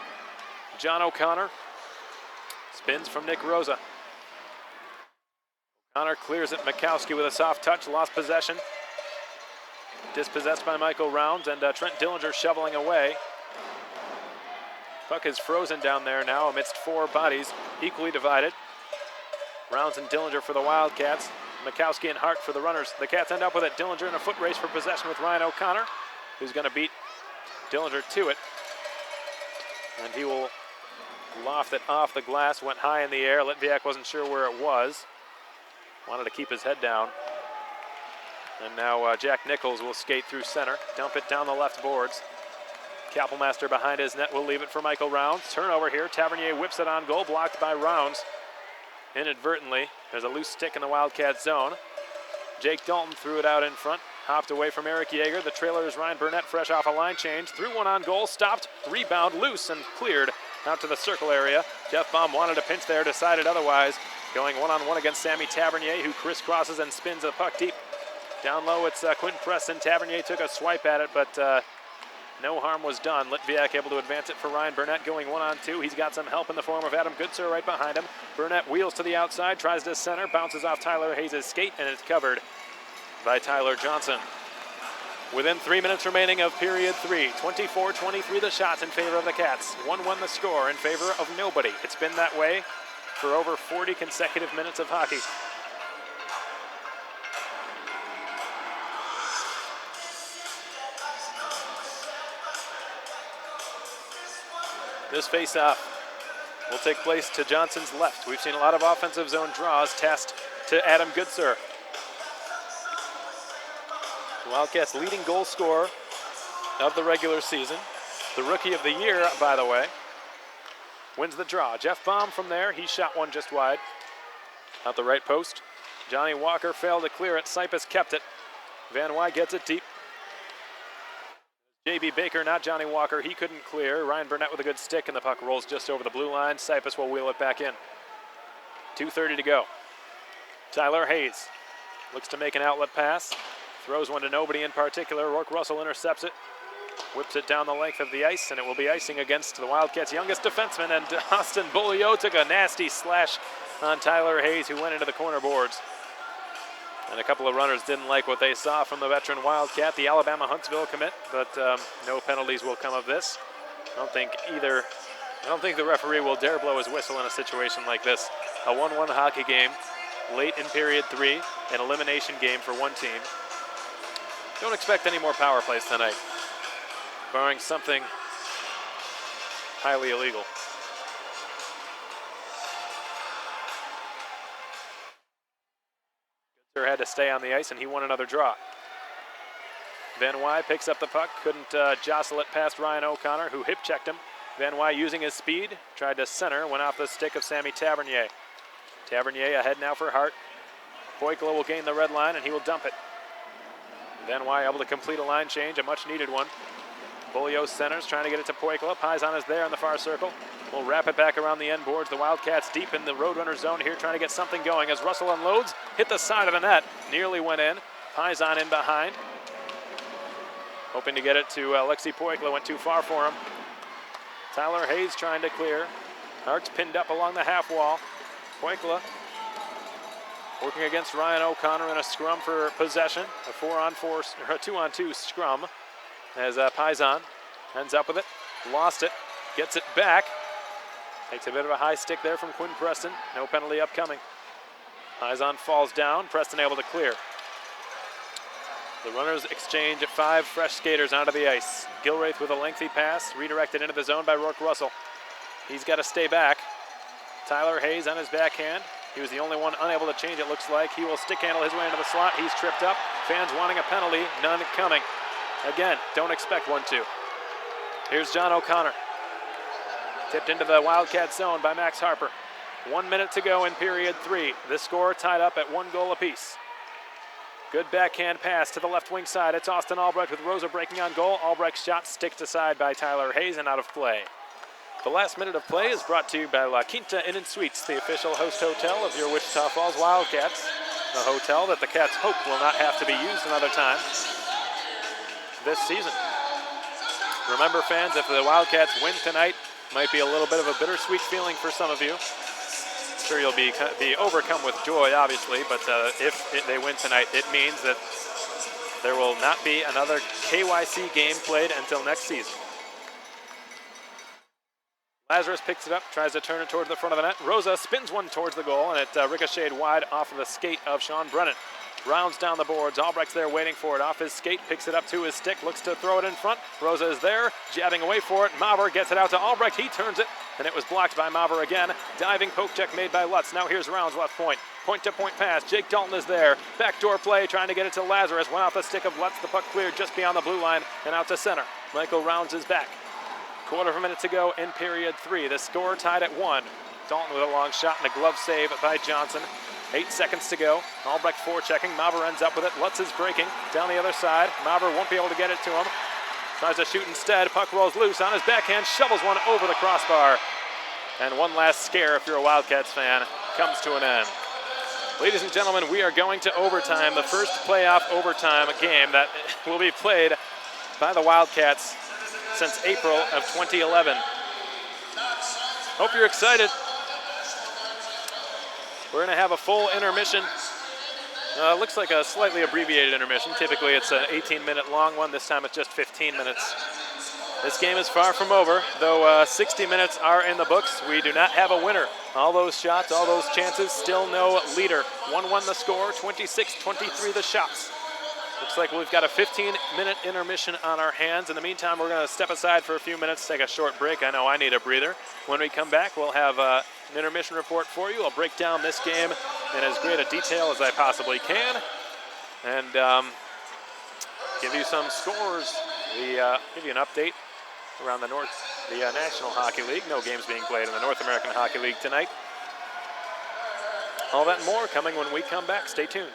John O'Connor spins from Nick Rosa. O'Connor clears it. Mikowski with a soft touch. Lost possession. Dispossessed by Michael Rounds, and Trent Dillinger shoveling away. Puck is frozen down there now amidst 4 bodies, equally divided. Rounds and Dillinger for the Wildcats. Mikowski and Hart for the Runners. The Cats end up with it. Dillinger in a foot race for possession with Ryan O'Connor, who's going to beat Dillinger to it. And he will loft it off the glass. Went high in the air. Litviak wasn't sure where it was. Wanted to keep his head down. And now Jack Nichols will skate through center. Dump it down the left boards. Kapelmaster behind his net will leave it for Michael Rounds. Turnover here. Tavernier whips it on goal. Blocked by Rounds. Inadvertently, there's a loose stick in the Wildcat zone. Jake Dalton threw it out in front, hopped away from Eric Yeager. The trailer is Ryan Burnett, fresh off a line change. Threw one on goal, stopped, rebound, loose, and cleared out to the circle area. Jeff Baum wanted a pinch there, decided otherwise. Going one-on-one against Sammy Tavernier, who crisscrosses and spins the puck deep. Down low, it's Quentin Preston. Tavernier took a swipe at it, but no harm was done. Litviak able to advance it for Ryan Burnett, going 1-on-2. He's got some help in the form of Adam Goodser right behind him. Burnett wheels to the outside, tries to center, bounces off Tyler Hayes' skate, and it's covered by Tyler Johnson. Within 3 minutes remaining of period 3, 24-23 the shots in favor of the Cats. 1-1 the score in favor of nobody. It's been that way for over 40 consecutive minutes of hockey. This face-off will take place to Johnson's left. We've seen a lot of offensive zone draws tasked to Adam Goodser. The Wildcats' leading goal scorer of the regular season. The rookie of the year, by the way, wins the draw. Jeff Baum from there. He shot one just wide. Out the right post. Johnny Walker failed to clear it. Sipus kept it. Van Wy gets it deep. J.B. Baker, not Johnny Walker. He couldn't clear. Ryan Burnett with a good stick, and the puck rolls just over the blue line. Cypus will wheel it back in. 2:30 to go. Tyler Hayes looks to make an outlet pass. Throws one to nobody in particular. Rourke Russell intercepts it. Whips it down the length of the ice, and it will be icing against the Wildcats' youngest defenseman. And Austin Beaulieu took a nasty slash on Tyler Hayes, who went into the corner boards. And a couple of runners didn't like what they saw from the veteran Wildcat, the Alabama Huntsville commit, but no penalties will come of this. I don't think the referee will dare blow his whistle in a situation like this. A 1-1 hockey game, late in period 3, an elimination game for one team. Don't expect any more power plays tonight, barring something highly illegal. Had to stay on the ice, and he won another draw. Van Wy picks up the puck, couldn't jostle it past Ryan O'Connor, who hip checked him. Van Wy using his speed, tried to center, went off the stick of Sammy Tavernier. Tavernier ahead now for Hart. Poikla will gain the red line, and he will dump it. Van Wy able to complete a line change, a much needed one. Beaulieu centers, trying to get it to Poikla. Paisan is there in the far circle. We'll wrap it back around the end boards. The Wildcats deep in the Roadrunner zone here, trying to get something going as Russell unloads. Hit the side of the net. Nearly went in. Paisan in behind. Hoping to get it to Alexi Poikla. Went too far for him. Tyler Hayes trying to clear. Hart's pinned up along the half wall. Poikla working against Ryan O'Connor in a scrum for possession. A 2-on-2 scrum as Paisan ends up with it. Lost it. Gets it back. Takes a bit of a high stick there from Quinn Preston. No penalty upcoming. Paisan falls down. Preston able to clear. The runners exchange 5 fresh skaters onto the ice. Gilraith with a lengthy pass, redirected into the zone by Rourke Russell. He's got to stay back. Tyler Hayes on his backhand. He was the only one unable to change, it looks like. He will stick handle his way into the slot. He's tripped up. Fans wanting a penalty, none coming. Again, don't expect 1-2. Here's John O'Connor. Tipped into the Wildcat zone by Max Harper. 1 minute to go in period 3. The score tied up at 1 goal apiece. Good backhand pass to the left wing side. It's Austin Albrecht with Rosa breaking on goal. Albrecht's shot sticked aside by Tyler Hayes and out of play. The last minute of play is brought to you by La Quinta Inn & Suites, the official host hotel of your Wichita Falls Wildcats. A hotel that the Cats hope will not have to be used another time this season. Remember, fans, if the Wildcats win tonight, might be a little bit of a bittersweet feeling for some of you. Sure, you'll be overcome with joy, obviously, but if they win tonight, it means that there will not be another KYC game played until next season. Lazarus picks it up, tries to turn it towards the front of the net. Rosa spins one towards the goal, and it ricocheted wide off of the skate of Sean Brennan. Rounds down the boards. Albrecht's there waiting for it. Off his skate, picks it up to his stick, looks to throw it in front. Rosa is there, jabbing away for it. Maver gets it out to Albrecht. He turns it, and it was blocked by Maver again. Diving poke check made by Lutz. Now here's Rounds left point. Point-to-point pass. Jake Dalton is there. Backdoor play, trying to get it to Lazarus. Went off the stick of Lutz. The puck cleared just beyond the blue line and out to center. Michael Rounds is back. Quarter of a minute to go in period 3. The score tied at 1. Dalton with a long shot and a glove save by Johnson. 8 seconds to go. Albrecht forechecking. Maver ends up with it. Lutz is breaking down the other side. Maver won't be able to get it to him. Tries to shoot instead. Puck rolls loose on his backhand. Shovels one over the crossbar. And one last scare, if you're a Wildcats fan, comes to an end. Ladies and gentlemen, we are going to overtime. The first playoff overtime game that will be played by the Wildcats since April of 2011. Hope you're excited. We're going to have a full intermission. Looks like a slightly abbreviated intermission. Typically it's an 18-minute long one. This time it's just 15 minutes. This game is far from over, though 60 minutes are in the books. We do not have a winner. All those shots, all those chances, still no leader. 1-1 the score, 26-23 the shots. Looks like we've got a 15-minute intermission on our hands. In the meantime, we're going to step aside for a few minutes, take a short break. I know I need a breather. When we come back, we'll have an intermission report for you. I'll break down this game in as great a detail as I possibly can and give you some scores. Give you an update around the National Hockey League. No games being played in the North American Hockey League tonight. All that and more coming when we come back. Stay tuned.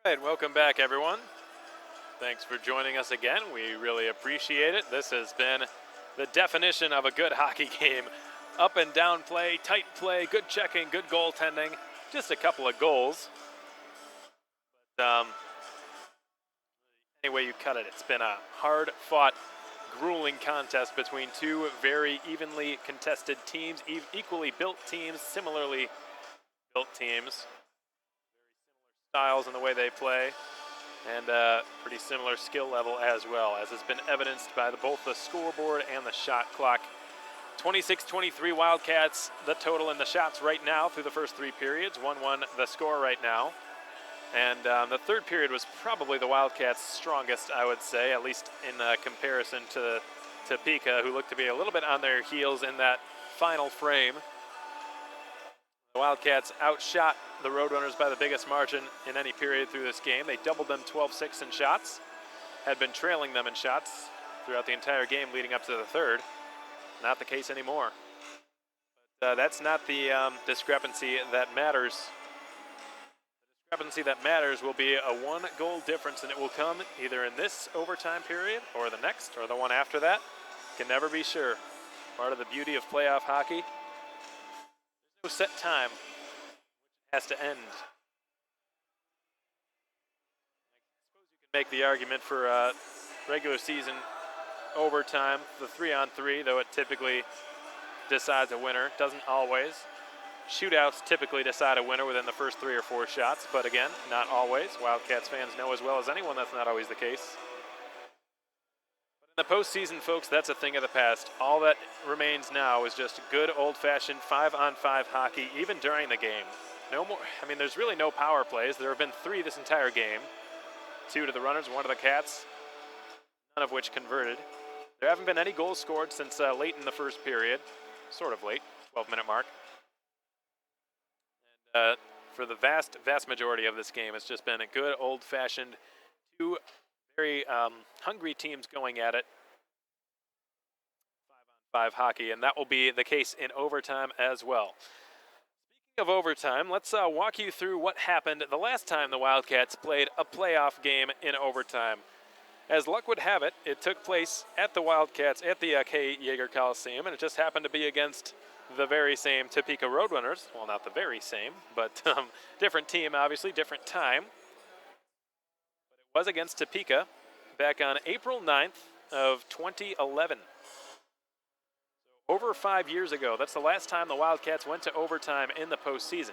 All right, welcome back, everyone. Thanks for joining us again. We really appreciate it. This has been the definition of a good hockey game. Up and down play, tight play, good checking, good goaltending. Just a couple of goals. But any way you cut it, it's been a hard-fought, grueling contest between two very evenly contested teams, equally built teams, similarly built teams. Styles in the way they play, and pretty similar skill level as well, as has been evidenced by both the scoreboard and the shot clock. 26-23 Wildcats, the total in the shots right now through the first three periods. 1-1 the score right now. And the third period was probably the Wildcats' strongest, I would say, at least in comparison to Topeka, who looked to be a little bit on their heels in that final frame. The Wildcats outshot the RoadRunners by the biggest margin in any period through this game. They doubled them 12-6 in shots, had been trailing them in shots throughout the entire game leading up to the third. Not the case anymore. But that's not the discrepancy that matters. The discrepancy that matters will be a one-goal difference, and it will come either in this overtime period or the next or the one after that. Can never be sure. Part of the beauty of playoff hockey. No set time. It has to end. I suppose you can make the argument for regular season overtime, the 3-on-3, though it typically decides a winner. Doesn't always. Shootouts typically decide a winner within the first 3 or 4 shots, but again, not always. Wildcats fans know as well as anyone that's not always the case. But in the postseason, folks, that's a thing of the past. All that remains now is just good old-fashioned 5-on-5 hockey, even during the game. No more. I mean, there's really no power plays. There have been 3 this entire game. 2 to the Runners, 1 to the Cats, none of which converted. There haven't been any goals scored since late in the first period, sort of late, 12-minute mark. And for the vast majority of this game, it's just been a good old-fashioned 2 very hungry teams going at it. 5-on-5 hockey, and that will be the case in overtime as well. Speaking of overtime, let's walk you through what happened the last time the Wildcats played a playoff game in overtime. As luck would have it, it took place at the Wildcats at the K. Yeager Coliseum, and it just happened to be against the very same Topeka RoadRunners. Well, not the very same, but different team, obviously, different time. But it was against Topeka back on April 9th of 2011. So over 5 years ago. That's the last time the Wildcats went to overtime in the postseason.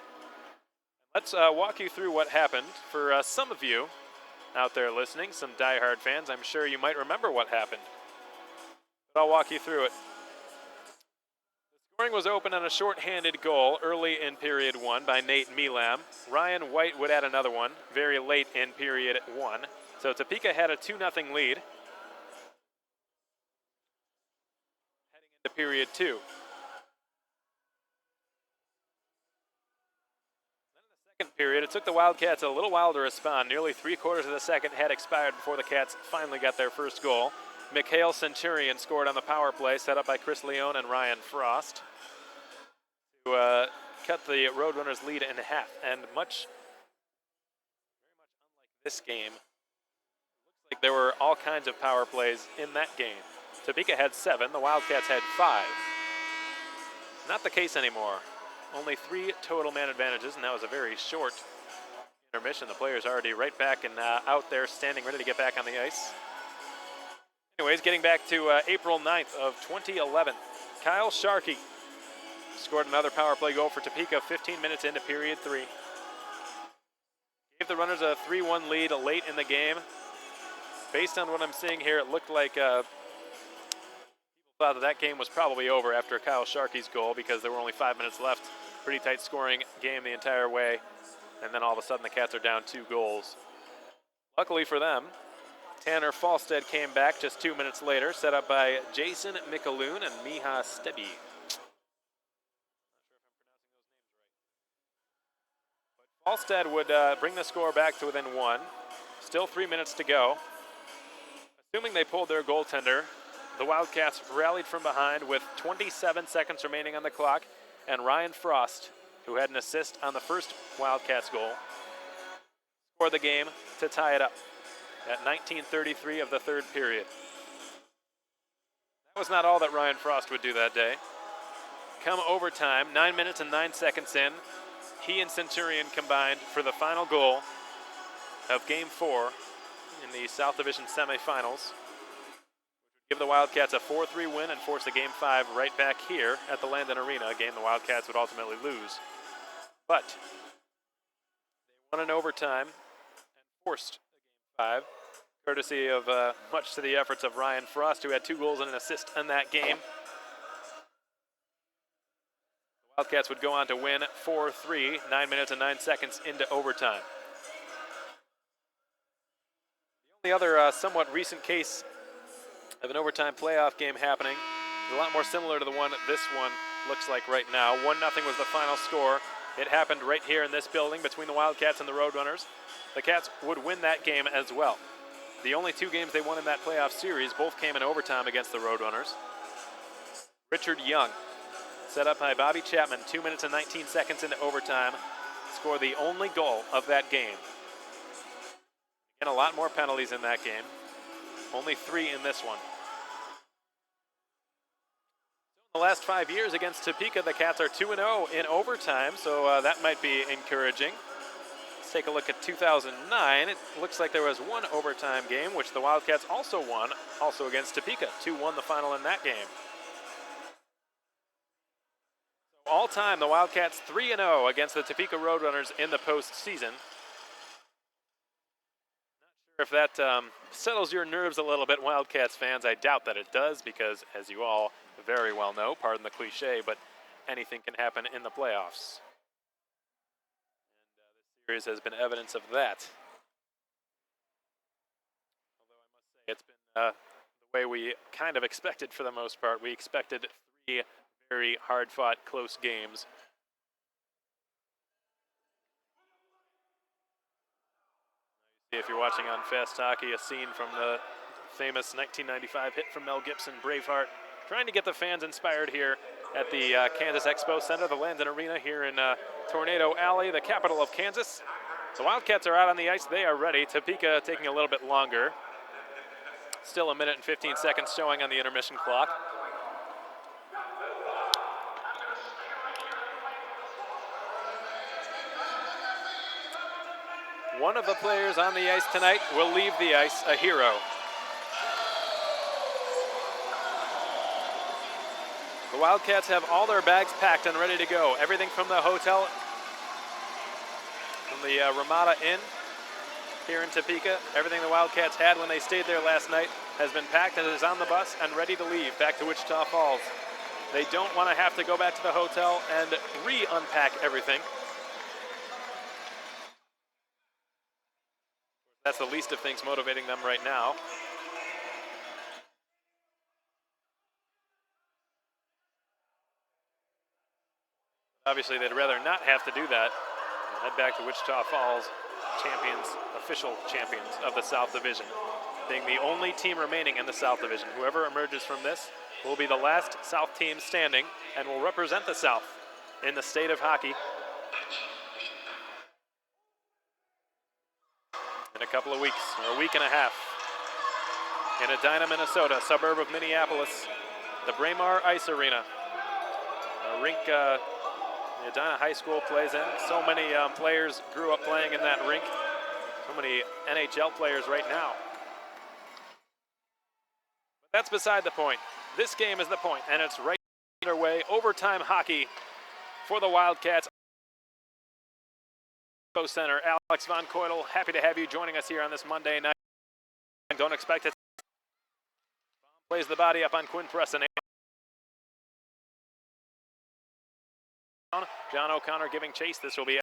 Let's walk you through what happened. For some of you out there listening, some diehard fans, I'm sure you might remember what happened. But I'll walk you through it. The scoring was open on a shorthanded goal early in period 1 by Nate Melam. Ryan White would add another one very late in period 1. So Topeka had a 2-0 lead. Heading into period 2. Period. It took the Wildcats a little while to respond. Nearly 3/4 of the second had expired before the Cats finally got their first goal. Mikhail Centurion scored on the power play set up by Chris Leone and Ryan Frost to cut the RoadRunners lead in half. And very much unlike this game, it looks like there were all kinds of power plays in that game. Topeka had 7, the Wildcats had 5. Not the case anymore. Only 3 total man advantages, and that was a very short intermission. The players already right back and out there standing ready to get back on the ice. Anyways, getting back to April 9th of 2011, Kyle Sharkey scored another power play goal for Topeka 15 minutes into period 3. Gave the Runners a 3-1 lead late in the game. Based on what I'm seeing here, it looked like people thought that game was probably over after Kyle Sharkey's goal because there were only 5 minutes left. Pretty tight scoring game the entire way, and then all of a sudden the Cats are down 2 goals. Luckily for them, Tanner Falstead came back just 2 minutes later, set up by Jason Mikaloon and Miha Stebby. But Falstead would bring the score back to within 1. Still 3 minutes to go. Assuming they pulled their goaltender, the Wildcats rallied from behind with 27 seconds remaining on the clock, and Ryan Frost, who had an assist on the first Wildcats goal, for the game to tie it up at 19:33 of the third period. That was not all that Ryan Frost would do that day. Come overtime, 9 minutes and 9 seconds in, he and Centurion combined for the final goal of Game 4 in the South Division Semi-Finals. Give the Wildcats a 4-3 win and force the Game 5 right back here at the Landon Arena, a game the Wildcats would ultimately lose. But they won in overtime and forced the Game 5, courtesy of much to the efforts of Ryan Frost, who had 2 goals and an assist in that game. The Wildcats would go on to win 4-3, 9 minutes and 9 seconds into overtime. The only other somewhat recent case of an overtime playoff game happening is a lot more similar to the one this one looks like right now. 1-0 was the final score. It happened right here in this building between the Wildcats and the RoadRunners. The Cats would win that game as well. The only 2 games they won in that playoff series both came in overtime against the RoadRunners. Richard Young, set up by Bobby Chapman, 2 minutes and 19 seconds into overtime, scored the only goal of that game. And a lot more penalties in that game. Only 3 in this one. In the last 5 years against Topeka, the Cats are 2-0 in overtime, so that might be encouraging. Let's take a look at 2009. It looks like there was 1 overtime game, which the Wildcats also won, also against Topeka. 2-1 the final in that game. So all time, the Wildcats 3-0 against the Topeka RoadRunners in the postseason. If that settles your nerves a little bit, Wildcats fans, I doubt that it does, because as you all very well know, pardon the cliche, but anything can happen in the playoffs. And this series has been evidence of that. Although I must say it's been the way we kind of expected for the most part. We expected 3 very hard-fought, close games. If you're watching on Fast Hockey, a scene from the famous 1995 hit from Mel Gibson, Braveheart, trying to get the fans inspired here at the Kansas Expo Center, the Landon Arena here in Tornado Alley, the capital of Kansas. The Wildcats are out on the ice. They are ready. Topeka taking a little bit longer. Still 1 minute and 15 seconds showing on the intermission clock. One of the players on the ice tonight will leave the ice a hero. The Wildcats have all their bags packed and ready to go. Everything from the hotel, from the Ramada Inn here in Topeka, everything the Wildcats had when they stayed there last night has been packed and is on the bus and ready to leave back to Wichita Falls. They don't want to have to go back to the hotel and re-unpack everything. That's the least of things motivating them right now. Obviously, they'd rather not have to do that and head back to Wichita Falls, champions, official champions of the South Division, being the only team remaining in the South Division. Whoever emerges from this will be the last South team standing and will represent the South in the state of hockey in a couple of weeks, or a week and a half, in Edina, Minnesota, suburb of Minneapolis, the Braemar Ice Arena, a rink the Edina High School plays in. So many players grew up playing in that rink. So many NHL players right now. But that's beside the point. This game is the point, and it's right underway. Overtime hockey for the Wildcats. Center, Alex Von Coitel, happy to have you joining us here on this Monday night. Don't expect it. Plays the body up on Quinn Presson. John O'Connor giving chase. This will be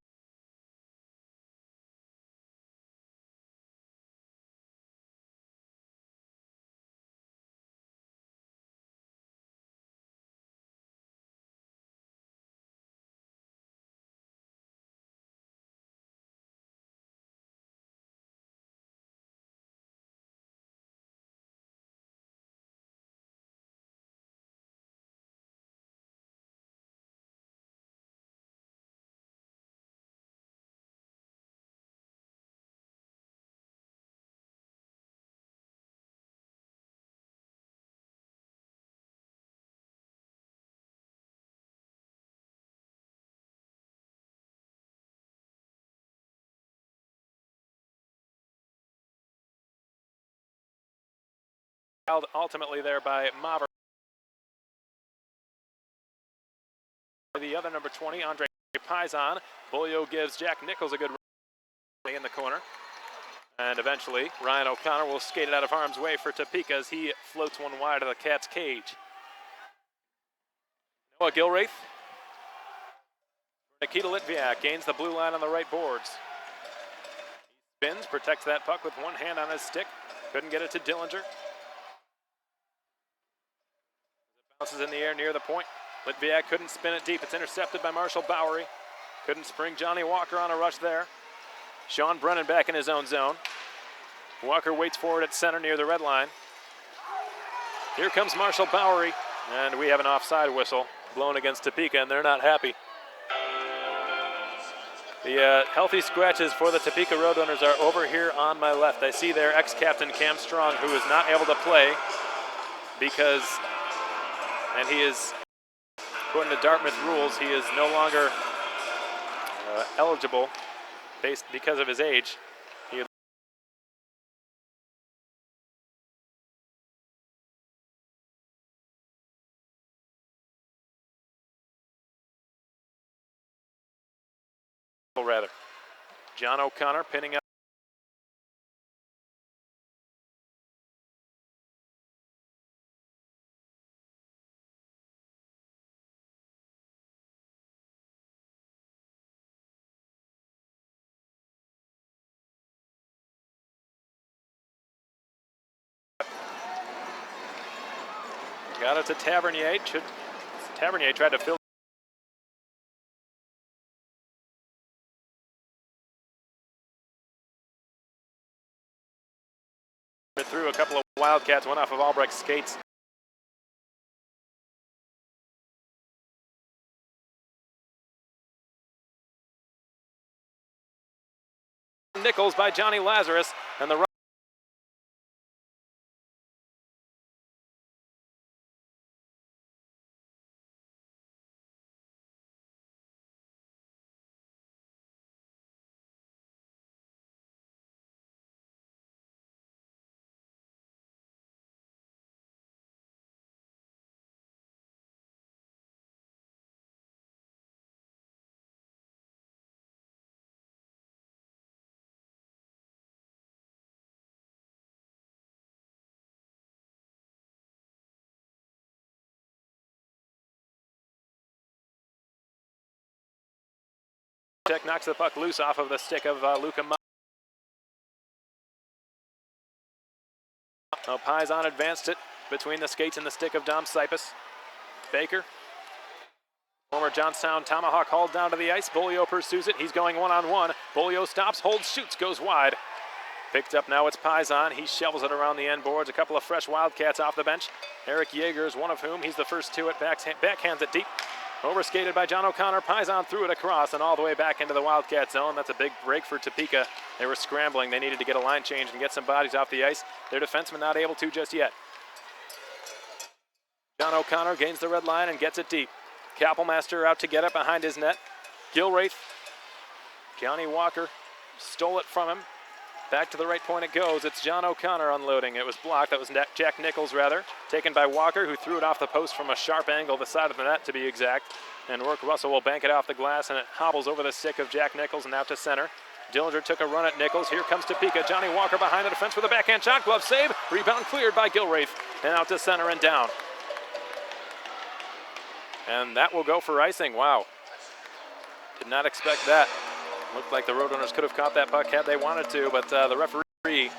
ultimately there by Maver. The other number 20, Andre Paisan. Bolio gives Jack Nichols a good run in the corner. And eventually, Ryan O'Connor will skate it out of harm's way for Topeka as he floats one wide of the Cats' cage. Noah Gilraith. Nikita Litviak gains the blue line on the right boards. He spins, protects that puck with one hand on his stick. Couldn't get it to Dillinger. It bounces in the air near the point. Litviak couldn't spin it deep. It's intercepted by Marshall Bowery. Couldn't spring Johnny Walker on a rush there. Sean Brennan back in his own zone. Walker waits for it at center near the red line. Here comes Marshall Bowery, and we have an offside whistle blown against Topeka, and they're not happy. The healthy scratches for the Topeka RoadRunners are over here on my left. I see their ex-captain Cam Strong, who is not able to play because, and he is, according to Dartmouth rules, he is no longer eligible because of his age. Rather, John O'Connor pinning up. Got it to Tavernier. Tavernier tried to fill through a couple of Wildcats, one off of Albrecht's skates. Nichols by Johnny Lazarus, and the Tech knocks the puck loose off of the stick of Luka. Paisan advanced it between the skates and the stick of Dom Sipus. Baker, former Johnstown Tomahawk, hauled down to the ice. Bolio pursues it. He's going one-on-one. Bolio stops, holds, shoots, goes wide. Picked up now, it's Paisan. He shovels it around the end boards. A couple of fresh Wildcats off the bench. Eric Yeager is one of whom. He's the first to it. Backhands it deep. Overskated by John O'Connor. Paisan threw it across and all the way back into the Wildcat zone. That's a big break for Topeka. They were scrambling. They needed to get a line change and get some bodies off the ice. Their defenseman not able to just yet. John O'Connor gains the red line and gets it deep. Kappelmaster out to get it behind his net. Gilraith. Johnny Walker stole it from him. Back to the right point it goes. It's John O'Connor unloading. It was blocked. That was Jack Nichols, rather. Taken by Walker, who threw it off the post from a sharp angle, the side of the net to be exact. And Rourke Russell will bank it off the glass, and it hobbles over the stick of Jack Nichols and out to center. Dillinger took a run at Nichols. Here comes Topeka. Johnny Walker behind the defense with a backhand shot. Glove save. Rebound cleared by Gilraith. And out to center and down. And that will go for icing. Wow. Did not expect that. Looked like the RoadRunners could have caught that puck had they wanted to, but the referee,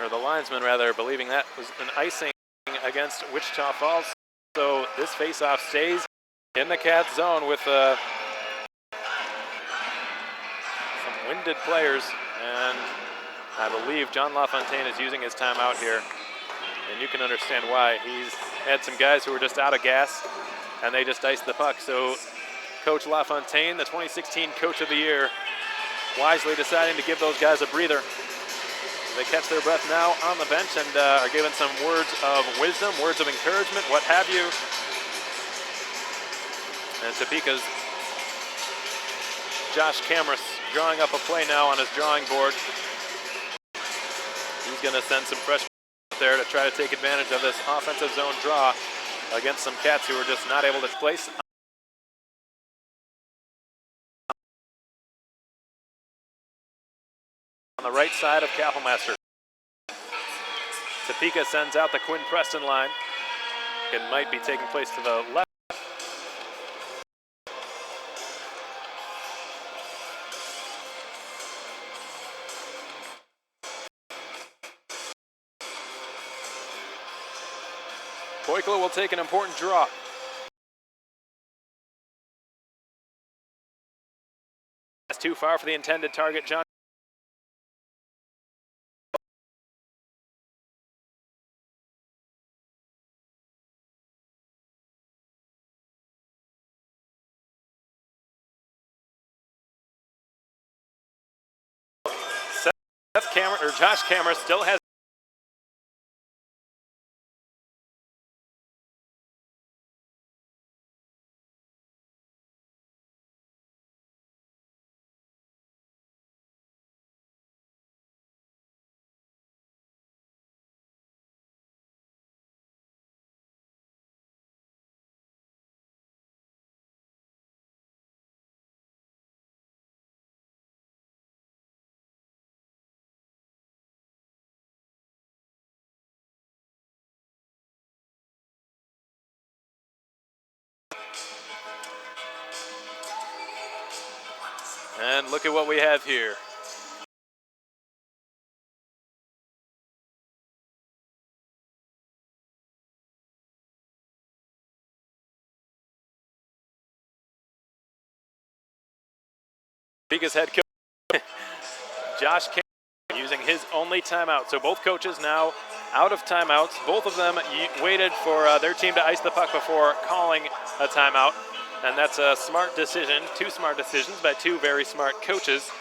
or the linesman rather, believing that was an icing against Wichita Falls. So this faceoff stays in the Cats zone with some winded players, and I believe John LaFontaine is using his timeout here, and you can understand why. He's had some guys who were just out of gas, and they just iced the puck. So Coach LaFontaine, the 2016 Coach of the Year, wisely deciding to give those guys a breather. They catch their breath now on the bench and are given some words of wisdom, words of encouragement, what have you. And Topeka's Josh Camrus drawing up a play now on his drawing board. He's going to send some fresh there to try to take advantage of this offensive zone draw against some Cats who were just not able to place. On the right side of Kapellmeister. Topeka sends out the Quinn Preston line. It might be taking place to the left. Poikla will take an important draw. That's too far for the intended target, John. Josh Cameron still has. And look at what we have here. Topeka's head coach, Josh Cameron, using his only timeout. So both coaches now out of timeouts. Both of them waited for their team to ice the puck before calling a timeout. And that's a smart decision, two smart decisions by two very smart coaches.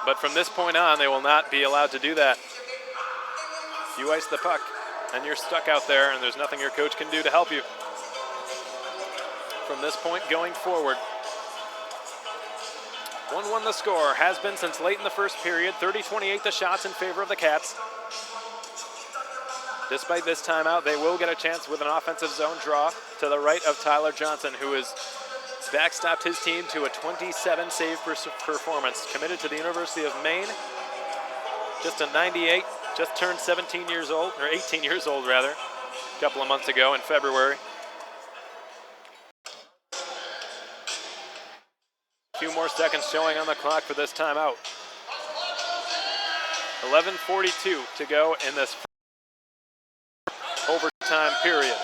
But from this point on, they will not be allowed to do that. You ice the puck, and you're stuck out there, and there's nothing your coach can do to help you. From this point going forward, 1-1 the score, has been since late in the first period. 30-28 the shots in favor of the Cats. Despite this timeout, they will get a chance with an offensive zone draw to the right of Tyler Johnson, who has backstopped his team to a 27 save performance. Committed to the University of Maine. Just a 98, just turned 17 years old, or 18 years old rather, a couple of months ago in February. A few more seconds showing on the clock for this timeout. 11:42 to go in this overtime period.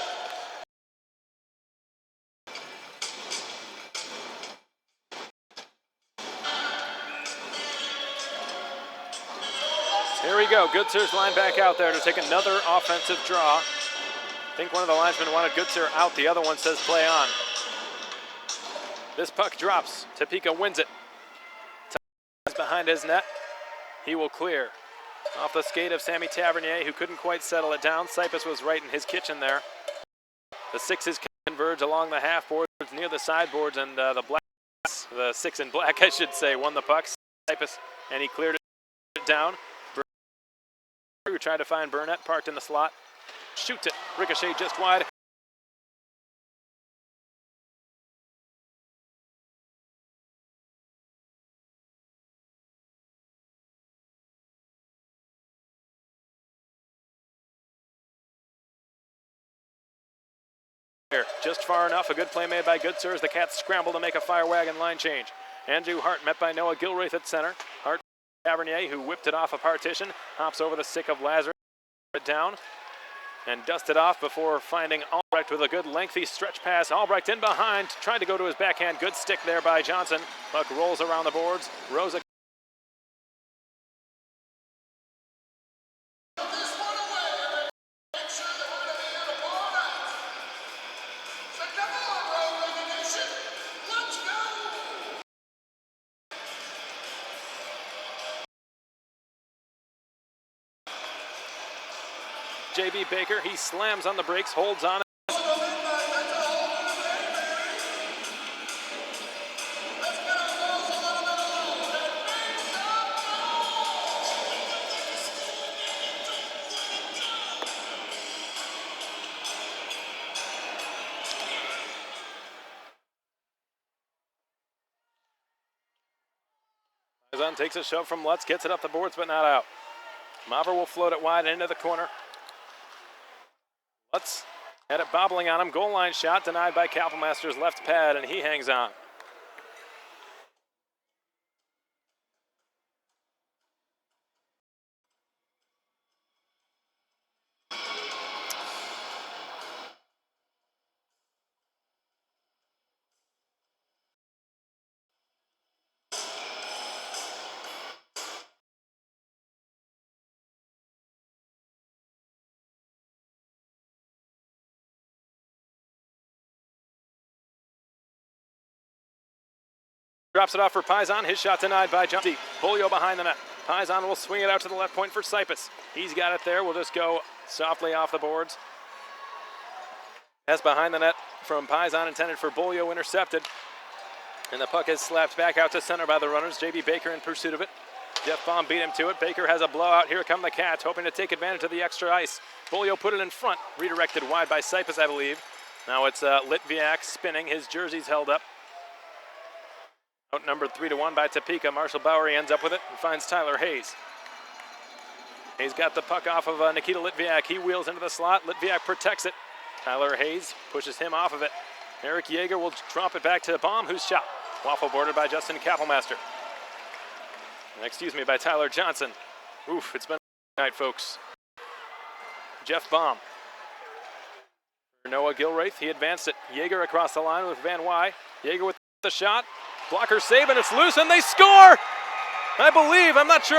Here we go. Goodser's line back out there to take another offensive draw. I think one of the linesmen wanted Goodser out. The other one says play on. This puck drops. Topeka wins it. Behind his net. He will clear. Off the skate of Sammy Tavernier, who couldn't quite settle it down. Cypus was right in his kitchen there. The sixes converge along the half boards near the sideboards, and the six in black, I should say, won the puck. Cypus, and he cleared it down. Who tried to find Burnett, parked in the slot. Shoots it. Ricochet just wide. Just far enough. A good play made by Goodser as the Cats scramble to make a fire wagon line change. Andrew Hart met by Noah Gilraith at center. Hart Tavernier, who whipped it off a partition, hops over the stick of Lazarus, it down, and dusted off before finding Albrecht with a good lengthy stretch pass. Albrecht in behind, tried to go to his backhand. Good stick there by Johnson. Puck rolls around the boards. Rosa. J.B. Baker, he slams on the brakes, holds on. Paisan takes a shove from Lutz, gets it up the boards, but not out. Maver will float it wide into the corner. Lutz had it bobbling on him. Goal line shot denied by Kapelmaster's left pad, and he hangs on. Drops it off for Paisan. His shot denied by John. Bolio behind the net. Paisan will swing it out to the left point for Sipus. He's got it there. We'll just go softly off the boards. Pass behind the net from Paisan, intended for Bolio, intercepted. And the puck is slapped back out to center by the runners. J.B. Baker in pursuit of it. Jeff Baum beat him to it. Baker has a blowout. Here come the Cats, hoping to take advantage of the extra ice. Bolio put it in front. Redirected wide by Sipus, I believe. Now it's Litviak spinning. His jersey's held up. Outnumbered 3-1 by Topeka. Marshall Bowery ends up with it and finds Tyler Hayes. Hayes got the puck off of Nikita Litviak. He wheels into the slot. Litviak protects it. Tyler Hayes pushes him off of it. Eric Yeager will drop it back to Baum, who's shot. Waffle boarded by Justin Kapelmaster. By Tyler Johnson. Oof, it's been a night, folks. Jeff Baum. Noah Gilraith, he advanced it. Yeager across the line with Van Wy. Yeager with the shot. Blocker save, and it's loose, and they score! I believe, I'm not sure.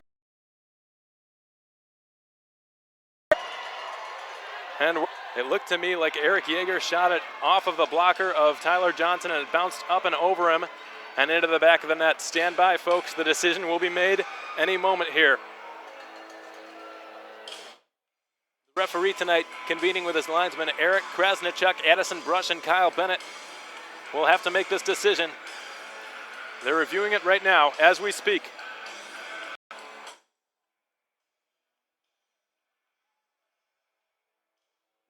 And it looked to me like Eric Yeager shot it off of the blocker of Tyler Johnson, and it bounced up and over him and into the back of the net. Stand by, folks. The decision will be made any moment here. The referee tonight convening with his linesmen, Eric Krasnichuk, Addison Brush, and Kyle Bennett, will have to make this decision. They're reviewing it right now as we speak.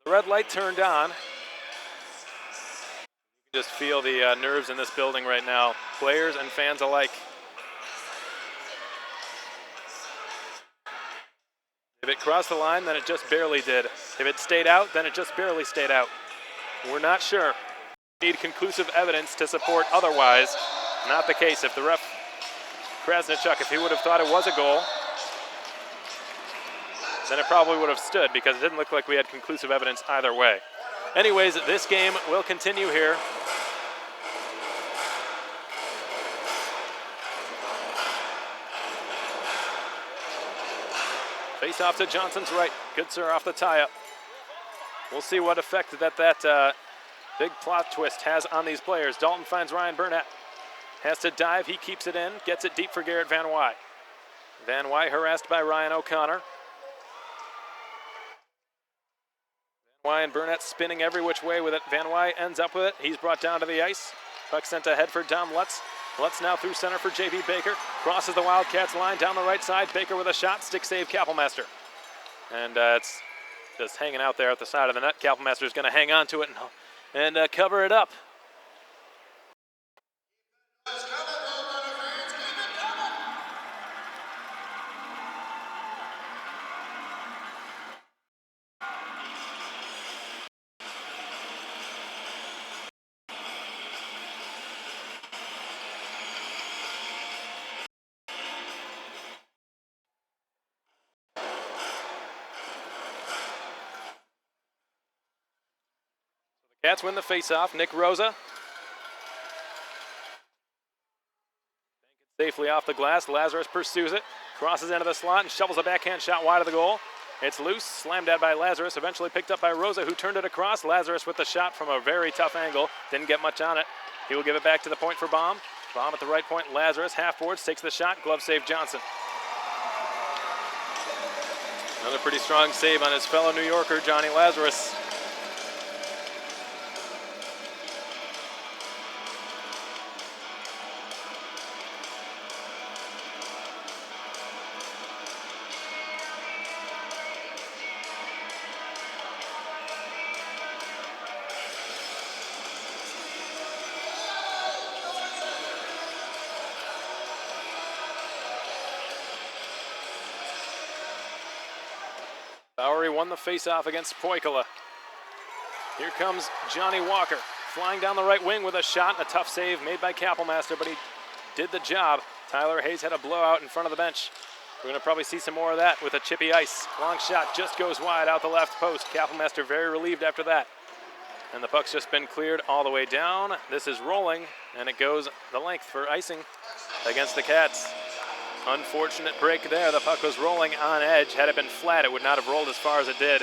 The red light turned on. You can just feel the nerves in this building right now, players and fans alike. If it crossed the line, then it just barely did. If it stayed out, then it just barely stayed out. We're not sure. We need conclusive evidence to support otherwise. Not the case. If the ref, Krasnichuk, if he would have thought it was a goal, then it probably would have stood, because it didn't look like we had conclusive evidence either way. Anyways, this game will continue here. Face off to Johnson's right. Good sir off the tie-up. We'll see what effect that big plot twist has on these players. Dalton finds Ryan Burnett. Has to dive, he keeps it in, gets it deep for Garrett Van Wy. Van Wy harassed by Ryan O'Connor. Van Wy and Burnett spinning every which way with it. Van Wy ends up with it. He's brought down to the ice. Puck sent ahead for Dom Lutz. Lutz now through center for J.B. Baker. Crosses the Wildcats line down the right side. Baker with a shot, stick save Kapelmaster. And it's just hanging out there at the side of the net. Kapelmaster's going to hang on to it and cover it up. Cats win the faceoff. Nick Rosa. Safely off the glass. Lazarus pursues it. Crosses into the slot and shovels a backhand shot wide of the goal. It's loose. Slammed at by Lazarus. Eventually picked up by Rosa, who turned it across. Lazarus with the shot from a very tough angle. Didn't get much on it. He will give it back to the point for Baum. Baum at the right point. Lazarus, half boards, takes the shot. Glove save Johnson. Another pretty strong save on his fellow New Yorker, Johnny Lazarus. won the face-off against Poikila. Here comes Johnny Walker, flying down the right wing with a shot and a tough save made by Kappelmaster, but he did the job. Tyler Hayes had a blowout in front of the bench. We're going to probably see some more of that with a chippy ice. Long shot just goes wide out the left post. Kappelmaster very relieved after that. And the puck's just been cleared all the way down. This is rolling, and it goes the length for icing against the Cats. Unfortunate break there. The puck was rolling on edge. Had it been flat, it would not have rolled as far as it did.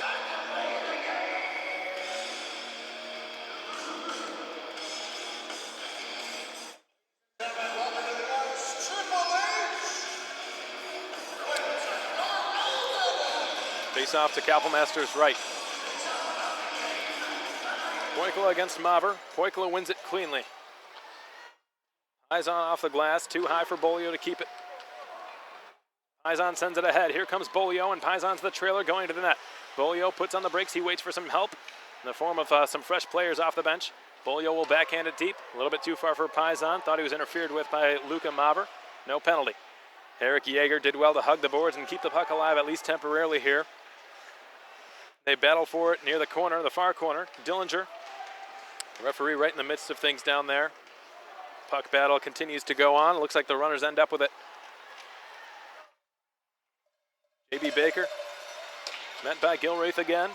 Face off to Kappelmaster's right. Poikila against Maver. Poikila wins it cleanly. Paisan off the glass, too high for Bolio to keep it. Paisan sends it ahead. Here comes Bolio, and Paisan's the trailer going to the net. Bolio puts on the brakes. He waits for some help in the form of some fresh players off the bench. Bolio will backhand it deep. A little bit too far for Paisan. Thought he was interfered with by Luca Maver. No penalty. Eric Yeager did well to hug the boards and keep the puck alive, at least temporarily here. They battle for it near the corner, the far corner. Dillinger, the referee, right in the midst of things down there. Puck battle continues to go on. Looks like the runners end up with it. J.B. Baker, met by Gilreath again.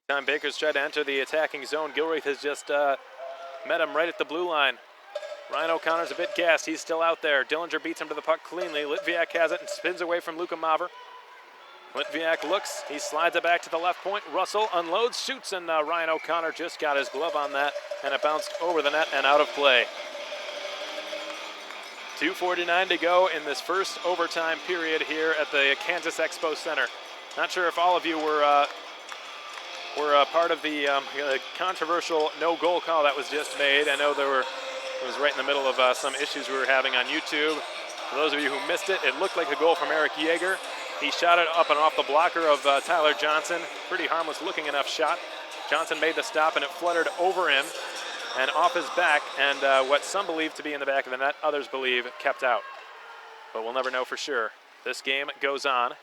Anytime Baker's tried to enter the attacking zone, Gilreath has just met him right at the blue line. Ryan O'Connor's a bit gassed. He's still out there. Dillinger beats him to the puck cleanly. Litviak has it and spins away from Luka Maver. Litviak looks, he slides it back to the left point. Russell unloads, shoots, and Ryan O'Connor just got his glove on that, and it bounced over the net and out of play. 2:49 to go in this first overtime period here at the Kansas Expo Center. Not sure if all of you were part of the controversial no-goal call that was just made. I know it was right in the middle of some issues we were having on YouTube. For those of you who missed it, it looked like a goal from Eric Yeager. He shot it up and off the blocker of Tyler Johnson. Pretty harmless looking enough shot. Johnson made the stop and it fluttered over him and off his back, and what some believe to be in the back of the net, others believe kept out. But we'll never know for sure. This game goes on.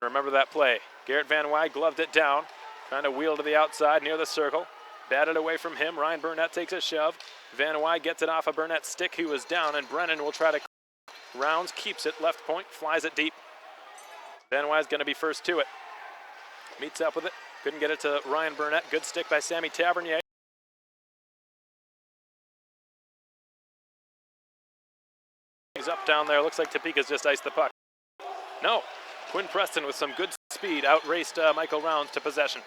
Remember that play. Garrett Van Wy gloved it down, trying to wheel to the outside near the circle. Batted away from him. Ryan Burnett takes a shove. Van Wy gets it off of Burnett's stick. He was down, and Brennan will try to rounds, keeps it left point, flies it deep. Van Wy's going to be first to it. Meets up with it. Couldn't get it to Ryan Burnett. Good stick by Sammy Tavernier. He's up down there. Looks like Topeka's just iced the puck. No. Quinn Preston with some good speed outraced Michael Rounds to possession.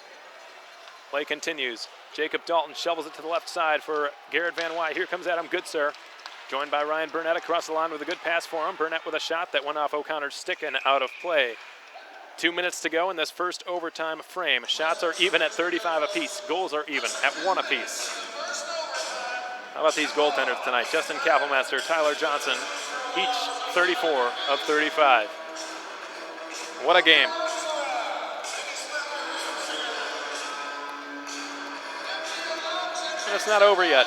Play continues. Jacob Dalton shovels it to the left side for Garrett Van Wy. Here comes Adam Goodsir, joined by Ryan Burnett across the line with a good pass for him. Burnett with a shot that went off O'Connor's stick and out of play. 2 minutes to go in this first overtime frame. Shots are even at 35 apiece. Goals are even at 1 apiece. How about these goaltenders tonight? Justin Kappelmaster, Tyler Johnson, each 34 of 35. What a game. And it's not over yet.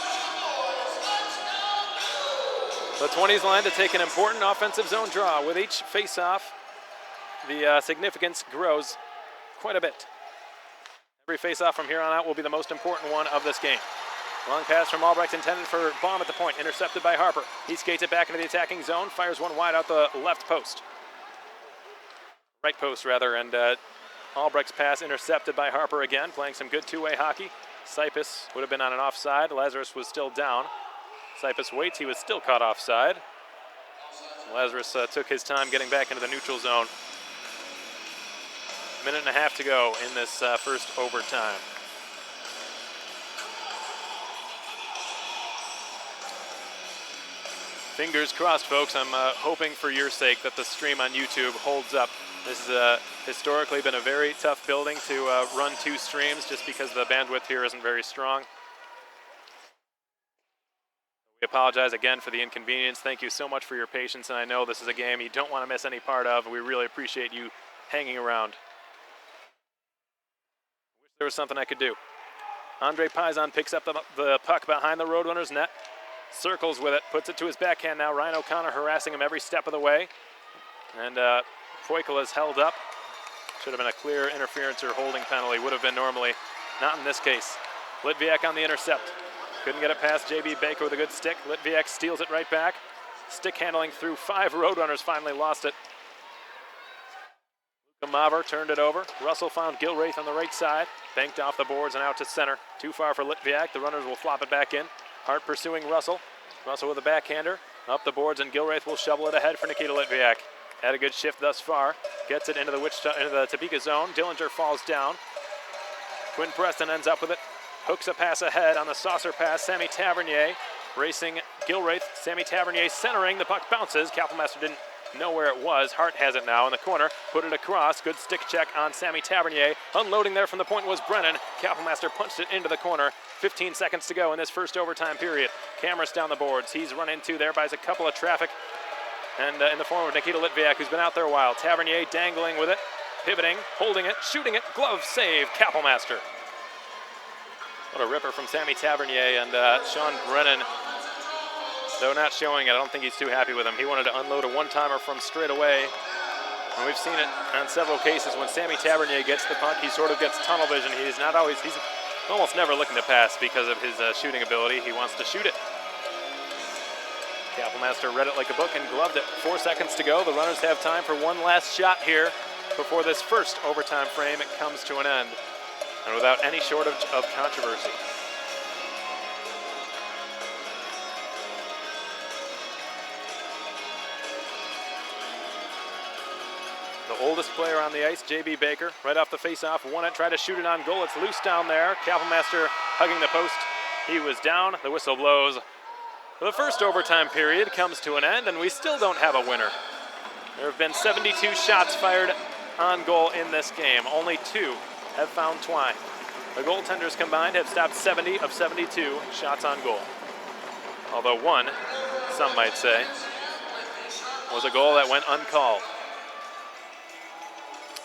The 20s line to take an important offensive zone draw. With each face-off, the significance grows quite a bit. Every face-off from here on out will be the most important one of this game. Long pass from Albrecht intended for Baum at the point, intercepted by Harper. He skates it back into the attacking zone, fires one wide out the left post. Right post, rather, and Albrecht's pass intercepted by Harper again, playing some good two-way hockey. Sipus would have been on an offside. Lazarus was still down. Sipus waits, he was still caught offside. Lazarus took his time getting back into the neutral zone. Minute and a half to go in this first overtime. Fingers crossed, folks. I'm hoping for your sake that the stream on YouTube holds up. This has historically been a very tough building to run 2 streams just because the bandwidth here isn't very strong. We apologize again for the inconvenience. Thank you so much for your patience, and I know this is a game you don't want to miss any part of. We really appreciate you hanging around. Wish there was something I could do. Andre Paisan picks up the puck behind the Roadrunners net, circles with it, puts it to his backhand now. Ryan O'Connor harassing him every step of the way. And Poikila is held up. Should have been a clear interference or holding penalty. Would have been normally. Not in this case. Litviak on the intercept. Couldn't get it past J.B. Baker with a good stick. Litviak steals it right back. Stick handling through 5 Roadrunners, finally lost it. Luka Maver turned it over. Russell found Gilraith on the right side. Banked off the boards and out to center. Too far for Litviak. The runners will flop it back in. Hart pursuing Russell. Russell with a backhander. Up the boards, and Gilraith will shovel it ahead for Nikita Litviak. Had a good shift thus far. Gets it into the Topeka zone. Dillinger falls down. Quinn Preston ends up with it. Hooks a pass ahead on the saucer pass. Sammy Tavernier racing Gilraith. Sammy Tavernier centering. The puck bounces. Kapellmeister didn't know where it was. Hart has it now in the corner. Put it across. Good stick check on Sammy Tavernier. Unloading there from the point was Brennan. Kapellmeister punched it into the corner. 15 seconds to go in this first overtime period. Cameras down the boards. He's run into there by a couple of traffic. And in the form of Nikita Litviak, who's been out there a while. Tavernier dangling with it. Pivoting, holding it, shooting it. Glove save. Kapellmeister. What a ripper from Sammy Tavernier, and Sean Brennan, though not showing it, I don't think he's too happy with him. He wanted to unload a one-timer from straight away, and we've seen it on several cases. When Sammy Tavernier gets the puck, he sort of gets tunnel vision. He's almost never looking to pass because of his shooting ability. He wants to shoot it. Kapellmeister read it like a book and gloved it. 4 seconds to go. The runners have time for one last shot here before this first overtime frame comes to an end, and without any shortage of controversy. The oldest player on the ice, J.B. Baker, right off the face-off, won it, tried to shoot it on goal. It's loose down there. Kapellmeister hugging the post. He was down. The whistle blows. The first overtime period comes to an end, and we still don't have a winner. There have been 72 shots fired on goal in this game. Only 2 have found twine. The goaltenders combined have stopped 70 of 72 shots on goal. Although one, some might say, was a goal that went uncalled.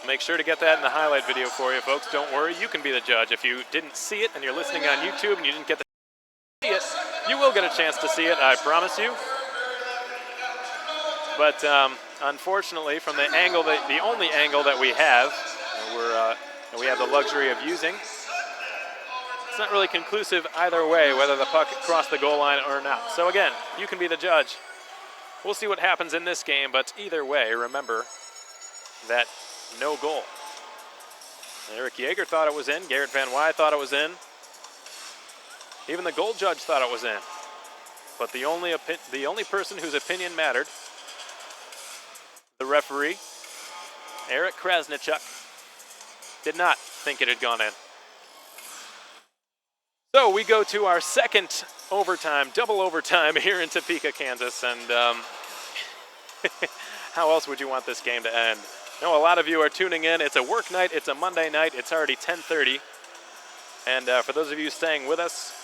Make sure to get that in the highlight video for you, folks. Don't worry, you can be the judge. If you didn't see it and you're listening on YouTube and you didn't get to see it, you will get a chance to see it, I promise you. But unfortunately, from the angle, the only angle that we have, we have the luxury of using, it's not really conclusive either way, whether the puck crossed the goal line or not. So again, you can be the judge. We'll see what happens in this game, but either way, remember that no goal. Eric Yeager thought it was in. Garrett Van Wy thought it was in. Even the goal judge thought it was in. But the only person whose opinion mattered, the referee, Eric Krasnichuk, did not think it had gone in. So we go to our second overtime, double overtime here in Topeka, Kansas, and how else would you want this game to end? I know a lot of you are tuning in. It's a work night. It's a Monday night. It's already 10:30. And for those of you staying with us,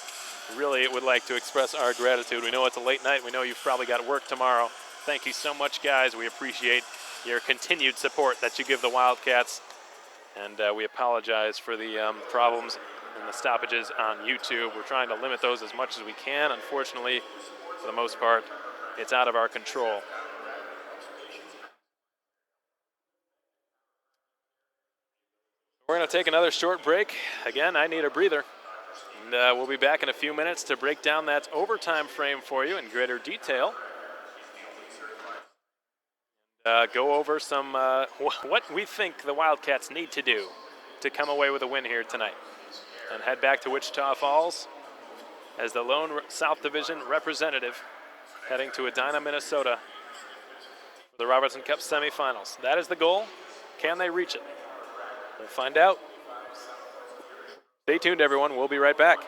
really would like to express our gratitude. We know it's a late night. We know you've probably got work tomorrow. Thank you so much, guys. We appreciate your continued support that you give the Wildcats. And we apologize for the problems and the stoppages on YouTube. We're trying to limit those as much as we can. Unfortunately, for the most part, it's out of our control. We're going to take another short break. Again, I need a breather. And we'll be back in a few minutes to break down that overtime frame for you in greater detail. Go over some what we think the Wildcats need to do to come away with a win here tonight. And head back to Wichita Falls as the lone South Division representative heading to Edina, Minnesota for the Robertson Cup Semi-Finals. That is the goal. Can they reach it? We'll find out. Stay tuned, everyone. We'll be right back.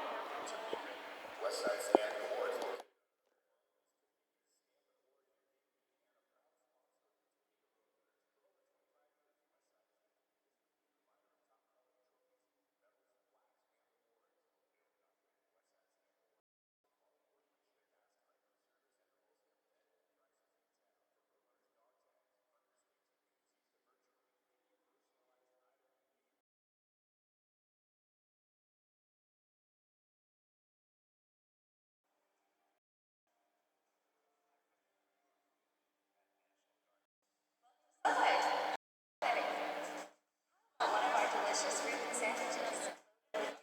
delicious fruit and sandwiches.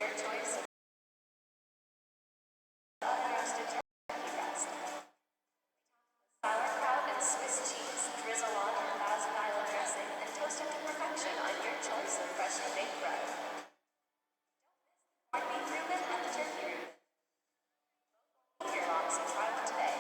Your choice of roasted turkey breast. Sauerkraut and Swiss cheese. Drizzle on your Thousand Island dressing and toast it to perfection on your choice of freshly baked bread. Corned beef Reuben and the turkey Reuben. Your lots and try one today.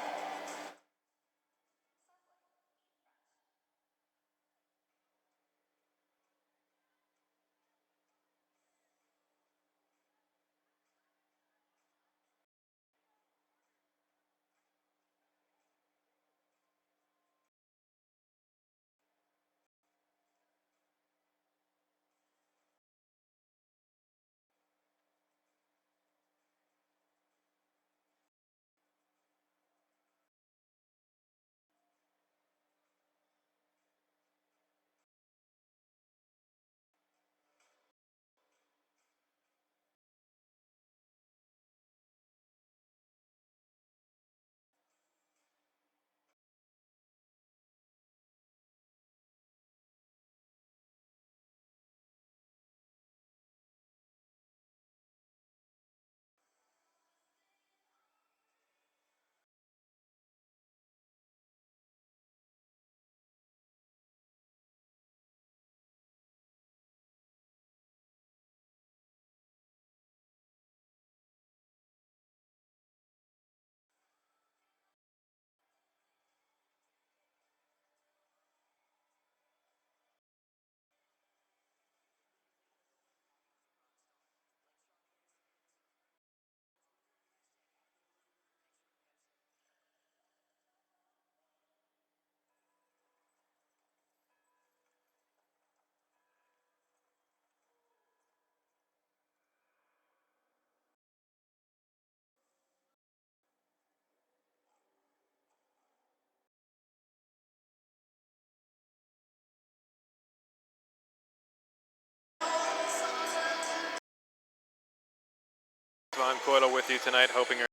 Von Coyle with you tonight, hoping you're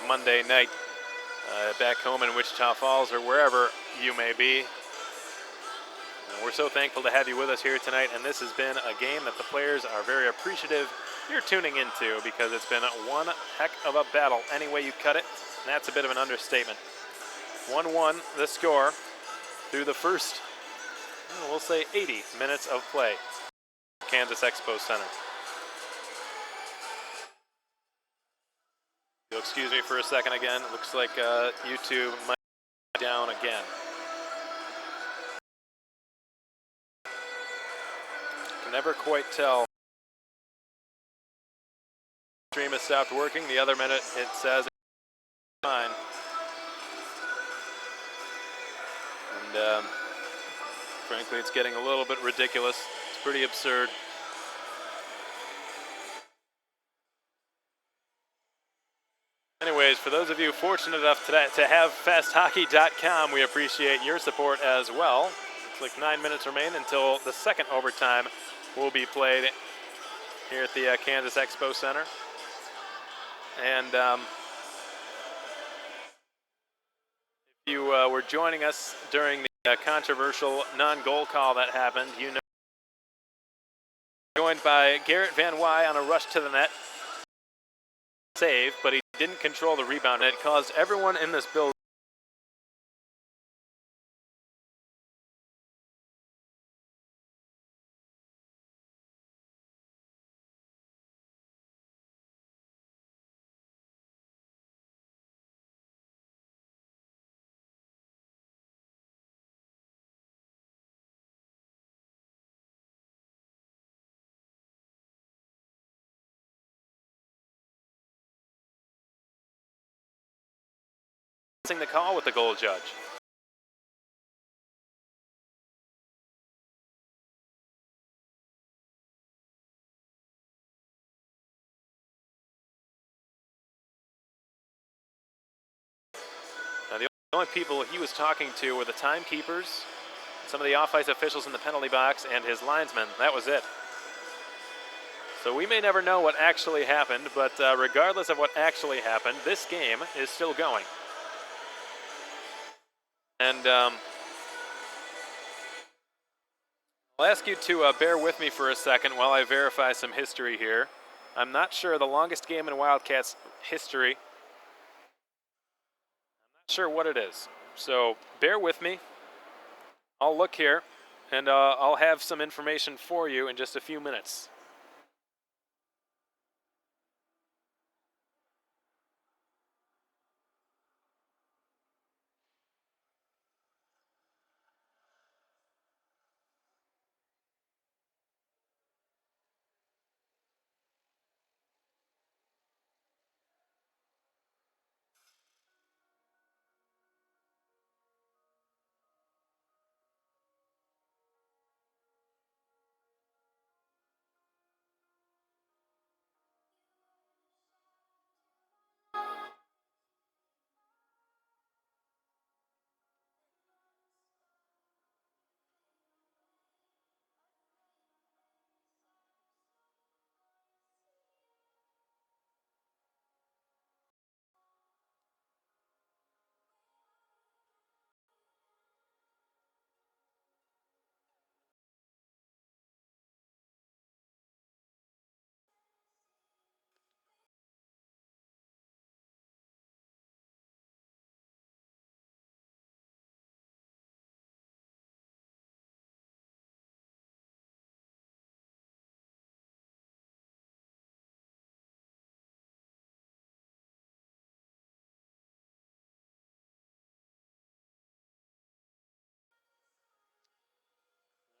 Monday night back home in Wichita Falls or wherever you may be. We're so thankful to have you with us here tonight, and this has been a game that the players are very appreciative you're tuning into, because it's been one heck of a battle any way you cut it, and that's a bit of an understatement. 1-1 the score through the first, we'll say 80 minutes of play. Kansas Expo Center. You'll excuse me for a second again. Looks like YouTube might be down again. Can never quite tell. Stream has stopped working. The other minute it says it's fine. And frankly, it's getting a little bit ridiculous. It's pretty absurd. Anyways, for those of you fortunate enough to have fasthockey.com, we appreciate your support as well. Looks like 9 minutes remain until the second overtime will be played here at the Kansas Expo Center. And if you were joining us during the controversial non-goal call that happened, you know, joined by Garrett Van Wy on a rush to the net. Save, but he didn't control the rebound, and it caused everyone in this building the call with the goal judge. Now, the The only people he was talking to were the timekeepers, some of the off-ice officials in the penalty box, and his linesmen. That was it. So we may never know what actually happened, but regardless of what actually happened, this game is still going. And I'll ask you to bear with me for a second while I verify some history here. I'm not sure the longest game in Wildcats history. I'm not sure what it is. So bear with me. I'll look here, and I'll have some information for you in just a few minutes.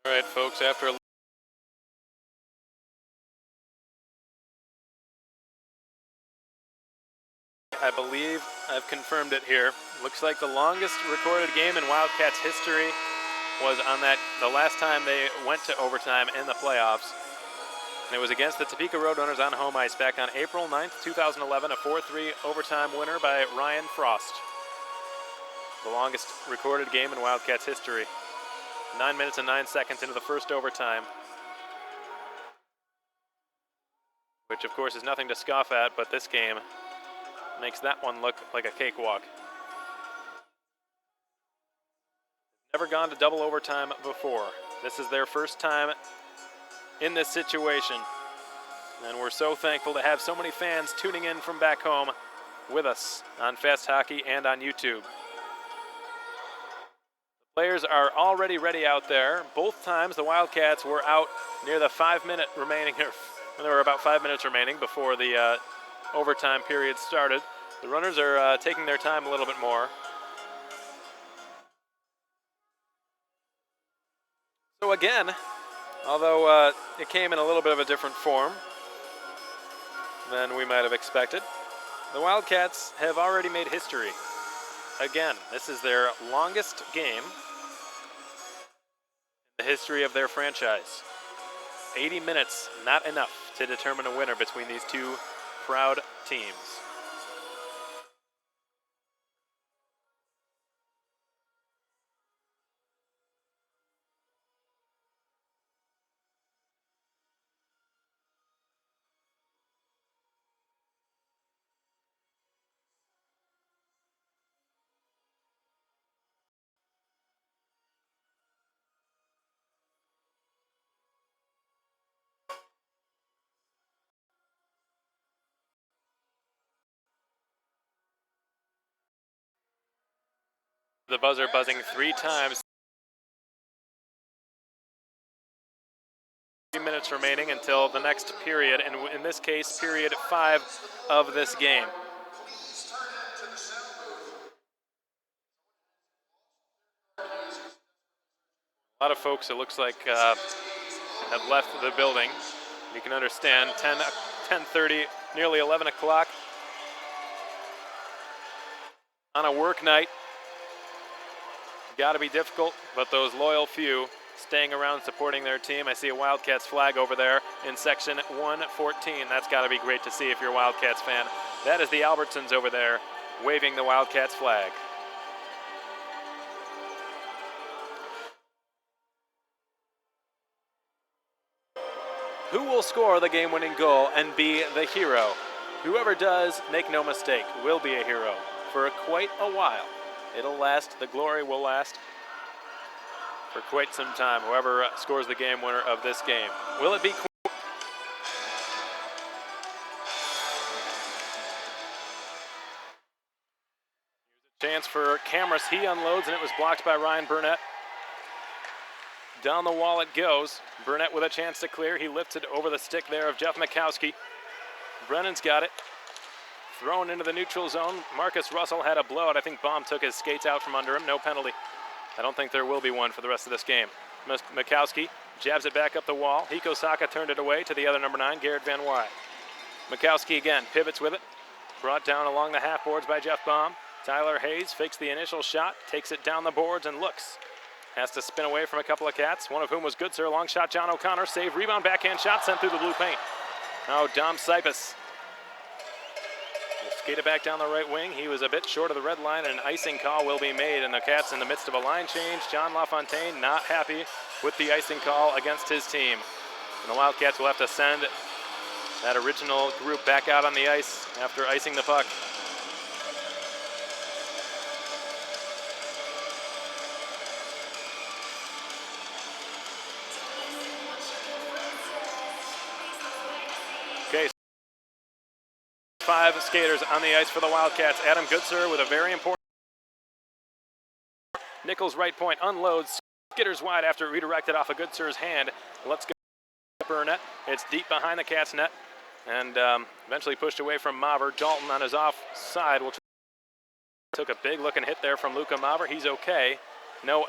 All right, folks, after I believe I've confirmed it here. Looks like the longest recorded game in Wildcats history was on the last time they went to overtime in the playoffs. And it was against the Topeka RoadRunners on home ice back on April 9th, 2011, a 4-3 overtime winner by Ryan Frost. The longest recorded game in Wildcats history. 9 minutes and 9 seconds into the first overtime. Which, of course, is nothing to scoff at, but this game makes that one look like a cakewalk. Never gone to double overtime before. This is their first time in this situation. And we're so thankful to have so many fans tuning in from back home with us on Fast Hockey and on YouTube. The players are already ready out there. Both times the Wildcats were out near the 5 minute remaining, or there were about 5 minutes remaining before the overtime period started. The runners are taking their time a little bit more. So again, although it came in a little bit of a different form than we might have expected, the Wildcats have already made history. Again, this is their longest game in the history of their franchise. 80 minutes, not enough to determine a winner between these two proud teams. The buzzer buzzing 3 times. 3 minutes remaining until the next period, and in this case, period 5 of this game. A lot of folks, it looks like, have left the building. You can understand, 10:30, nearly 11 o'clock on a work night. Got to be difficult, but those loyal few staying around supporting their team. I see a Wildcats flag over there in section 114. That's got to be great to see if you're a Wildcats fan. That is the Albertsons over there waving the Wildcats flag. Who will score the game-winning goal and be the hero? Whoever does, make no mistake, will be a hero for quite a while. It'll last, the glory will last for quite some time, whoever scores the game winner of this game. Will it be chance for Cameras? He unloads, and it was blocked by Ryan Burnett. Down the wall it goes. Burnett with a chance to clear. He lifted over the stick there of Jeff Mikowski. Brennan's got it. Thrown into the neutral zone. Marcus Russell had a blowout. I think Baum took his skates out from under him. No penalty. I don't think there will be one for the rest of this game. Mikowski jabs it back up the wall. Hiko Saka turned it away to the other number 9, Garrett Van Wy. Mikowski again pivots with it. Brought down along the half boards by Jeff Baum. Tyler Hayes fakes the initial shot, takes it down the boards and looks. Has to spin away from a couple of Cats, one of whom was Goodsir. Long shot, John O'Connor, save, rebound, backhand shot, sent through the blue paint. Now Dom Sipus will skate it back down the right wing. He was a bit short of the red line, and an icing call will be made, and the Cats in the midst of a line change. John LaFontaine not happy with the icing call against his team. And the Wildcats will have to send that original group back out on the ice after icing the puck. Okay, 5 skaters on the ice for the Wildcats. Adam Goodsir with a very important. Nichols right point unloads. Skitters wide after redirected off of Goodsir's hand. Let's go Burnett. It's deep behind the Cats net and eventually pushed away from Maver. Dalton on his offside took a big looking hit there from Luka Maver. He's okay. No.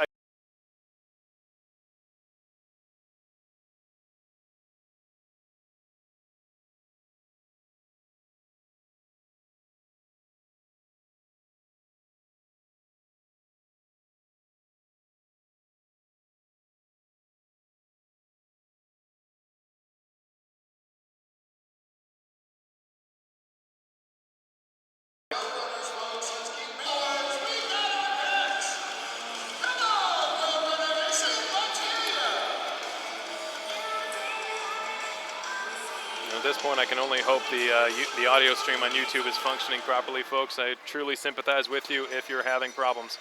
At this point, I can only hope the audio stream on YouTube is functioning properly, folks. I truly sympathize with you if you're having problems.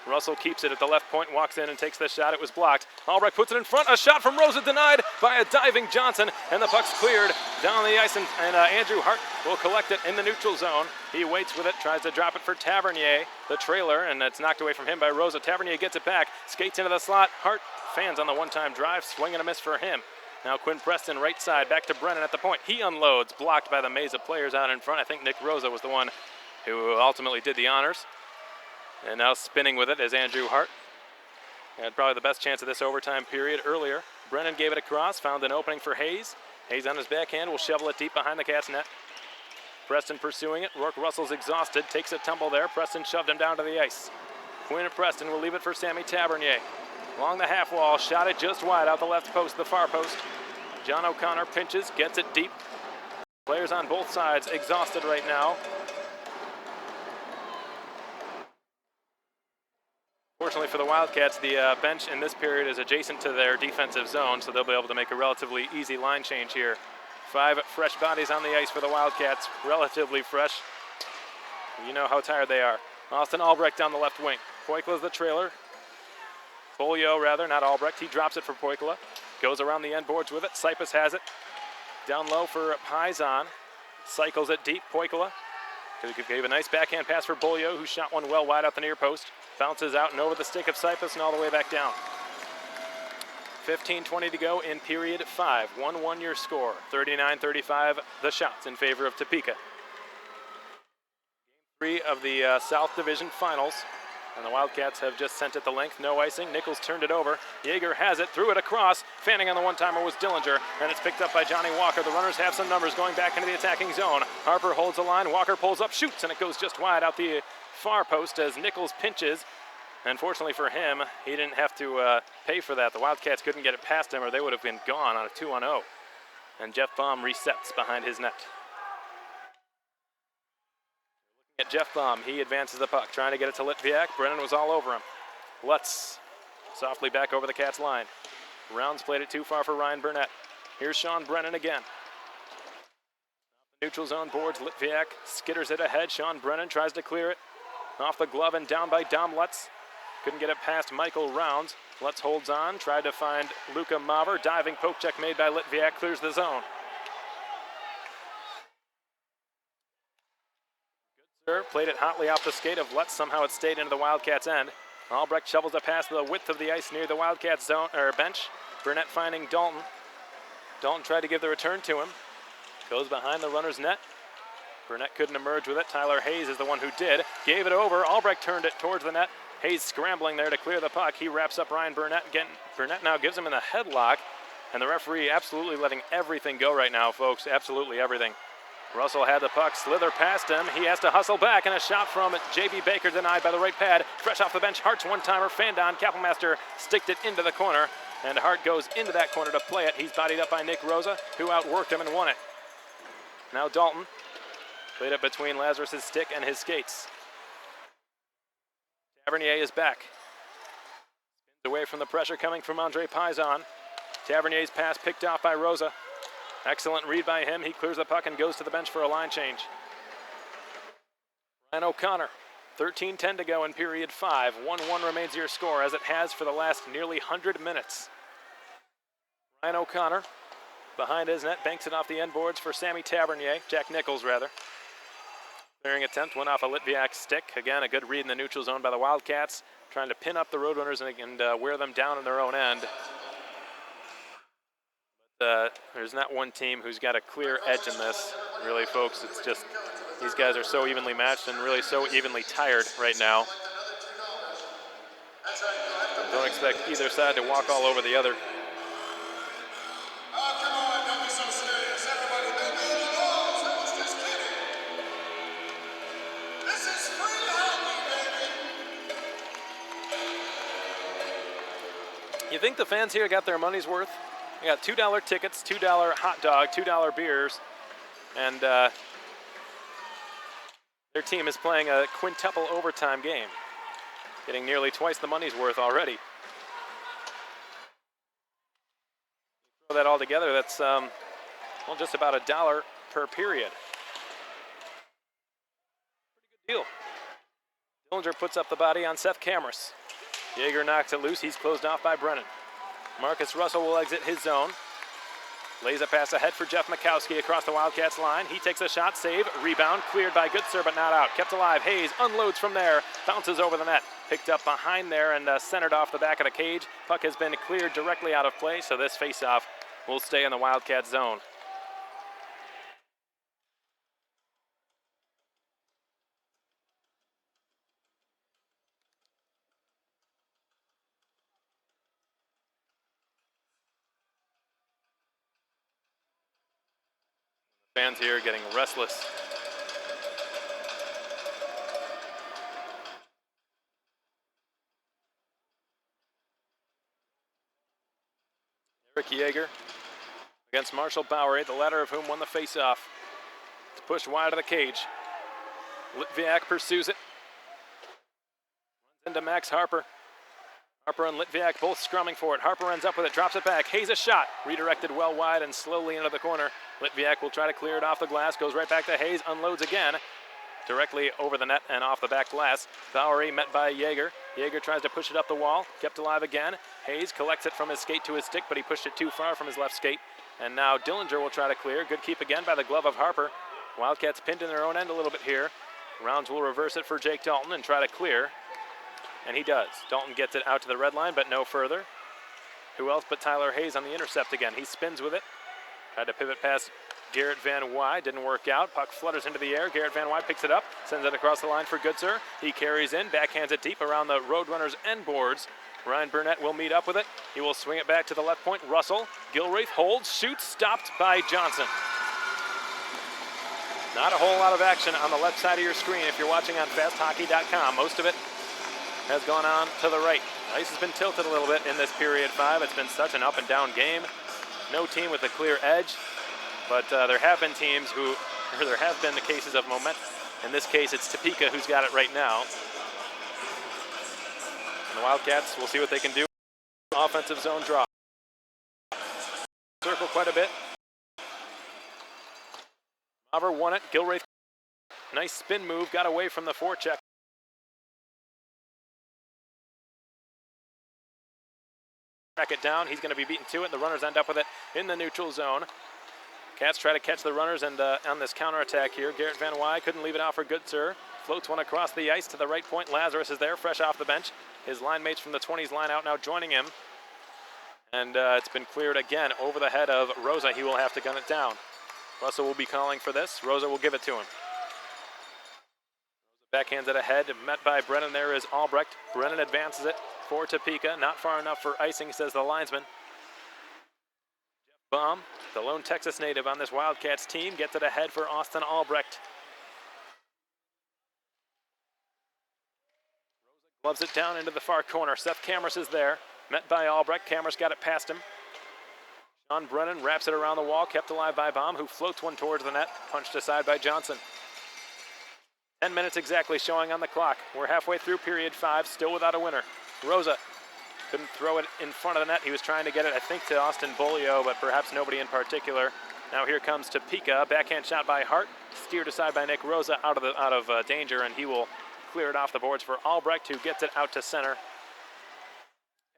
Russell keeps it at the left point, walks in and takes the shot. It was blocked. Albrecht puts it in front. A shot from Rosa denied by a diving Johnson, and the puck's cleared down the ice, and Andrew Hart will collect it in the neutral zone. He waits with it, tries to drop it for Tavernier, the trailer, and it's knocked away from him by Rosa. Tavernier gets it back, skates into the slot. Hart fans on the one-time drive, swing and a miss for him. Now Quinn Preston right side, back to Brennan at the point. He unloads, blocked by the maze of players out in front. I think Nick Rosa was the one who ultimately did the honors. And now spinning with it is Andrew Hart. Had probably the best chance of this overtime period earlier. Brennan gave it across, found an opening for Hayes. Hayes on his backhand will shovel it deep behind the Cats net. Preston pursuing it. Rourke Russell's exhausted, takes a tumble there. Preston shoved him down to the ice. Quinn Preston will leave it for Sammy Tavernier. Along the half wall, shot it just wide out the left post, the far post. John O'Connor pinches, gets it deep. Players on both sides exhausted right now. Fortunately for the Wildcats, the bench in this period is adjacent to their defensive zone, so they'll be able to make a relatively easy line change here. 5 fresh bodies on the ice for the Wildcats, relatively fresh. You know how tired they are. Austin Albrecht down the left wing. Poikla's the trailer. Bolio, rather, not Albrecht. He drops it for Poikla. Goes around the end boards with it. Sipus has it. Down low for Paisan. Cycles it deep. Poikla gave a nice backhand pass for Bolio, who shot one well wide out the near post. Bounces out and over the stick of Sipus and all the way back down. 15:20 to go in period 5. 1-1 your score. 39-35 the shots in favor of Topeka. Game 3 of the South Division Finals. And the Wildcats have just sent it the length, no icing. Nichols turned it over. Yeager has it, threw it across. Fanning on the one-timer was Dillinger, and it's picked up by Johnny Walker. The runners have some numbers going back into the attacking zone. Harper holds the line, Walker pulls up, shoots, and it goes just wide out the far post as Nichols pinches. Unfortunately for him, he didn't have to pay for that. The Wildcats couldn't get it past him or they would have been gone on a 2-on-0. And Jeff Baum resets behind his net. At Jeff Baum, he advances the puck, trying to get it to Litviak. Brennan was all over him. Lutz softly back over the Cats line. Rounds played it too far for Ryan Burnett. Here's Sean Brennan again. Neutral zone boards, Litviak skitters it ahead. Sean Brennan tries to clear it. Off the glove and down by Dom Lutz. Couldn't get it past Michael Rounds. Lutz holds on, tried to find Luka Maver. Diving poke check made by Litviak, clears the zone. Good serve, played it hotly off the skate of Lutz. Somehow it stayed into the Wildcats' end. Albrecht shovels a pass to the width of the ice near the Wildcats' zone or bench. Burnett finding Dalton. Dalton tried to give the return to him. Goes behind the runner's net. Burnett couldn't emerge with it. Tyler Hayes is the one who did. Gave it over. Albrecht turned it towards the net. Hayes scrambling there to clear the puck. He wraps up Ryan Burnett. Again, Burnett now gives him in the headlock. And the referee absolutely letting everything go right now, folks. Absolutely everything. Russell had the puck slither past him. He has to hustle back, and a shot from J.B. Baker denied by the right pad. Fresh off the bench, Hart's one-timer. Fandon, Kappelmaster sticked it into the corner. And Hart goes into that corner to play it. He's bodied up by Nick Rosa, who outworked him and won it. Now Dalton played it between Lazarus' stick and his skates. Tavernier is back. Spins away from the pressure coming from Andre Pizon. Tavernier's pass picked off by Rosa. Excellent read by him. He clears the puck and goes to the bench for a line change. Ryan O'Connor, 13:10 to go in period 5. 1-1 remains your score, as it has for the last nearly 100 minutes. Ryan O'Connor behind his net, banks it off the end boards for Sammy Tavernier, Jack Nichols rather. Clearing attempt went off a Litviak stick. Again, a good read in the neutral zone by the Wildcats, trying to pin up the Roadrunners and wear them down in their own end. But there's not one team who's got a clear edge in this, really, folks. It's just these guys are so evenly matched and really so evenly tired right now. Don't expect either side to walk all over the other. You think the fans here got their money's worth? They got $2 tickets, $2 hot dog, $2 beers, and their team is playing a quintuple overtime game, getting nearly twice the money's worth already. Throw that all together, that's well, just about $1 per period. Pretty good deal. Dillinger puts up the body on Seth Cameras. Yeager knocks it loose. He's closed off by Brennan. Marcus Russell will exit his zone. Lays a pass ahead for Jeff Mikowski across the Wildcats line. He takes a shot, save, rebound, cleared by Goodsir, but not out. Kept alive. Hayes unloads from there, bounces over the net. Picked up behind there and centered off the back of the cage. Puck has been cleared directly out of play, so this faceoff will stay in the Wildcats zone. Fans here getting restless. Eric Yeager against Marshall Bowery, the latter of whom won the faceoff. It's pushed wide of the cage. Litviak pursues it. Runs into Max Harper. Harper and Litviak both scrumming for it. Harper ends up with it, drops it back. Hayes a shot, redirected well wide and slowly into the corner. Litviak will try to clear it off the glass, goes right back to Hayes, unloads again, directly over the net and off the back glass. Bowery met by Yeager. Yeager tries to push it up the wall, kept alive again. Hayes collects it from his skate to his stick, but he pushed it too far from his left skate. And now Dillinger will try to clear. Good keep again by the glove of Harper. Wildcats pinned in their own end a little bit here. Rounds will reverse it for Jake Dalton and try to clear. And he does. Dalton gets it out to the red line, but no further. Who else but Tyler Hayes on the intercept again. He spins with it. Tried to pivot past Garrett Van Wy, didn't work out. Puck flutters into the air. Garrett Van Wy picks it up, sends it across the line for Goodsir. He carries in, backhands it deep around the Roadrunners end boards. Ryan Burnett will meet up with it. He will swing it back to the left point. Russell, Gilreath holds, shoots, stopped by Johnson. Not a whole lot of action on the left side of your screen if you're watching on fasthockey.com. Most of it has gone on to the right. Ice has been tilted a little bit in this period 5. It's been such an up and down game. No team with a clear edge, but there have been teams there have been the cases of momentum. In this case, it's Topeka who's got it right now. And the Wildcats, we'll see what they can do. Offensive zone draw. circle quite a bit. Maver won it. Gilraith, nice spin move, got away from the forecheck. Track it down. He's going to be beaten to it. The runners end up with it in the neutral zone. Cats try to catch the runners, and on this counterattack here, Garrett Van Wy couldn't leave it out for Goodsir. Floats one across the ice to the right point. Lazarus is there, fresh off the bench. His line mates from the 20s line out now joining him. And it's been cleared again over the head of Rosa. He will have to gun it down. Russell will be calling for this. Rosa will give it to him. Backhands it ahead, met by Brennan. There is Albrecht. Brennan advances it for Topeka. Not far enough for icing, says the linesman. Jeff Baum, the lone Texas native on this Wildcats team, gets it ahead for Austin Albrecht. Gloves it down into the far corner. Seth Cameras is there. Met by Albrecht. Cameras got it past him. Sean Brennan wraps it around the wall, kept alive by Baum, who floats one towards the net, punched aside by Johnson. 10 minutes exactly showing on the clock. We're halfway through period 5, still without a winner. Rosa couldn't throw it in front of the net. He was trying to get it, I think, to Austin Bolio, but perhaps nobody in particular. Now here comes Topeka. Backhand shot by Hart, steered aside by Nick Rosa out of danger, and he will clear it off the boards for Albrecht, who gets it out to center.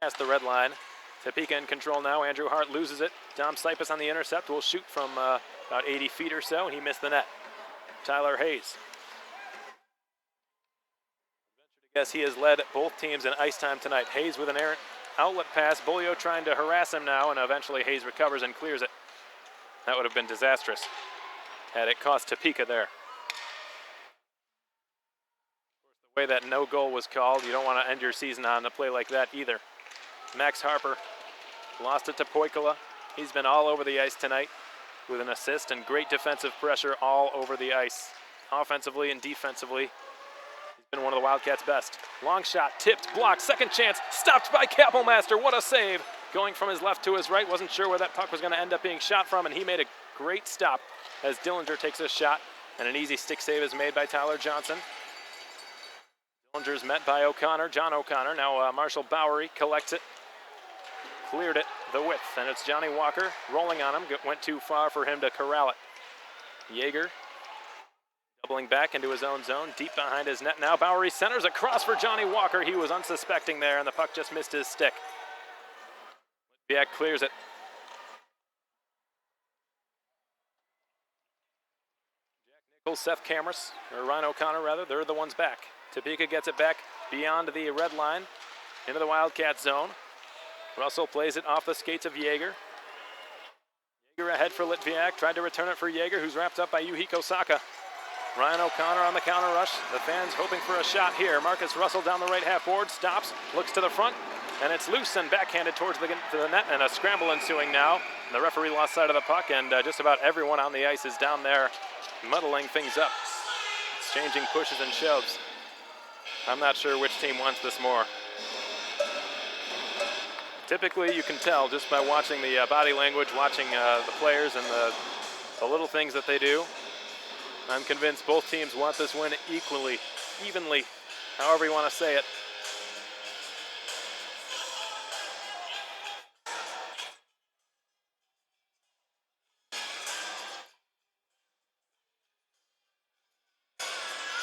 Past the red line. Topeka in control now. Andrew Hart loses it. Dom Sipus on the intercept will shoot from about 80 feet or so, and he missed the net. Tyler Hayes. I guess he has led both teams in ice time tonight. Hayes with an errant outlet pass. Bolio trying to harass him now, and eventually Hayes recovers and clears it. That would have been disastrous had it cost Topeka there. The way that no goal was called, you don't want to end your season on a play like that either. Max Harper lost it to Poikala. He's been all over the ice tonight with an assist and great defensive pressure all over the ice. Offensively and defensively, he's been one of the Wildcats' best. Long shot, tipped, blocked, second chance, stopped by Kappelmaster. What a save. Going from his left to his right, wasn't sure where that puck was going to end up being shot from, and he made a great stop as Dillinger takes a shot, and an easy stick save is made by Tyler Johnson. Dillinger's met by O'Connor, John O'Connor. Now Marshall Bowery collects it, cleared it the width, and it's Johnny Walker rolling on him. Went too far for him to corral it. Yeager doubling back into his own zone, deep behind his net now. Bowery centers across for Johnny Walker. He was unsuspecting there, and the puck just missed his stick. Litviak clears it. Jack Nichols, Seth Cameras, or Ryan O'Connor rather, they're the ones back. Topeka gets it back beyond the red line into the Wildcat zone. Russell plays it off the skates of Yeager. Yeager ahead for Litviak, tried to return it for Yeager, who's wrapped up by Yuhiko Saka. Ryan O'Connor on the counter rush. The fans hoping for a shot here. Marcus Russell down the right half board, stops, looks to the front, and it's loose and backhanded towards the net, and a scramble ensuing now. The referee lost sight of the puck, and just about everyone on the ice is down there muddling things up, exchanging pushes and shoves. I'm not sure which team wants this more. Typically, you can tell just by watching the body language, watching the players and the little things that they do. I'm convinced both teams want this win equally, evenly, however you want to say it.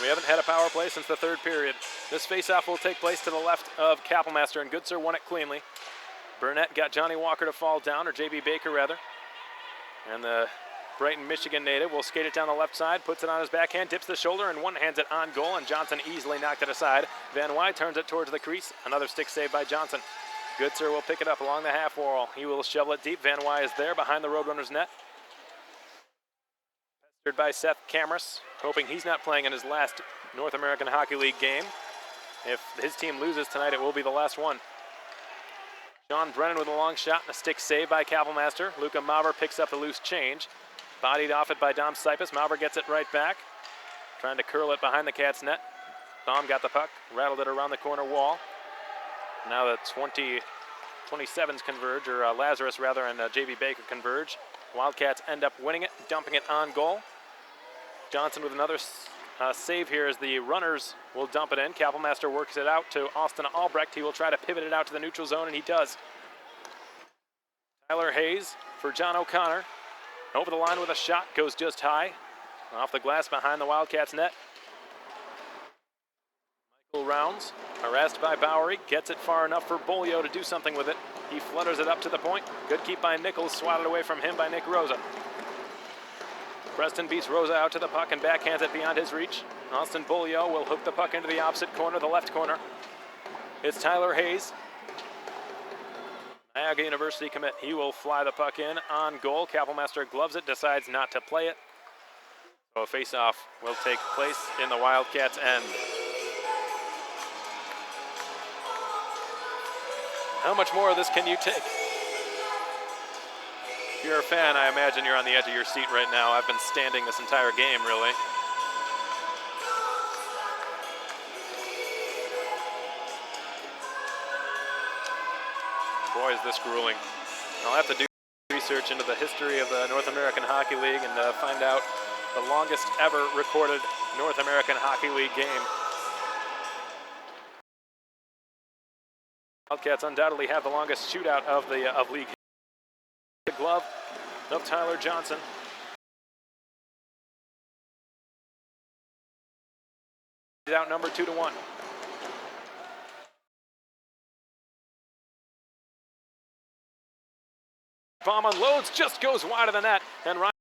We haven't had a power play since the third period. This faceoff will take place to the left of Kappelmaster, and Goodsir won it cleanly. Burnett got Johnny Walker to fall down, or J.B. Baker rather. And the Brighton, Michigan native will skate it down the left side, puts it on his backhand, dips the shoulder, and one-hands it on goal, and Johnson easily knocked it aside. Van Wy turns it towards the crease. Another stick save by Johnson. Goodsir will pick it up along the half wall. He will shovel it deep. Van Wy is there behind the RoadRunners net. Pestered by Seth Cameras, hoping he's not playing in his last North American Hockey League game. If his team loses tonight, it will be the last one. Sean Brennan with a long shot and a stick save by Kappelmaster. Luca Maver picks up the loose change. Bodied off it by Dom Sipus. Maver gets it right back. Trying to curl it behind the Cats' net. Baum got the puck, rattled it around the corner wall. Now the 27s converge, or Lazarus rather, and J.B. Baker converge. Wildcats end up winning it, dumping it on goal. Johnson with another save here as the runners will dump it in. Kappelmaster works it out to Austin Albrecht. He will try to pivot it out to the neutral zone, and he does. Tyler Hayes for John O'Connor. Over the line with a shot, goes just high. Off the glass behind the Wildcats net. Michael Rounds, harassed by Bowery, gets it far enough for Bolio to do something with it. He flutters it up to the point. Good keep by Nichols, swatted away from him by Nick Rosa. Preston beats Rosa out to the puck and backhands it beyond his reach. Austin Bolio will hook the puck into the opposite corner, the left corner. It's Tyler Hayes. Niagara University commit. He will fly the puck in on goal. Kapellmeister gloves it, decides not to play it. So a face-off will take place in the Wildcats' end. How much more of this can you take? If you're a fan, I imagine you're on the edge of your seat right now. I've been standing this entire game, really. Boy, is this grueling. I'll have to do research into the history of the North American Hockey League and find out the longest ever recorded North American Hockey League game. Wildcats undoubtedly have the longest shootout of league. The glove of Tyler Johnson. He's outnumbered 2-1. Bomb unloads, just goes wide of the net, and Ryan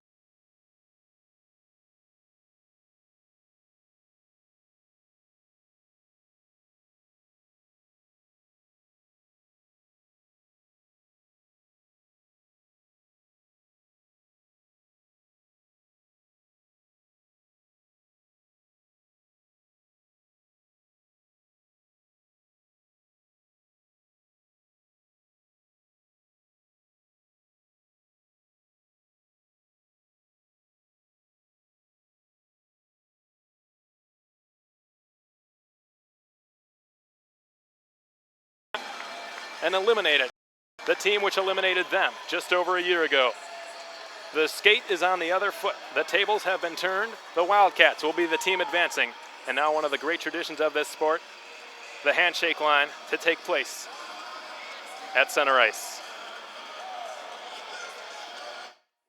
and eliminated the team which eliminated them just over a year ago. The skate is on the other foot. The tables have been turned. The Wildcats will be the team advancing. And now one of the great traditions of this sport, the handshake line to take place at center ice.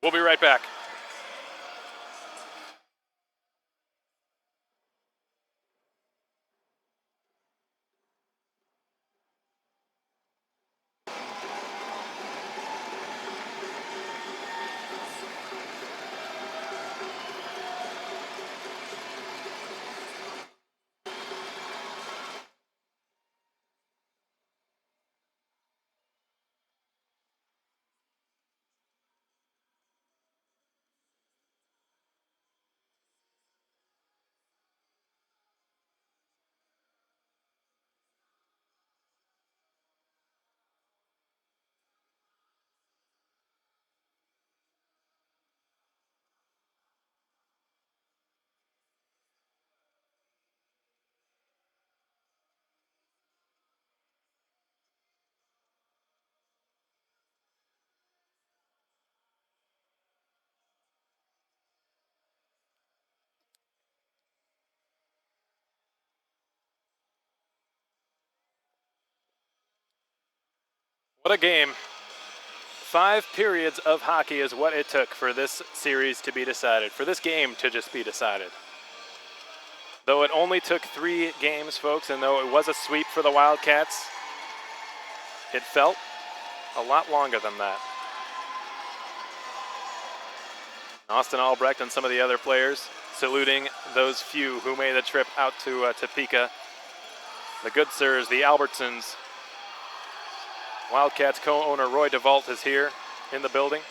We'll be right back. What a game. 5 periods of hockey is what it took for this series to be decided, for this game to just be decided. Though it only took 3 games, folks, and though it was a sweep for the Wildcats, it felt a lot longer than that. Austin Albrecht and some of the other players saluting those few who made the trip out to Topeka. The Good Sirs, the Albertsons. Wildcats co-owner Roy DeVault is here in the building.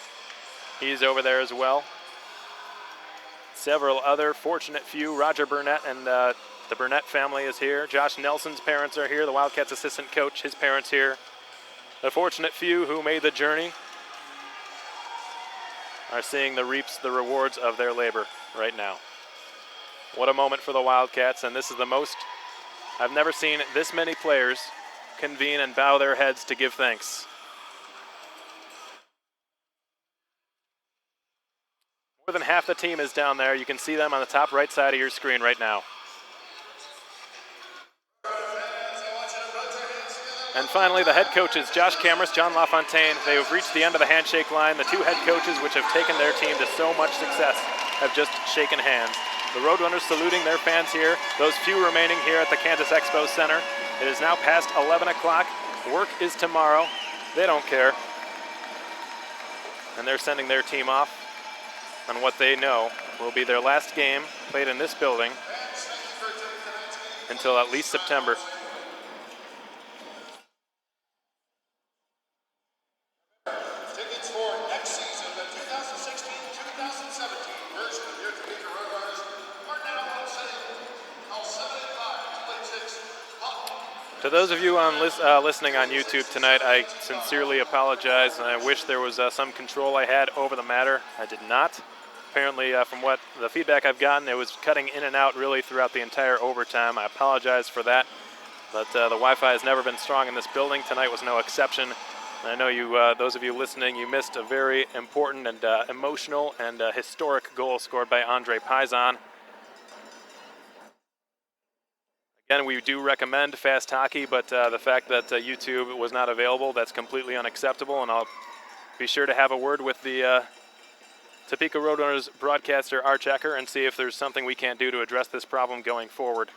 He's over there as well. Several other fortunate few. Roger Burnett and the Burnett family is here. Josh Nelson's parents are here. The Wildcats assistant coach, his parents here. The fortunate few who made the journey are seeing the rewards of their labor right now. What a moment for the Wildcats, and this is the most, I've never seen this many players convene and bow their heads to give thanks. More than half the team is down there. You can see them on the top right side of your screen right now. And finally, the head coaches, Josh Cameras, John LaFontaine, they have reached the end of the handshake line. The two head coaches, which have taken their team to so much success, have just shaken hands. The Roadrunners saluting their fans here, those few remaining here at the Kansas Expo Center. It is now past 11 o'clock. Work is tomorrow. They don't care. And they're sending their team off on what they know will be their last game played in this building until at least September. Tickets for next season, the 2016-2017 version of your Topeka RoadRunners are now on sale. Call 785-286-HUCK. To those of you on listening on YouTube tonight, I sincerely apologize, and I wish there was some control I had over the matter. I did not. Apparently, from what the feedback I've gotten, it was cutting in and out really throughout the entire overtime. I apologize for that, but the Wi-Fi has never been strong in this building. Tonight was no exception. And I know you, those of you listening, you missed a very important and emotional and historic goal scored by Andre Pizon. Again, we do recommend fast hockey, but the fact that YouTube was not available, that's completely unacceptable, and I'll be sure to have a word with the Topeka RoadRunners broadcaster Arch Ecker and see if there's something we can't do to address this problem going forward.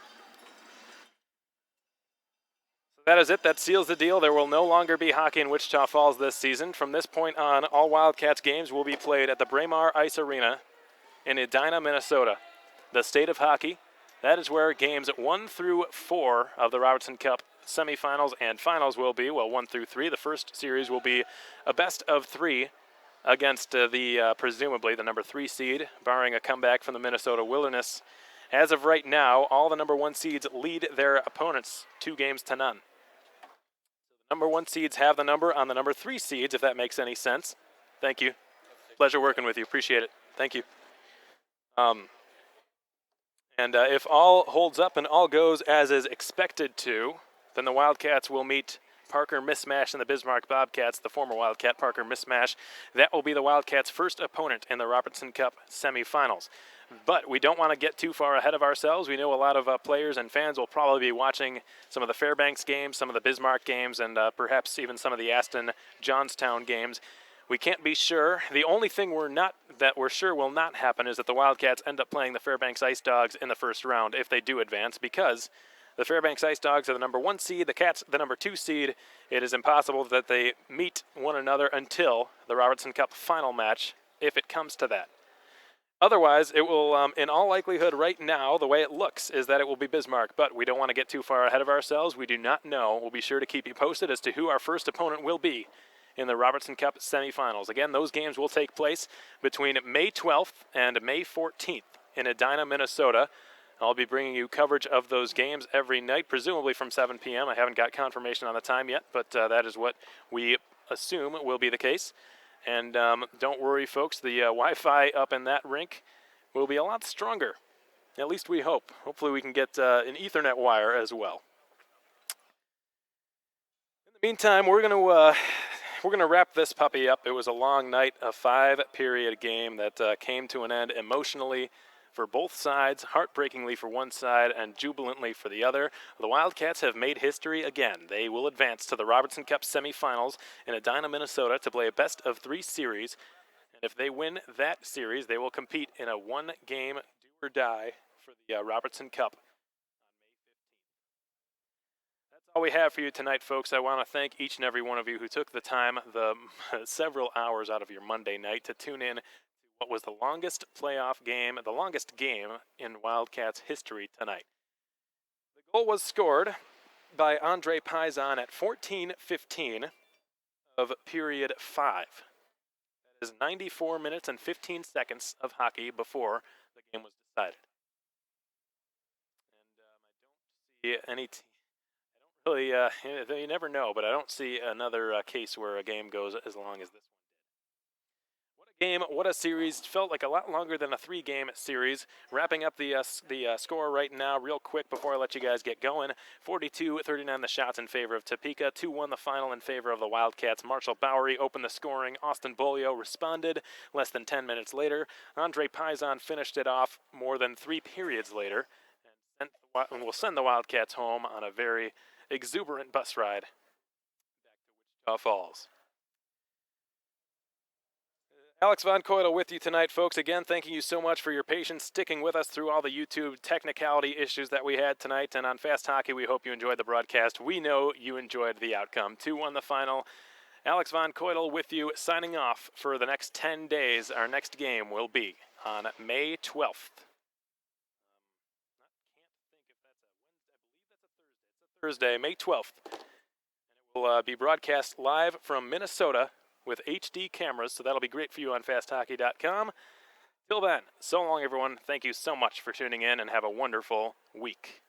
So that is it. That seals the deal. There will no longer be hockey in Wichita Falls this season. From this point on, all Wildcats games will be played at the Braemar Ice Arena in Edina, Minnesota. The state of hockey. That is where games 1 through 4 of the Robertson Cup Semi-Finals and Finals will be. Well, 1 through 3. The first series will be a best of 3 against presumably the number 3 seed, barring a comeback from the Minnesota Wilderness. As of right now, all the number 1 seeds lead their opponents 2-0. The number 1 seeds have the number on the number 3 seeds, if that makes any sense. Thank you. Pleasure working with you. Appreciate it. Thank you. If all holds up and all goes as is expected to, then the Wildcats will meet Parker Mismash and the Bismarck Bobcats, the former Wildcat Parker Mismash. That will be the Wildcats' first opponent in the Robertson Cup Semi-Finals. But we don't want to get too far ahead of ourselves. We know a lot of players and fans will probably be watching some of the Fairbanks games, some of the Bismarck games, and perhaps even some of the Aston-Johnstown games. We can't be sure. The only thing we're sure will not happen is that the Wildcats end up playing the Fairbanks Ice Dogs in the first round if they do advance, because the Fairbanks Ice Dogs are the number 1 seed, the Cats the number 2 seed. It is impossible that they meet one another until the Robertson Cup final match, if it comes to that. Otherwise, it will, in all likelihood right now, the way it looks is that it will be Bismarck, but we don't want to get too far ahead of ourselves. We do not know. We'll be sure to keep you posted as to who our first opponent will be in the Robertson Cup Semi-Finals. Again, those games will take place between May 12th and May 14th in Edina, Minnesota. I'll be bringing you coverage of those games every night, presumably from 7 p.m. I haven't got confirmation on the time yet, but that is what we assume will be the case. And don't worry, folks, the Wi-Fi up in that rink will be a lot stronger. At least we hope. Hopefully we can get an Ethernet wire as well. In the meantime, we're going to wrap this puppy up. It was a long night, a 5-period game that came to an end emotionally for both sides, heartbreakingly for one side, and jubilantly for the other. The Wildcats have made history again. They will advance to the Robertson Cup Semi-Finals in Edina, Minnesota to play a best-of-3 series. And if they win that series, they will compete in a 1-game do-or-die for the Robertson Cup on May 15th. That's all we have for you tonight, folks. I want to thank each and every one of you who took the time, several hours out of your Monday night to tune in what was the longest playoff game, the longest game in Wildcats history tonight. The goal was scored by Andre Pizon at 14:15 of period 5. That is 94 minutes and 15 seconds of hockey before the game was decided. And I don't see any I don't really, you never know, but I don't see another case where a game goes as long as this one. Game, what a series. Felt like a lot longer than a 3-game series. Wrapping up the score right now real quick before I let you guys get going. 42-39 the shots in favor of Topeka. 2-1 the final in favor of the Wildcats. Marshall Bowery opened the scoring. Austin Bolio responded less than 10 minutes later. Andre Pizon finished it off more than 3 periods later and will send the Wildcats home on a very exuberant bus ride Falls. Alex Von Coyle with you tonight, folks. Again, thanking you so much for your patience, sticking with us through all the YouTube technicality issues that we had tonight. And on Fast Hockey, we hope you enjoyed the broadcast. We know you enjoyed the outcome. 2-1 the final. Alex Von Coyle with you, signing off for the next 10 days. Our next game will be on May 12th. Thursday, May 12th. And it will be broadcast live from Minnesota with HD cameras, so that'll be great for you on fasthockey.com. Till then, so long, everyone. Thank you so much for tuning in, and have a wonderful week.